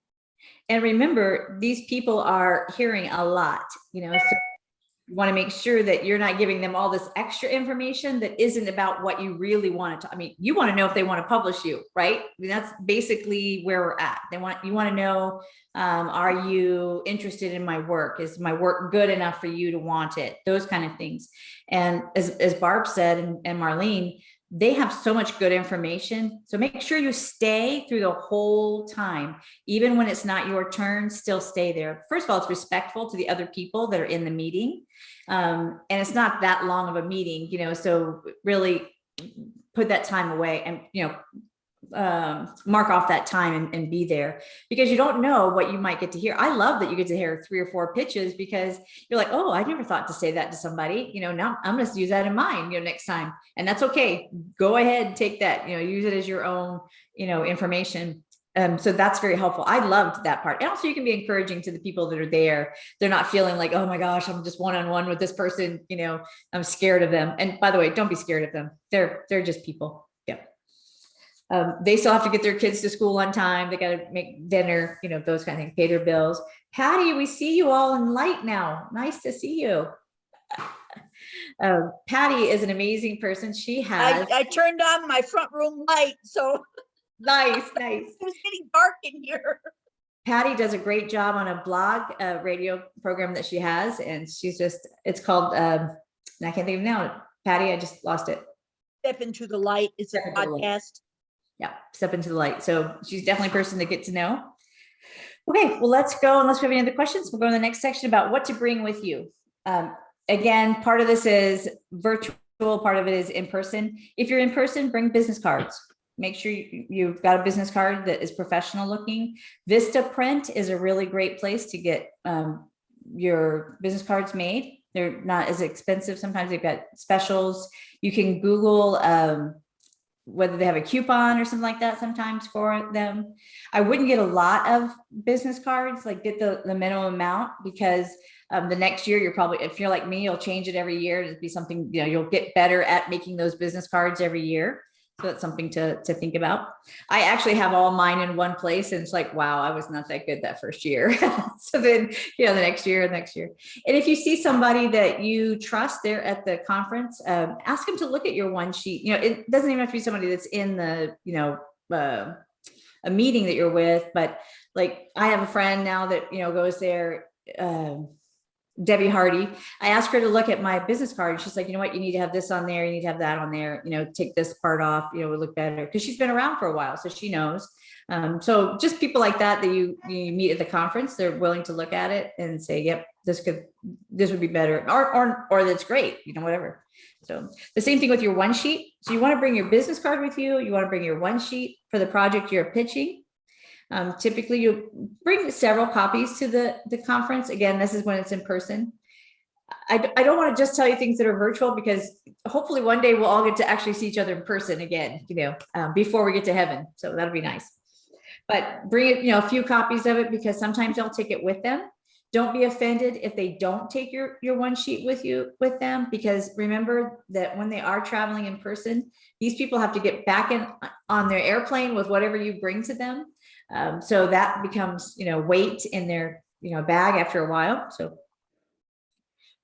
And remember, these people are hearing a lot, so you want to make sure that you're not giving them all this extra information that isn't about what you really want to. You want to know if they want to publish you, right? That's basically where we're at. You want to know, are you interested in my work? Is my work good enough for you to want it? Those kind of things. And as Barb said, and Marlene, they have so much good information. So make sure you stay through the whole time. Even when it's not your turn, still stay there. First of all, it's respectful to the other people that are in the meeting. And it's not that long of a meeting, so really put that time away and, mark off that time and be there, because you don't know what you might get to hear. I love that you get to hear 3 or 4 pitches because you're like, oh, I never thought to say that to somebody, now I'm going to use that in mind, next time. And that's okay. Go ahead and take that, use it as your own, information. So that's very helpful. I loved that part. And also you can be encouraging to the people that are there. They're not feeling like, oh my gosh, I'm just one-on-one with this person. I'm scared of them. And by the way, don't be scared of them. They're just people. Yeah. They still have to get their kids to school on time. They got to make dinner, those kind of things, pay their bills. Patty, we see you all in light now. Nice to see you. Patty is an amazing person. She has. I turned on my front room light, so. Nice. It was getting dark in here. Patty does a great job on a blog, radio program that she has. And it's called, I can't think of it now. Patty, I just lost it. Step into the light. It's a podcast. Yeah, Step into the light. So she's definitely a person to get to know. Okay, well, let's go. Unless we have any other questions, we'll go to the next section about what to bring with you. Again, part of this is virtual, part of it is in person. If you're in person, bring business cards. Make sure you've got a business card that is professional looking. Vista Print is a really great place to get your business cards made. They're not as expensive. Sometimes they've got specials. You can Google whether they have a coupon or something like that sometimes for them. I wouldn't get a lot of business cards, like get the minimum amount, because the next year you're probably, if you're like me, you'll change it every year. It'll be something, you'll get better at making those business cards every year. So that's something to think about. I actually have all mine in one place, and it's like, wow, I was not that good that first year. So then, the next year. And if you see somebody that you trust there at the conference, ask them to look at your one sheet. It doesn't even have to be somebody that's in the, a meeting that you're with, but like I have a friend now that, goes there, Debbie Hardy. I asked her to look at my business card, and she's like, you know what, you need to have this on there. You need to have that on there, take this part off, it would look better, because she's been around for a while. So she knows. So just people like that you meet at the conference, they're willing to look at it and say, yep, this would be better, or that's great, whatever. So the same thing with your one sheet. So you want to bring your business card with you. You want to bring your one sheet for the project you're pitching. Typically you bring several copies to the conference. Again, this is when it's in person. I don't want to just tell you things that are virtual, because hopefully one day we'll all get to actually see each other in person again, before we get to heaven. So that'll be nice. But bring it, a few copies of it, because sometimes they'll take it with them. Don't be offended if they don't take your one sheet with them, because remember that when they are traveling in person, these people have to get back in on their airplane with whatever you bring to them. So that becomes, weight in their, bag after a while. So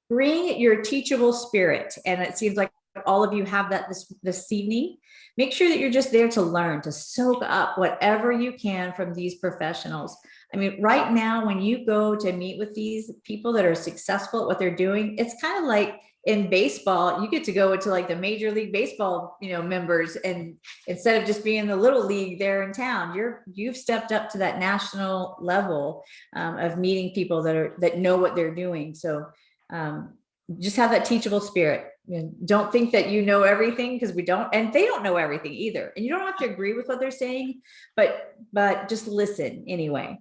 bring your teachable spirit. And it seems like all of you have that this evening. Make sure that you're just there to learn, to soak up whatever you can from these professionals. I mean, right now, when you go to meet with these people that are successful at what they're doing, it's kind of like in baseball, you get to go into like the Major League Baseball, members, and instead of just being the little league there in town, you've stepped up to that national level of meeting people that know what they're doing. So just have that teachable spirit. Don't think that you know everything, because we don't, and they don't know everything either. And you don't have to agree with what they're saying, but just listen anyway.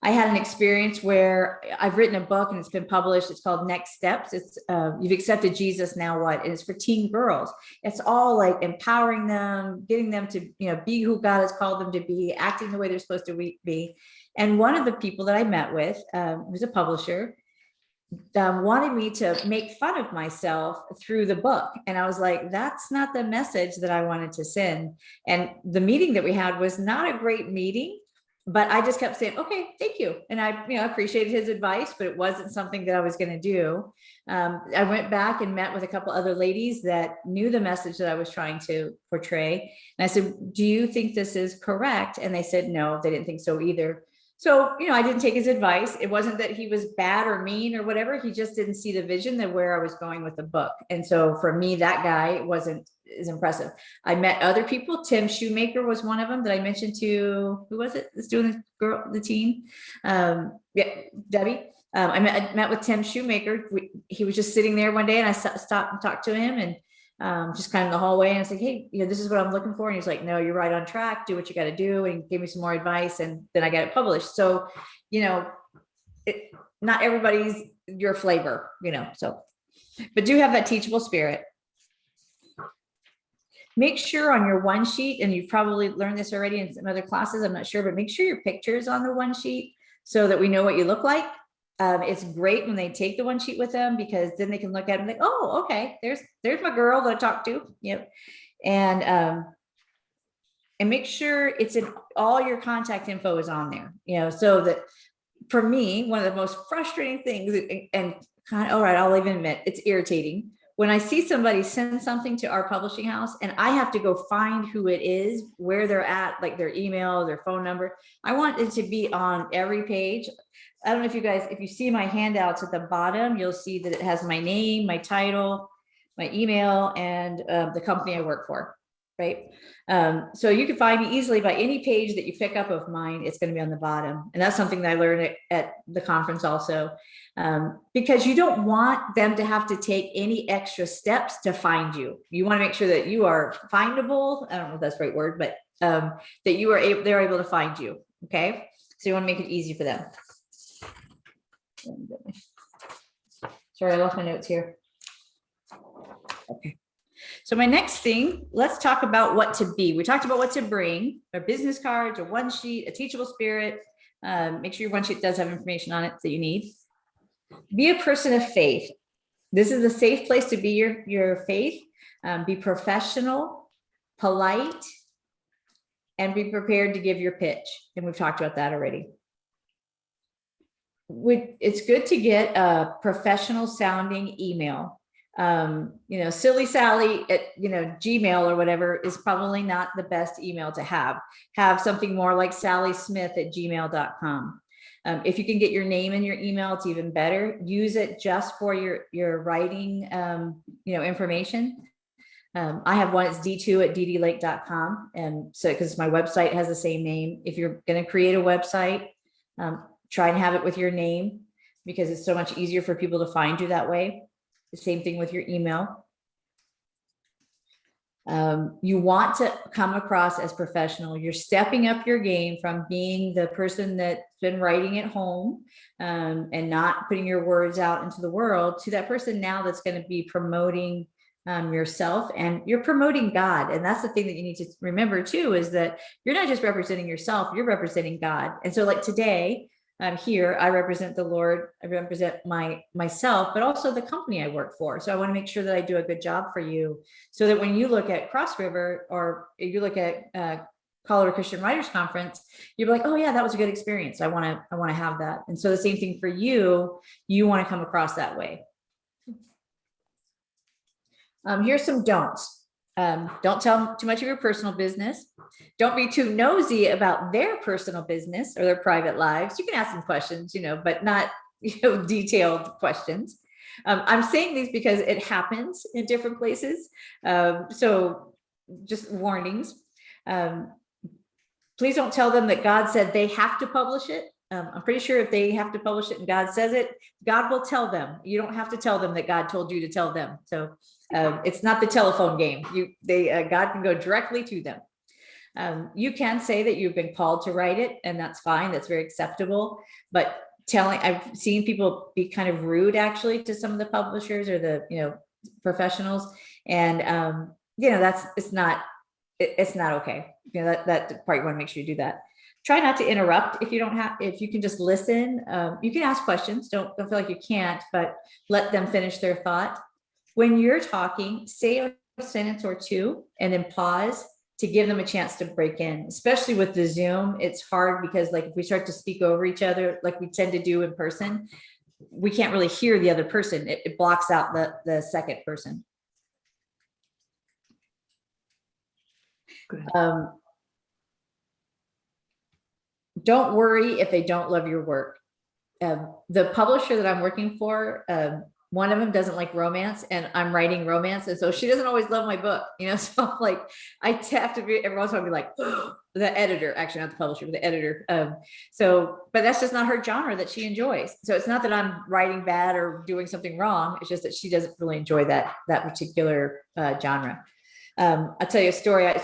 I had an experience where I've written a book and it's been published. It's called Next Steps. It's You've Accepted Jesus, Now What? And it's for teen girls. It's all like empowering them, getting them to be who God has called them to be, acting the way they're supposed to be. And one of the people that I met with, who's a publisher, wanted me to make fun of myself through the book. And I was like, that's not the message that I wanted to send. And the meeting that we had was not a great meeting, but I just kept saying, okay, thank you. And I appreciated his advice, but it wasn't something that I was going to do. I went back and met with a couple other ladies that knew the message that I was trying to portray. And I said, do you think this is correct? And they said, no, they didn't think so either. So, I didn't take his advice. It wasn't that he was bad or mean or whatever. He just didn't see the vision of where I was going with the book. And so for me, that guy wasn't as impressive. I met other people. Tim Shoemaker was one of them that I mentioned to, who was it? That's doing the teen. Yeah, Debbie. I met with Tim Shoemaker. He was just sitting there one day and I stopped and talked to him, and just kind of in the hallway, and I said, hey, this is what I'm looking for. And he's like, no, you're right on track. Do what you got to do. And he gave me some more advice, and then I got it published. So, not everybody's your flavor, so, but do have that teachable spirit. Make sure on your one sheet, and you've probably learned this already in some other classes, I'm not sure, but make sure your picture's on the one sheet so that we know what you look like. It's great when they take the one sheet with them, because then they can look at it and think, oh, okay, there's my girl that I talked to. Yep. And make sure it's in all your contact info is on there, so that for me, one of the most frustrating things, and kind of, all right, I'll even admit it's irritating when I see somebody send something to our publishing house and I have to go find who it is, where they're at, like their email, their phone number. I want it to be on every page. I don't know if you guys, if you see my handouts at the bottom, you'll see that it has my name, my title, my email, and the company I work for, right? So you can find me easily by any page that you pick up of mine. It's going to be on the bottom. And that's something that I learned at the conference also, because you don't want them to have to take any extra steps to find you. You want to make sure that you are findable. I don't know if that's the right word, but that they're able to find you. Okay. So you want to make it easy for them. Sorry, I lost my notes here. Okay. So my next thing, let's talk about what to be. We talked about what to bring, our business cards, a one sheet, a teachable spirit. Make sure your one sheet does have information on it that you need. Be a person of faith. This is a safe place to be your faith. Be professional, polite, and be prepared to give your pitch. And we've talked about that already. It's good to get a professional sounding email. Silly Sally at, Gmail or whatever is probably not the best email to have. Have something more like sallysmith@gmail.com. If you can get your name in your email, it's even better. Use it just for your writing, information. I have one, it's d2@ddlake.com. And so, because my website has the same name. If you're going to create a website, try and have it with your name, because it's so much easier for people to find you that way. The same thing with your email. You want to come across as professional. You're stepping up your game from being the person that's been writing at home and not putting your words out into the world to that person now that's going to be promoting yourself, and you're promoting God. And that's the thing that you need to remember too, is that you're not just representing yourself, you're representing God. And so like today, I'm here, I represent the Lord, I represent myself, but also the company I work for. So I want to make sure that I do a good job for you, so that when you look at Cross River, or you look at Colorado Christian Writers Conference, you're like, oh yeah, that was a good experience. I want to have that. And so the same thing for you, you want to come across that way. Here's some don'ts. Don't tell too much of your personal business. Don't be too nosy about their personal business or their private lives. You can ask them questions, but not, detailed questions. I'm saying these because it happens in different places. So just warnings. Please don't tell them that God said they have to publish it. I'm pretty sure if they have to publish it and God says it, God will tell them. You don't have to tell them that God told you to tell them. So it's not the telephone game. God can go directly to them. You can say that you've been called to write it, and that's fine. That's very acceptable. But I've seen people be kind of rude actually to some of the publishers or the professionals, and it's not okay. That part you want to make sure you do that. Try not to interrupt if you can just listen. You can ask questions. Don't feel like you can't, but let them finish their thought. When you're talking, say a sentence or two and then pause to give them a chance to break in, especially with the Zoom. It's hard because if we start to speak over each other, like we tend to do in person, we can't really hear the other person. It blocks out the second person. Don't worry if they don't love your work. The publisher that I'm working for, one of them doesn't like romance, and I'm writing romance, and so she doesn't always love my book, so I'm like, I have to be every once in a while be like, the editor, actually not the publisher, but the editor. But that's just not her genre that she enjoys. So it's not that I'm writing bad or doing something wrong. It's just that she doesn't really enjoy that particular genre. I'll tell you a story. I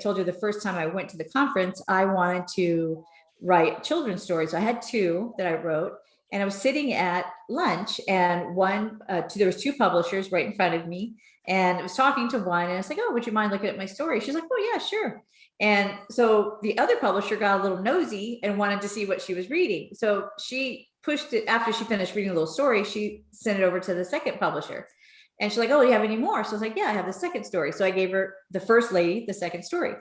told you the first time I went to the conference, I wanted to write children's stories. So I had two that I wrote, and I was sitting at lunch, and there was two publishers right in front of me, and I was talking to one, and I was like, oh, would you mind looking at my story? She's like, oh yeah, sure. And so the other publisher got a little nosy and wanted to see what she was reading. So she pushed it, after she finished reading a little story, she sent it over to the second publisher. And she's like, oh, do you have any more? So I was like, yeah, I have the second story. So I gave her, the first lady, the second story.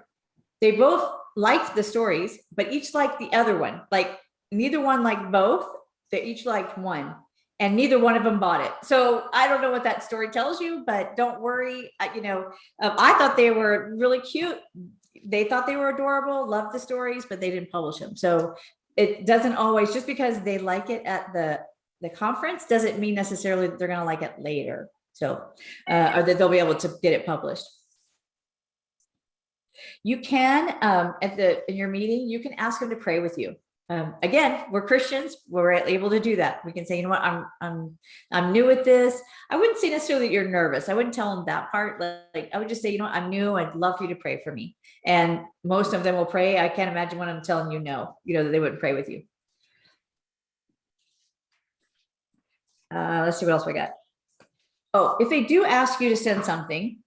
They both liked the stories, but each liked the other one. Like neither one liked both. They each liked one, and neither one of them bought it. So I don't know what that story tells you, but don't worry. I thought they were really cute. They thought they were adorable, loved the stories, but they didn't publish them. So it doesn't always, just because they like it at the conference, doesn't mean necessarily that they're going to like it later. So, or that they'll be able to get it published. You can, in your meeting, you can ask them to pray with you. Again, we're Christians, we're able to do that. We can say, you know what, I'm new at this. I wouldn't say necessarily that you're nervous. I wouldn't tell them that part. Like I would just say, you know what, I'm new. I'd love for you to pray for me. And most of them will pray. I can't imagine when I'm telling you no, that they wouldn't pray with you. Let's see what else we got. Oh, if they do ask you to send something,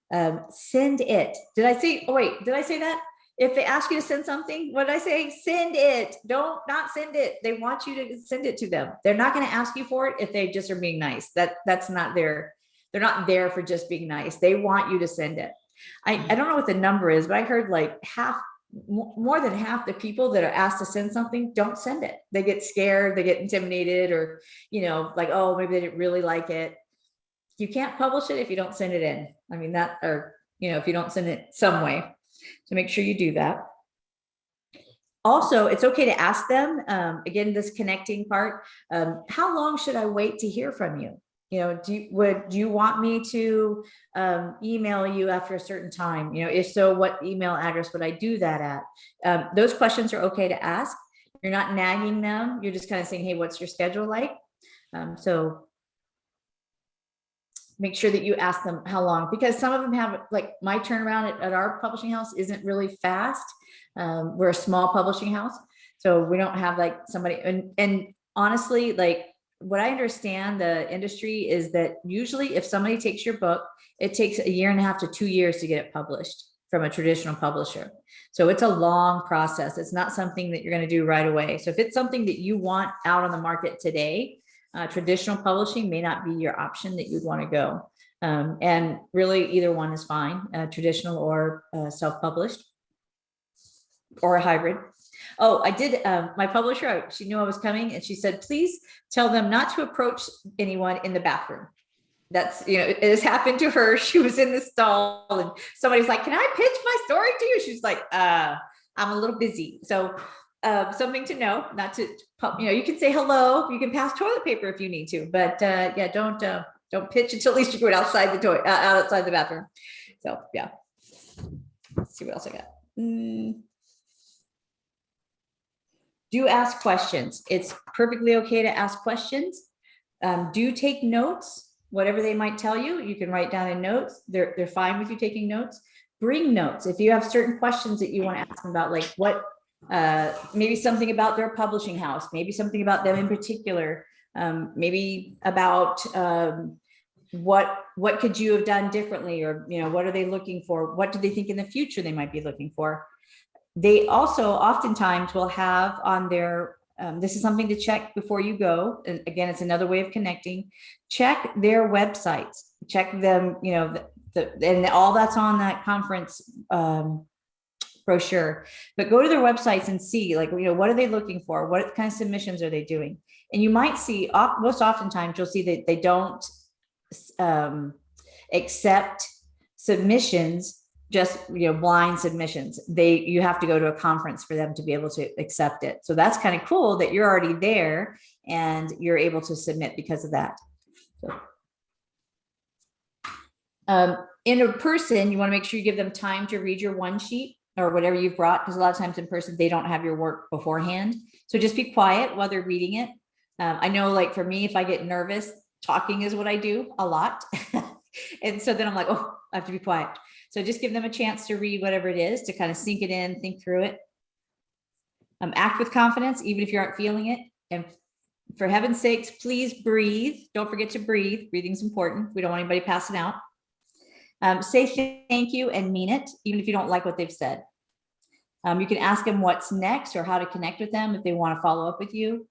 send it. Did I say that? If they ask you to send something, what did I say? Send it. Don't not send it. They want you to send it to them. They're not going to ask you for it if they just are being nice. That's not they're not there for just being nice. They want you to send it. I don't know what the number is, but I heard like more than half the people that are asked to send something don't send it. They get scared, they get intimidated, or, like, oh, maybe they didn't really like it. You can't publish it if you don't send it in. I mean, if you don't send it some way. So make sure you do that. Also, it's okay to ask them, again, this connecting part, how long should I wait to hear from you? Do you want me to email you after a certain time? If so, what email address would I do that at? Those questions are okay to ask. You're not nagging them. You're just kind of saying, hey, what's your schedule like? So make sure that you ask them how long, because some of them have, like my turnaround at our publishing house isn't really fast. We're a small publishing house, so we don't have like somebody, and honestly, like what I understand the industry is that usually if somebody takes your book, it takes 1.5 to 2 years to get it published from a traditional publisher. So it's a long process. It's not something that you're going to do right away. So if it's something that you want out on the market today, traditional publishing may not be your option that you'd want to go. And really either one is fine, traditional or self-published or a hybrid. Oh, I did, my publisher, she knew I was coming and she said, please tell them not to approach anyone in the bathroom. That's, you know, it has happened to her. She was in the stall and somebody was like, can I pitch my story to you? She's like, I'm a little busy. So something to know, not to, you know, you can say hello, you can pass toilet paper if you need to, but yeah, don't pitch until at least you go outside the toilet, outside the bathroom. So yeah, let's see what else I got. Do ask questions. It's perfectly okay to ask questions. Do take notes. Whatever they might tell you, you can write down in notes. They're fine with you taking notes. Bring notes. If you have certain questions that you want to ask them about, like what, maybe something about their publishing house, maybe something about them in particular, maybe about what could you have done differently, or, you know, what are they looking for? What do they think in the future they might be looking for? They also oftentimes will have on their, this is something to check before you go. And again, it's another way of connecting. Check their websites, check them, you know, and all that's on that conference brochure, but go to their websites and see, like, you know, what are they looking for? What kind of submissions are they doing? And you might see, most oftentimes you'll see that they don't accept submissions, just, you know, blind submissions. You have to go to a conference for them to be able to accept it. So that's kind of cool that you're already there and you're able to submit because of that. So, in a person, you want to make sure you give them time to read your one sheet or whatever you've brought, because a lot of times in person, they don't have your work beforehand. So just be quiet while they're reading it. I know, like for me, if I get nervous, talking is what I do a lot. And so then I'm like, oh, I have to be quiet. So just give them a chance to read whatever it is, to kind of sink it in, think through it. Act with confidence, even if you aren't feeling it. And for heaven's sakes, please breathe. Don't forget to breathe. Breathing's important. We don't want anybody passing out. Say thank you and mean it, even if you don't like what they've said. You can ask them what's next or how to connect with them if they want to follow up with you.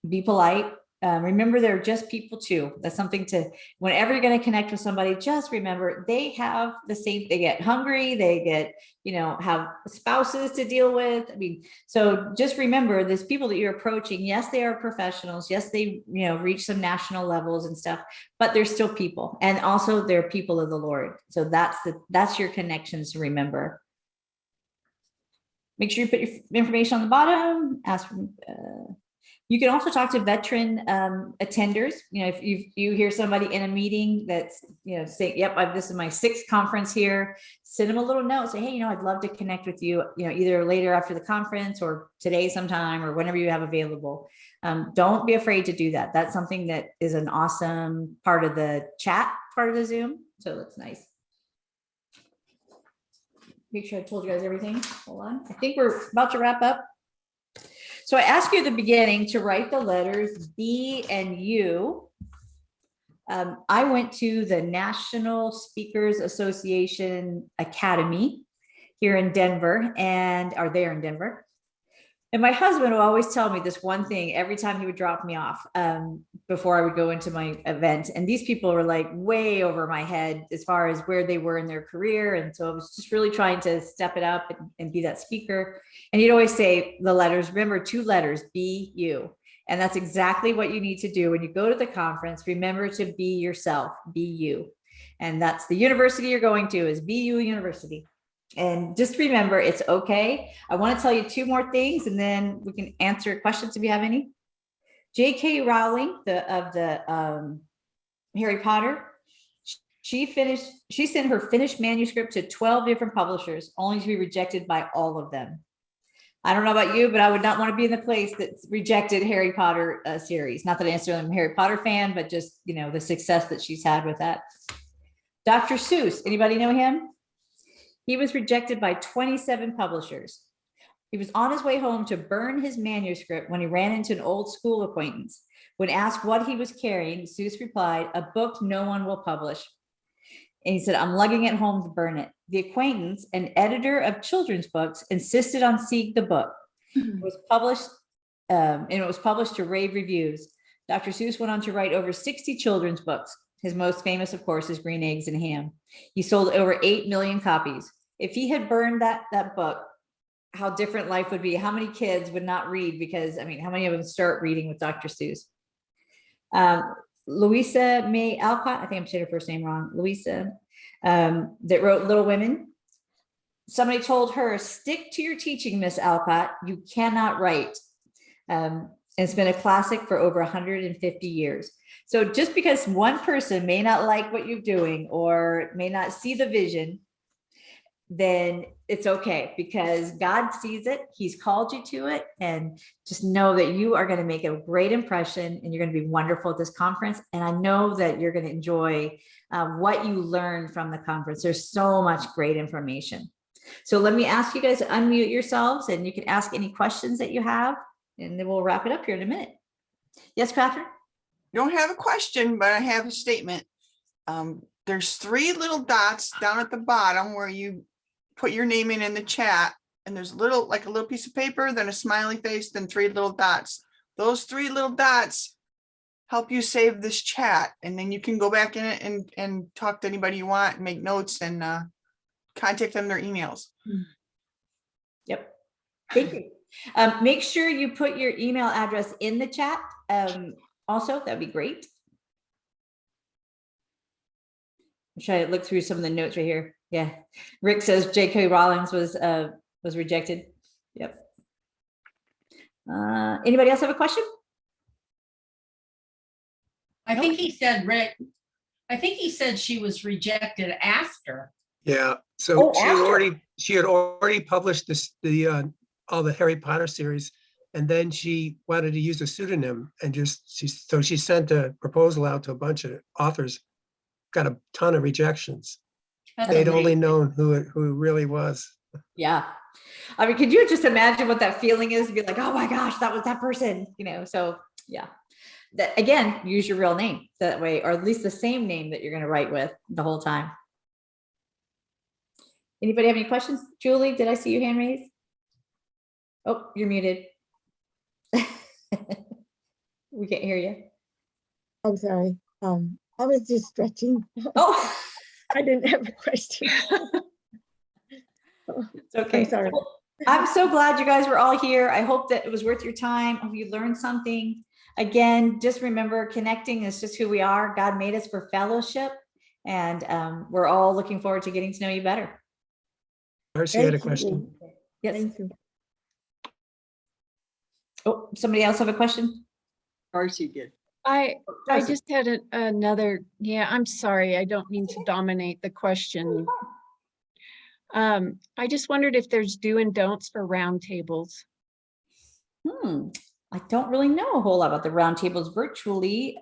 Be polite. Remember, they're just people too. That's something to, whenever you're going to connect with somebody, just remember they have the same, they get hungry, they get, you know, have spouses to deal with. I mean, so just remember there's people that you're approaching. Yes, they are professionals. Yes, they, you know, reach some national levels and stuff, but they're still people. And also they're people of the Lord. So that's your connections to remember. Make sure you put your information on the bottom. Ask you can also talk to veteran attenders. You know, if you hear somebody in a meeting that's, you know, saying, yep, this is my 6th conference here, send them a little note, say, hey, you know, I'd love to connect with you, you know, either later after the conference or today sometime or whenever you have available. Don't be afraid to do that. That's something that is an awesome part of the chat part of the Zoom. So that's nice. Make sure I told you guys everything. Hold on. I think we're about to wrap up. So I asked you at the beginning to write the letters B and U. I went to the National Speakers Association Academy here in Denver, and are there in Denver. And my husband will always tell me this one thing every time he would drop me off before I would go into my event. And these people were like way over my head as far as where they were in their career. And so I was just really trying to step it up and be that speaker. And he'd always say the letters, remember 2 letters, B, U. And that's exactly what you need to do when you go to the conference. Remember to be yourself, be you. And that's the university you're going to, is BU University. And just remember, it's okay. I want to tell you 2 more things and then we can answer questions if you have any. J.K. Rowling, of the Harry Potter, she sent her finished manuscript to 12 different publishers, only to be rejected by all of them. I don't know about you, but I would not want to be in the place that's rejected Harry Potter series. Not that I necessarily am a Harry Potter fan, but just, you know, the success that she's had with that. Dr. Seuss, anybody know him? He was rejected by 27 publishers. He was on his way home to burn his manuscript when he ran into an old school acquaintance. When asked what he was carrying, Seuss replied, "A book no one will publish." And he said, I'm lugging it home to burn it. The acquaintance, an editor of children's books, insisted on seeing the book. It was published, and it was published to rave reviews. Dr. Seuss went on to write over 60 children's books. His most famous, of course, is Green Eggs and Ham. He sold over 8 million copies. If he had burned that book, how different life would be. How many kids would not read? Because, I mean, how many of them start reading with Dr. Seuss? Louisa May Alcott, I think I'm saying her first name wrong, Louisa, that wrote Little Women. Somebody told her, stick to your teaching, Miss Alcott. You cannot write. And it's been a classic for over 150 years. So just because one person may not like what you're doing or may not see the vision, then it's okay, because God sees it. He's called you to it, and just know that you are going to make a great impression and you're going to be wonderful at this conference. And I know that you're going to enjoy what you learn from the conference. There's so much great information. So let me ask you guys to unmute yourselves, and you can ask any questions that you have, and then we'll wrap it up here in a minute. Yes, Catherine? Don't have a question, but I have a statement. There's 3 little dots down at the bottom where you put your name in the chat, and there's like a little piece of paper, then a smiley face, then 3 little dots. Those 3 little dots help you save this chat, and then you can go back in it and talk to anybody you want and make notes and contact them their emails. Yep. Thank you. Make sure you put your email address in the chat. Also, that'd be great. I'm trying to look through some of the notes right here. Yeah. Rick says J.K. Rowling was rejected. Yep. Anybody else have a question? I think he said, Rick, I think he said she was rejected after. Yeah, so after. she had already published all the Harry Potter series, and then she wanted to use a pseudonym, and she sent a proposal out to a bunch of authors, got a ton of rejections. They'd only known who it really was. Yeah. I mean, could you just imagine what that feeling is to be like, oh my gosh, that was that person, so yeah. That, again, use your real name that way, or at least the same name that you're going to write with the whole time. Anybody have any questions? Julie, did I see your hand raised? Oh, you're muted. We can't hear you. I'm sorry. I was just stretching. Oh, I didn't have a question. it's okay. I'm sorry. I'm so glad you guys were all here. I hope that it was worth your time. I hope you learned something. Again, just remember, connecting is just who we are. God made us for fellowship, and we're all looking forward to getting to know you better. Darcy had a question. Yes. Thank you. Oh, somebody else have a question? Darcy did. I Darcy. just had another, I'm sorry, I don't mean to dominate the question. I just wondered if there's do and don'ts for roundtables. I don't really know a whole lot about the roundtables virtually.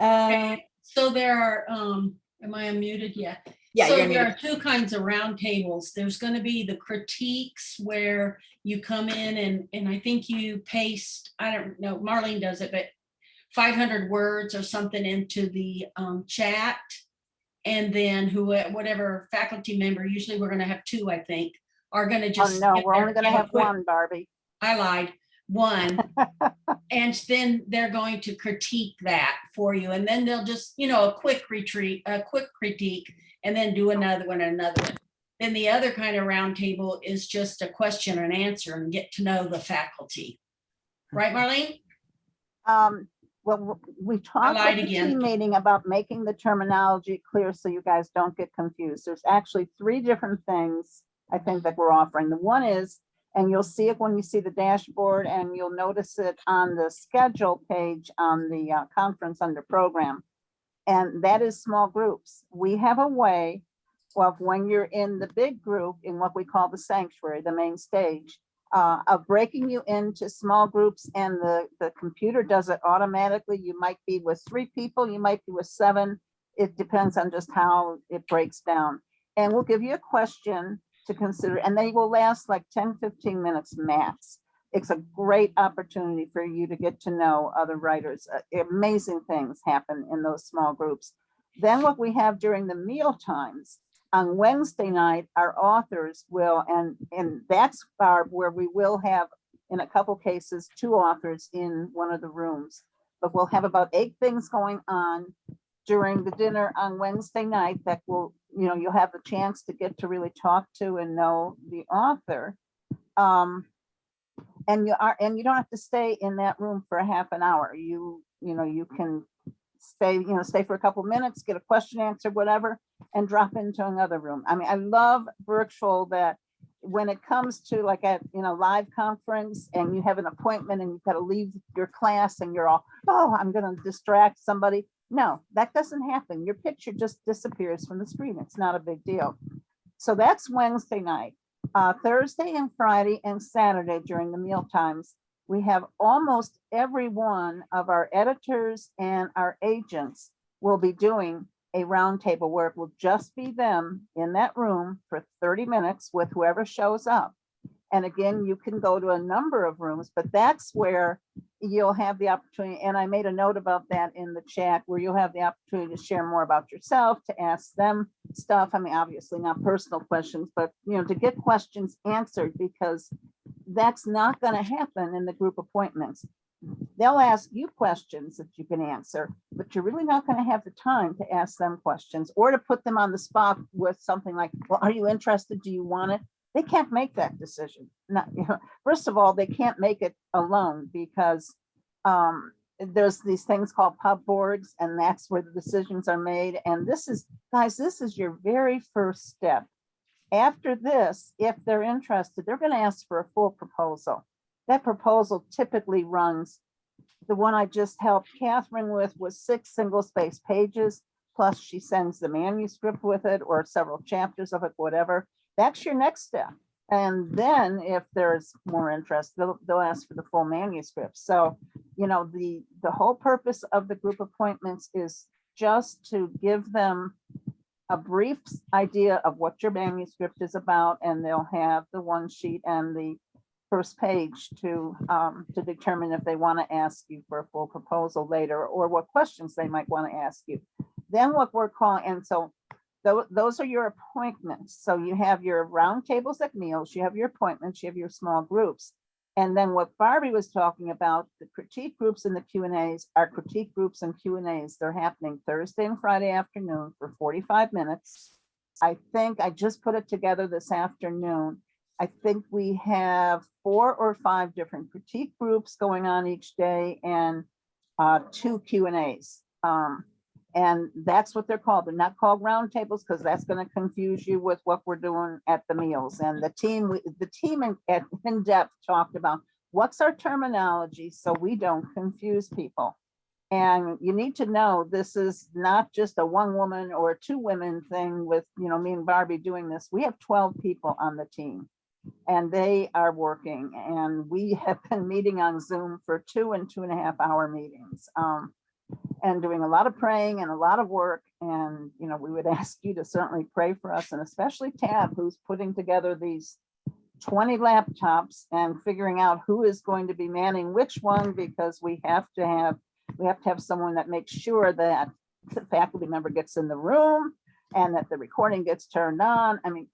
So there are, am I unmuted? Yeah. Yeah, So you're there unmuted. are 2 kinds of roundtables. There's going to be the critiques where you come in and I think you paste, I don't know, Marlene does it, but 500 words or something into the chat. And then whatever faculty member, usually we're going to have 2, I think, are going to just. Oh, no, we're only going to have 1, Barbie. I lied. 1. And then they're going to critique that for you. And then they'll just, a quick critique, and then do another one. Then the other kind of roundtable is just a question and answer and get to know the faculty. Right, Marlene? Well, we talked lied at the again. team meeting about making the terminology clear so you guys don't get confused. There's actually 3 different things I think that we're offering. The one is, and you'll see it when you see the dashboard, and you'll notice it on the schedule page on the conference under program. And that is small groups. We have a way of, when you're in the big group in what we call the sanctuary, the main stage, of breaking you into small groups, and the computer does it automatically. You might be with 3 people, you might be with 7. It depends on just how it breaks down. And we'll give you a question to consider, and they will last like 10-15 minutes max. It's a great opportunity for you to get to know other writers. Amazing things happen in those small groups. Then what we have during the meal times On Wednesday night, our authors will, and that's where we will have, in a couple cases, 2 authors in one of the rooms. But we'll have about 8 things going on during the dinner on Wednesday night that will, you'll have the chance to get to really talk to and know the author. And you don't have to stay in that room for a half an hour. You can stay for a couple minutes, get a question answered, whatever, and drop into another room. I mean, I love virtual, that when it comes to like a live conference and you have an appointment and you've got to leave your class and you're all, oh, I'm going to distract somebody. No, that doesn't happen. Your picture just disappears from the screen. It's not a big deal. So that's Wednesday night. Thursday and Friday and Saturday during the meal times, we have almost every one of our editors and our agents will be doing a roundtable where it will just be them in that room for 30 minutes with whoever shows up. And again, you can go to a number of rooms, but that's where you'll have the opportunity. And I made a note about that in the chat, where you'll have the opportunity to share more about yourself, to ask them stuff. I mean, obviously not personal questions, but to get questions answered, because that's not going to happen in the group appointments. They'll ask you questions that you can answer, but you're really not going to have the time to ask them questions or to put them on the spot with something like, well, are you interested? Do you want it? They can't make that decision. First of all, they can't make it alone, because there's these things called pub boards, and that's where the decisions are made. And this is, guys, this is your very first step. After this, if they're interested, they're going to ask for a full proposal. That proposal typically runs, the one I just helped Catherine with was 6 single-space pages, plus she sends the manuscript with it or several chapters of it, whatever. That's your next step. And then if there's more interest, they'll ask for the full manuscript. So, the whole purpose of the group appointments is just to give them a brief idea of what your manuscript is about, and they'll have the 1 sheet and the first page to determine if they want to ask you for a full proposal later, or what questions they might want to ask you. Then what we're calling, and so those are your appointments. So you have your roundtables at meals, you have your appointments, you have your small groups. And then what Barbie was talking about, the critique groups and the Q&As, are critique groups and Q&As. They're happening Thursday and Friday afternoon for 45 minutes. I think I just put it together this afternoon. I think we have 4 or 5 different critique groups going on each day, and 2 Q&As. And that's what they're called. They're not called roundtables, because that's going to confuse you with what we're doing at the meals. And the team in depth talked about what's our terminology so we don't confuse people. And you need to know this is not just a 1 woman or a 2 women thing with, me and Barbie doing this. We have 12 people on the team, and they are working. And we have been meeting on Zoom for 2 and 2.5 hour meetings. And doing a lot of praying and a lot of work. And, we would ask you to certainly pray for us, and especially Tab, who's putting together these 20 laptops and figuring out who is going to be manning which one, because we have to have someone that makes sure that the faculty member gets in the room and that the recording gets turned on. I mean,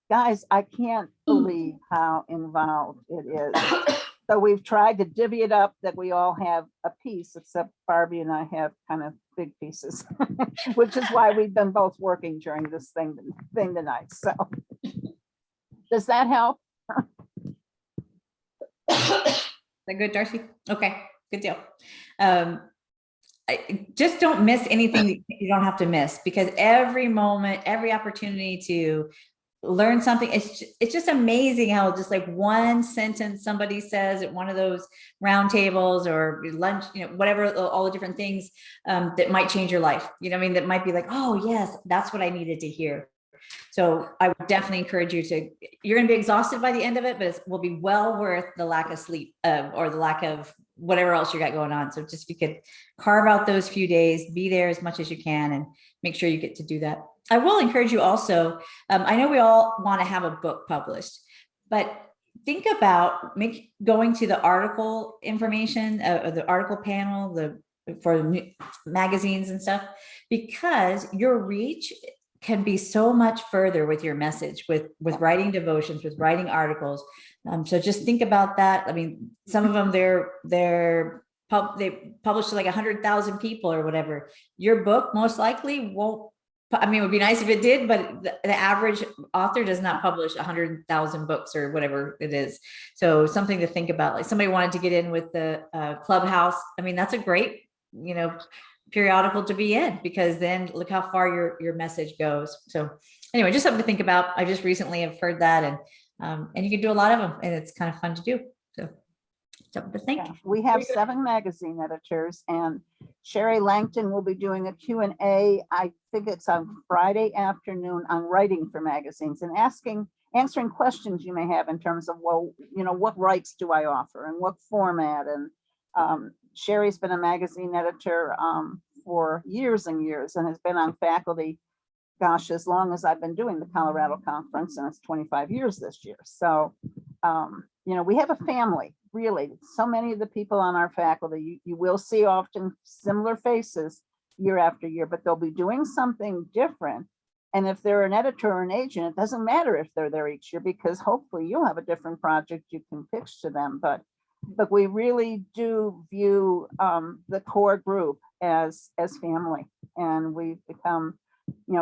guys, I can't believe how involved it is. So we've tried to divvy it up that we all have a piece, except Barbie and I have kind of big pieces, which is why we've been both working during this thing tonight. So does that help? Is that good, Darcy? Okay, good deal. Just don't miss anything that you don't have to miss, because every moment, every opportunity to learn something, it's just amazing how just like 1 sentence somebody says at one of those roundtables or lunch, whatever, all the different things that might change your life. That might be like, oh yes, that's what I needed to hear. So I would definitely encourage you you're going to be exhausted by the end of it, but it will be well worth the lack of sleep or the lack of whatever else you got going on. So just if you could carve out those few days, be there as much as you can, and make sure you get to do that. I will encourage you also, I know we all want to have a book published, but think about going to the article information, the article panel, for magazines and stuff, because your reach can be so much further with your message, with writing devotions, with writing articles. So just think about that. I mean, some of them they publish to like 100,000 people or whatever. Your book most likely won't. I mean, it would be nice if it did, but the average author does not publish 100,000 books or whatever it is. So something to think about. Like somebody wanted to get in with the Clubhouse. I mean, that's a great, periodical to be in, because then look how far your message goes. So anyway, just something to think about. I just recently have heard that, and you can do a lot of them, and it's kind of fun to do. So something to think. Yeah, we have 7 magazine editors, and Sherry Langton will be doing a Q&A. I think it's on Friday afternoon on writing for magazines and answering questions you may have in terms of, well, what rights do I offer and what format? And Sherry's been a magazine editor for years and years, and has been on faculty, gosh, as long as I've been doing the Colorado conference, and it's 25 years this year. So, we have a family, really. So many of the people on our faculty, you will see often similar faces year after year, but they'll be doing something different. And if they're an editor or an agent, it doesn't matter if they're there each year, because hopefully you'll have a different project you can pitch to them. But we really do view the core group as family, and we've become,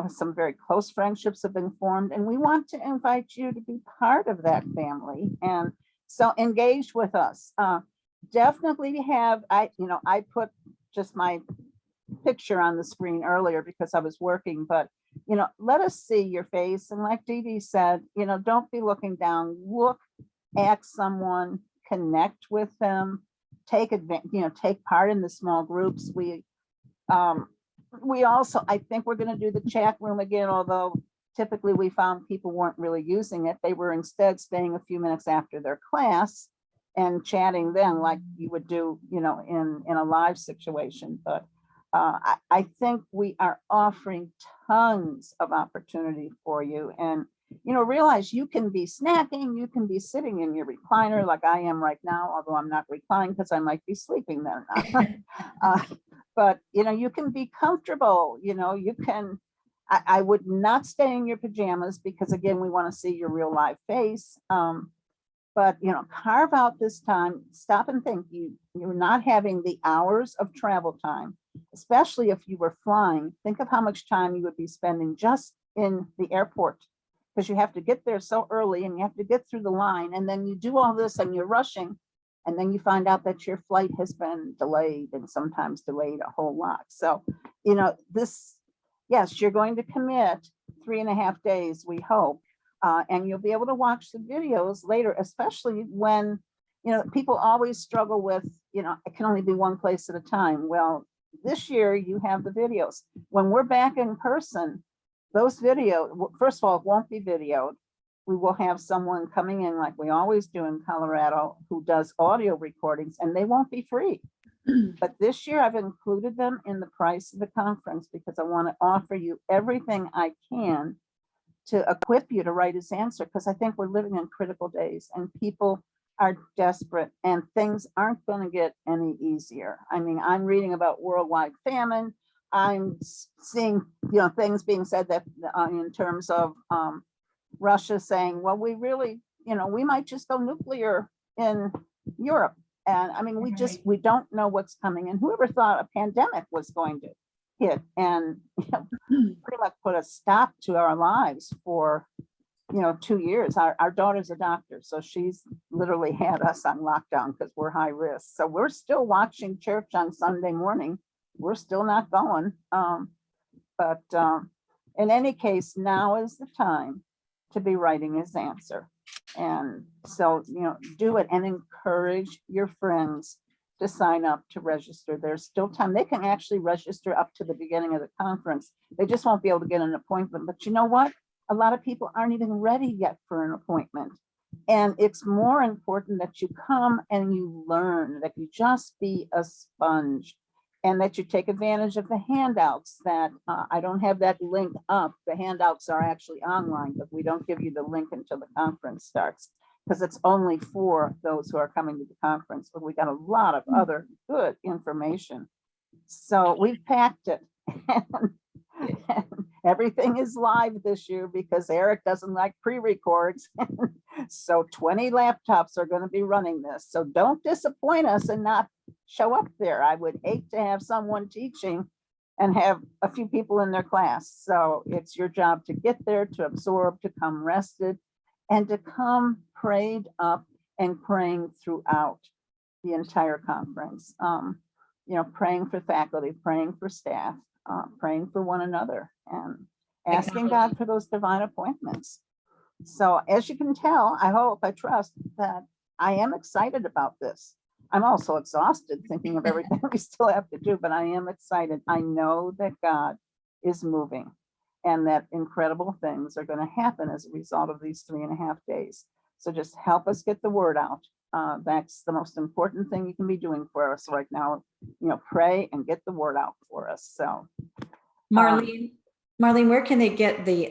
some very close friendships have been formed, and we want to invite you to be part of that family. And so engage with us. Definitely have, I put just my picture on the screen earlier because I was working, but let us see your face. And like Dee Dee said, don't be looking down, look at someone, connect with them, take part in the small groups. We also, I think we're going to do the chat room again, although typically we found people weren't really using it. They were instead staying a few minutes after their class and chatting then, like you would do, in a live situation. But I think we are offering tons of opportunity for you. And realize you can be snacking, you can be sitting in your recliner like I am right now, although I'm not reclining because I might be sleeping there. But you can be comfortable, you can, I would not stay in your pajamas, because again, we want to see your real live face. But carve out this time, stop and think. You're not having the hours of travel time, especially if you were flying. Think of how much time you would be spending just in the airport, because you have to get there so early and you have to get through the line, and then you do all this and you're rushing, and then you find out that your flight has been delayed, and sometimes delayed a whole lot. So, yes, you're going to commit 3.5 days, we hope, and you'll be able to watch the videos later, especially when, people always struggle with, it can only be one place at a time. Well, this year you have the videos. When we're back in person, those videos, first of all, it won't be videoed. We will have someone coming in like we always do in Colorado who does audio recordings, and they won't be free. But this year I've included them in the price of the conference, because I want to offer you everything I can to equip you to write his answer, because I think we're living in critical days and people are desperate, and things aren't going to get any easier. I mean, I'm reading about worldwide famine. I'm seeing, things being said that in terms of Russia saying, well, we really, we might just go nuclear in Europe. And I mean, we don't know what's coming. And whoever thought a pandemic was going to hit and pretty much put a stop to our lives for 2 years. Our daughter's a doctor, so she's literally had us on lockdown because we're high risk. So we're still watching church on Sunday morning. We're still not going. But in any case, now is the time to be writing his answer. And so, do it and encourage your friends to sign up to register. There's still time. They can actually register up to the beginning of the conference. They just won't be able to get an appointment. But you know what? A lot of people aren't even ready yet for an appointment. And it's more important that you come and you learn, that you just be a sponge, and that you take advantage of the handouts that I don't have that link up. The handouts are actually online, but we don't give you the link until the conference starts, because it's only for those who are coming to the conference. But we got a lot of other good information. So we've packed it. Everything is live this year because Eric doesn't like pre-records. So 20 laptops are going to be running this. So don't disappoint us and not show up there. I would hate to have someone teaching and have a few people in their class. So it's your job to get there, to absorb, to come rested, and to come prayed up and praying throughout the entire conference. You know, praying for faculty, praying for staff, praying for one another, and asking God for those divine appointments. So as you can tell, I hope, I trust that I am excited about this. I'm also exhausted thinking of everything we still have to do, but I am excited. I know that God is moving and that incredible things are going to happen as a result of these 3.5 days. So just help us get the word out. That's the most important thing you can be doing for us right now. You know, pray and get the word out for us. So Marlene, where can they get the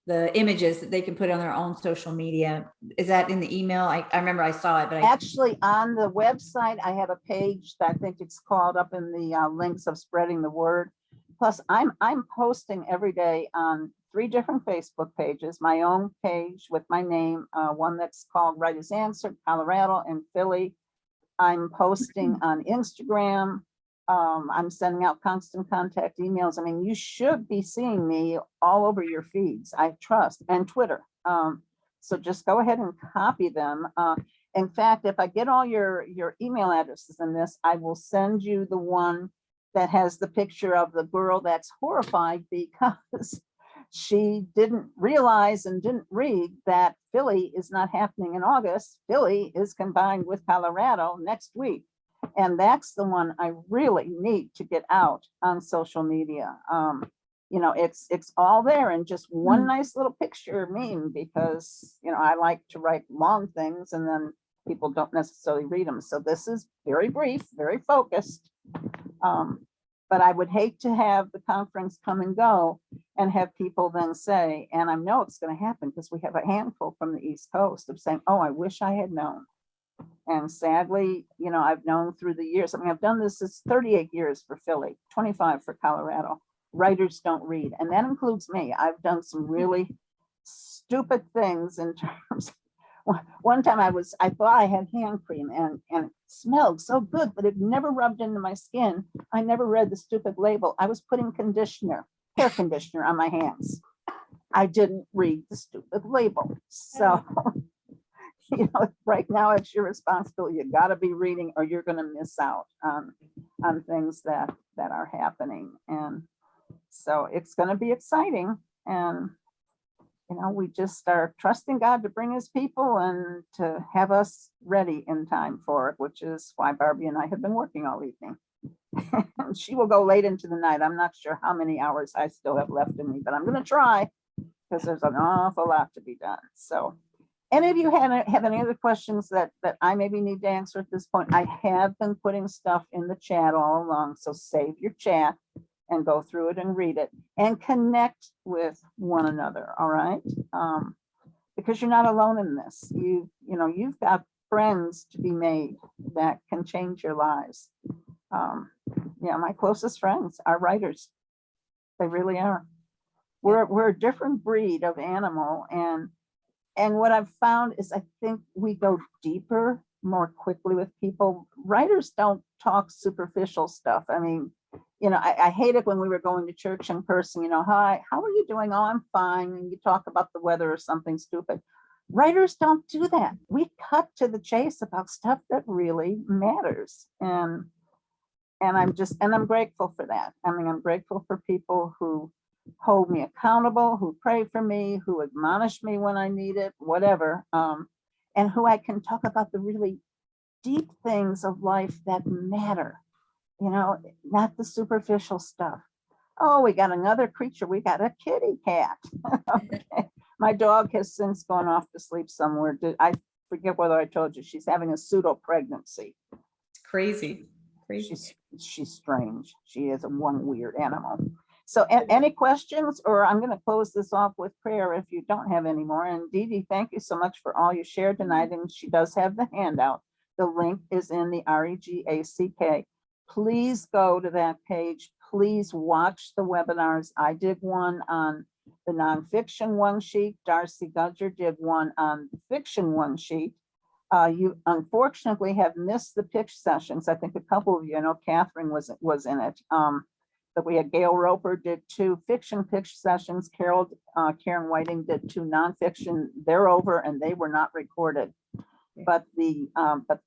the images that they can put on their own social media? Is that in the email? I remember I saw it, but actually on the website, I have a page that I think it's called up in the links of spreading the word. Plus I'm posting every day on 3 different Facebook pages, my own page with my name, one that's called Writer's Answer, Colorado and Philly. I'm posting on Instagram. I'm sending out constant contact emails. I mean, you should be seeing me all over your feeds, I trust, and Twitter. So just go ahead and copy them. In fact, if I get all your email addresses in this, I will send you the one that has the picture of the girl that's horrified because she didn't realize and didn't read that Philly is not happening in August. Philly is combined with Colorado next week. And that's the one I really need to get out on social media. You know, it's all there in just one nice little picture meme because, you know, I like to write long things and then people don't necessarily read them. So this is very brief, very focused. But I would hate to have the conference come and go and have people then say, and I know it's going to happen because we have a handful from the East Coast of saying, oh, I wish I had known. And sadly, you know, I've known through the years. I mean, I've done this, it's 38 years for Philly, 25 for Colorado. Writers don't read, and that includes me. I've done some really stupid things in terms. One time I thought I had hand cream and it smelled so good, but it never rubbed into my skin. I never read the stupid label. I was putting hair conditioner on my hands. I didn't read the stupid label. So, you know, right now it's your responsibility. You got to be reading or you're going to miss out on things that are happening. And so it's going to be exciting. And you know, we just are trusting God to bring his people and to have us ready in time for it, which is why Barbie and I have been working all evening. She will go late into the night. I'm not sure how many hours I still have left in me, but I'm going to try because there's an awful lot to be done. So any of you have any other questions that I maybe need to answer at this point? I have been putting stuff in the chat all along, so save your chat and go through it and read it and connect with one another. All right. Because you're not alone in this. You know, you've got friends to be made that can change your lives. Yeah, my closest friends are writers. They really are. We're a different breed of animal. And what I've found is I think we go deeper more quickly with people. Writers don't talk superficial stuff. I mean, you know, I hate it when we were going to church in person, you know, hi, how are you doing? Oh, I'm fine. And you talk about the weather or something stupid. Writers don't do that. We cut to the chase about stuff that really matters. And I'm grateful for that. I mean, I'm grateful for people who hold me accountable, who pray for me, who admonish me when I need it, whatever. And who I can talk about the really deep things of life that matter. You know, not the superficial stuff. Oh, we got another creature. We got a kitty cat. Okay. My dog has since gone off to sleep somewhere. I forget whether I told you she's having a pseudo pregnancy. It's crazy. She's strange. She is one weird animal. So any questions, or I'm going to close this off with prayer if you don't have any more. And Dee Dee, thank you so much for all you shared tonight. And she does have the handout. The link is in the REGACK. Please go to that page. please watch the webinars. I did one on the nonfiction one sheet. Darcy Gudger did one on the fiction one sheet. You unfortunately have missed the pitch sessions. I think a couple of you, I know Catherine was in it. But we had Gail Roper did 2 fiction pitch sessions. Karen Whiting did 2 nonfiction. They're over and they were not recorded. But the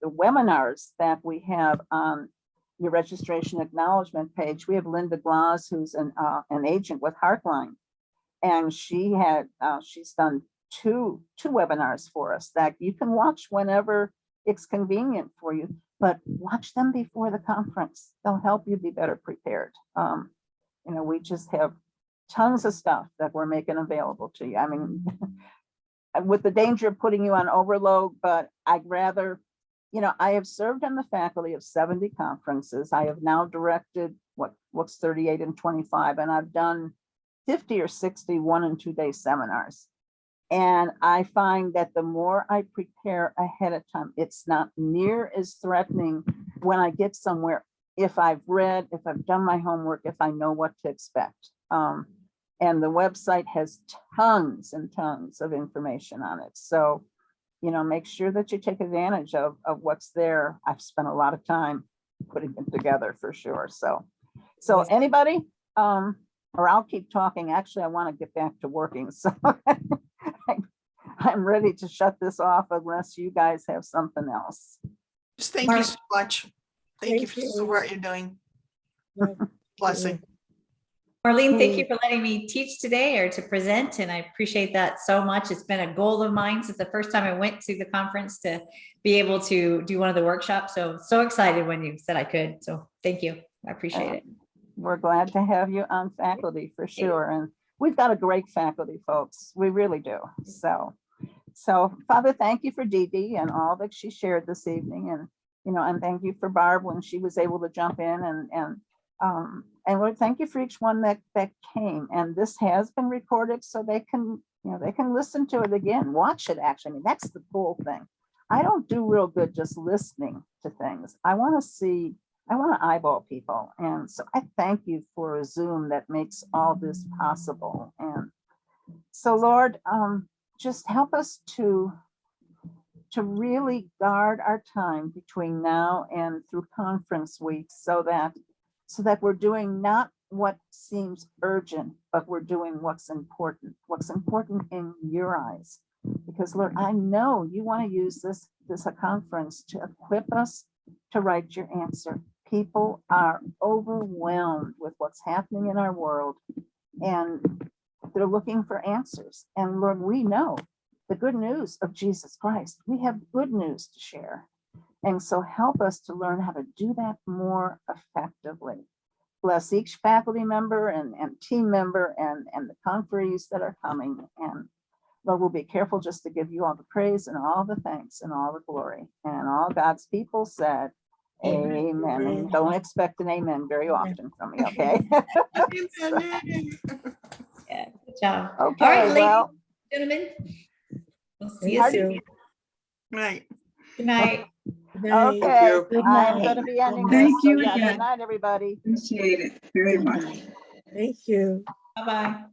webinars that we have on your registration acknowledgement page, we have Linda Gloss, who's an agent with Heartline, and she's done two webinars for us that you can watch whenever it's convenient for you, but watch them before the conference. They'll help you be better prepared. You know, we just have tons of stuff that we're making available to you. I mean, with the danger of putting you on overload, but I'd rather, you know, I have served on the faculty of 70 conferences. I have now directed what's 38 and 25, and I've done 50 or 60 1- and 2-day seminars. And I find that the more I prepare ahead of time, it's not near as threatening when I get somewhere. If I've read, if I've done my homework, if I know what to expect. And the website has tons and tons of information on it. So, you know, make sure that you take advantage of what's there. I've spent a lot of time putting it together for sure. So anybody, or I'll keep talking. Actually, I want to get back to working. So I'm ready to shut this off unless you guys have something else. Just thank you so much. Thank you for the work you're doing. Blessing. Marlene, thank you for letting me teach today or to present, and I appreciate that so much. It's been a goal of mine since the first time I went to the conference to be able to do one of the workshops. So excited when you said I could. So thank you. I appreciate it. We're glad to have you on faculty for sure. And we've got a great faculty, folks. We really do. So Father, thank you for Dee Dee and all that she shared this evening. And, you know, and thank you for Barb when she was able to jump in and Lord, thank you for each one that came. And this has been recorded so they can, you know, they can listen to it again, watch it actually. I mean, that's the cool thing. I don't do real good just listening to things. I want to see, I want to eyeball people. And so I thank you for a Zoom that makes all this possible. And so Lord, just help us to really guard our time between now and through conference week so that we're doing not what seems urgent, but we're doing what's important in your eyes. Because Lord, I know you want to use this conference to equip us to write your answer. People are overwhelmed with what's happening in our world and they're looking for answers. And Lord, we know the good news of Jesus Christ. We have good news to share. And so help us to learn how to do that more effectively. Bless each faculty member and team member and the conferees that are coming. And Lord, we'll be careful just to give you all the praise and all the thanks and all the glory. And all God's people said, amen. And don't expect an amen very often from me, okay? Yeah, good job. Okay, All right, ladies well, and gentlemen, we'll see you soon. Right. Good night. Okay, Good I'm night. going to be ending this. Thank you So, yeah, again. good night, everybody. Appreciate it very much. Thank you. Bye-bye.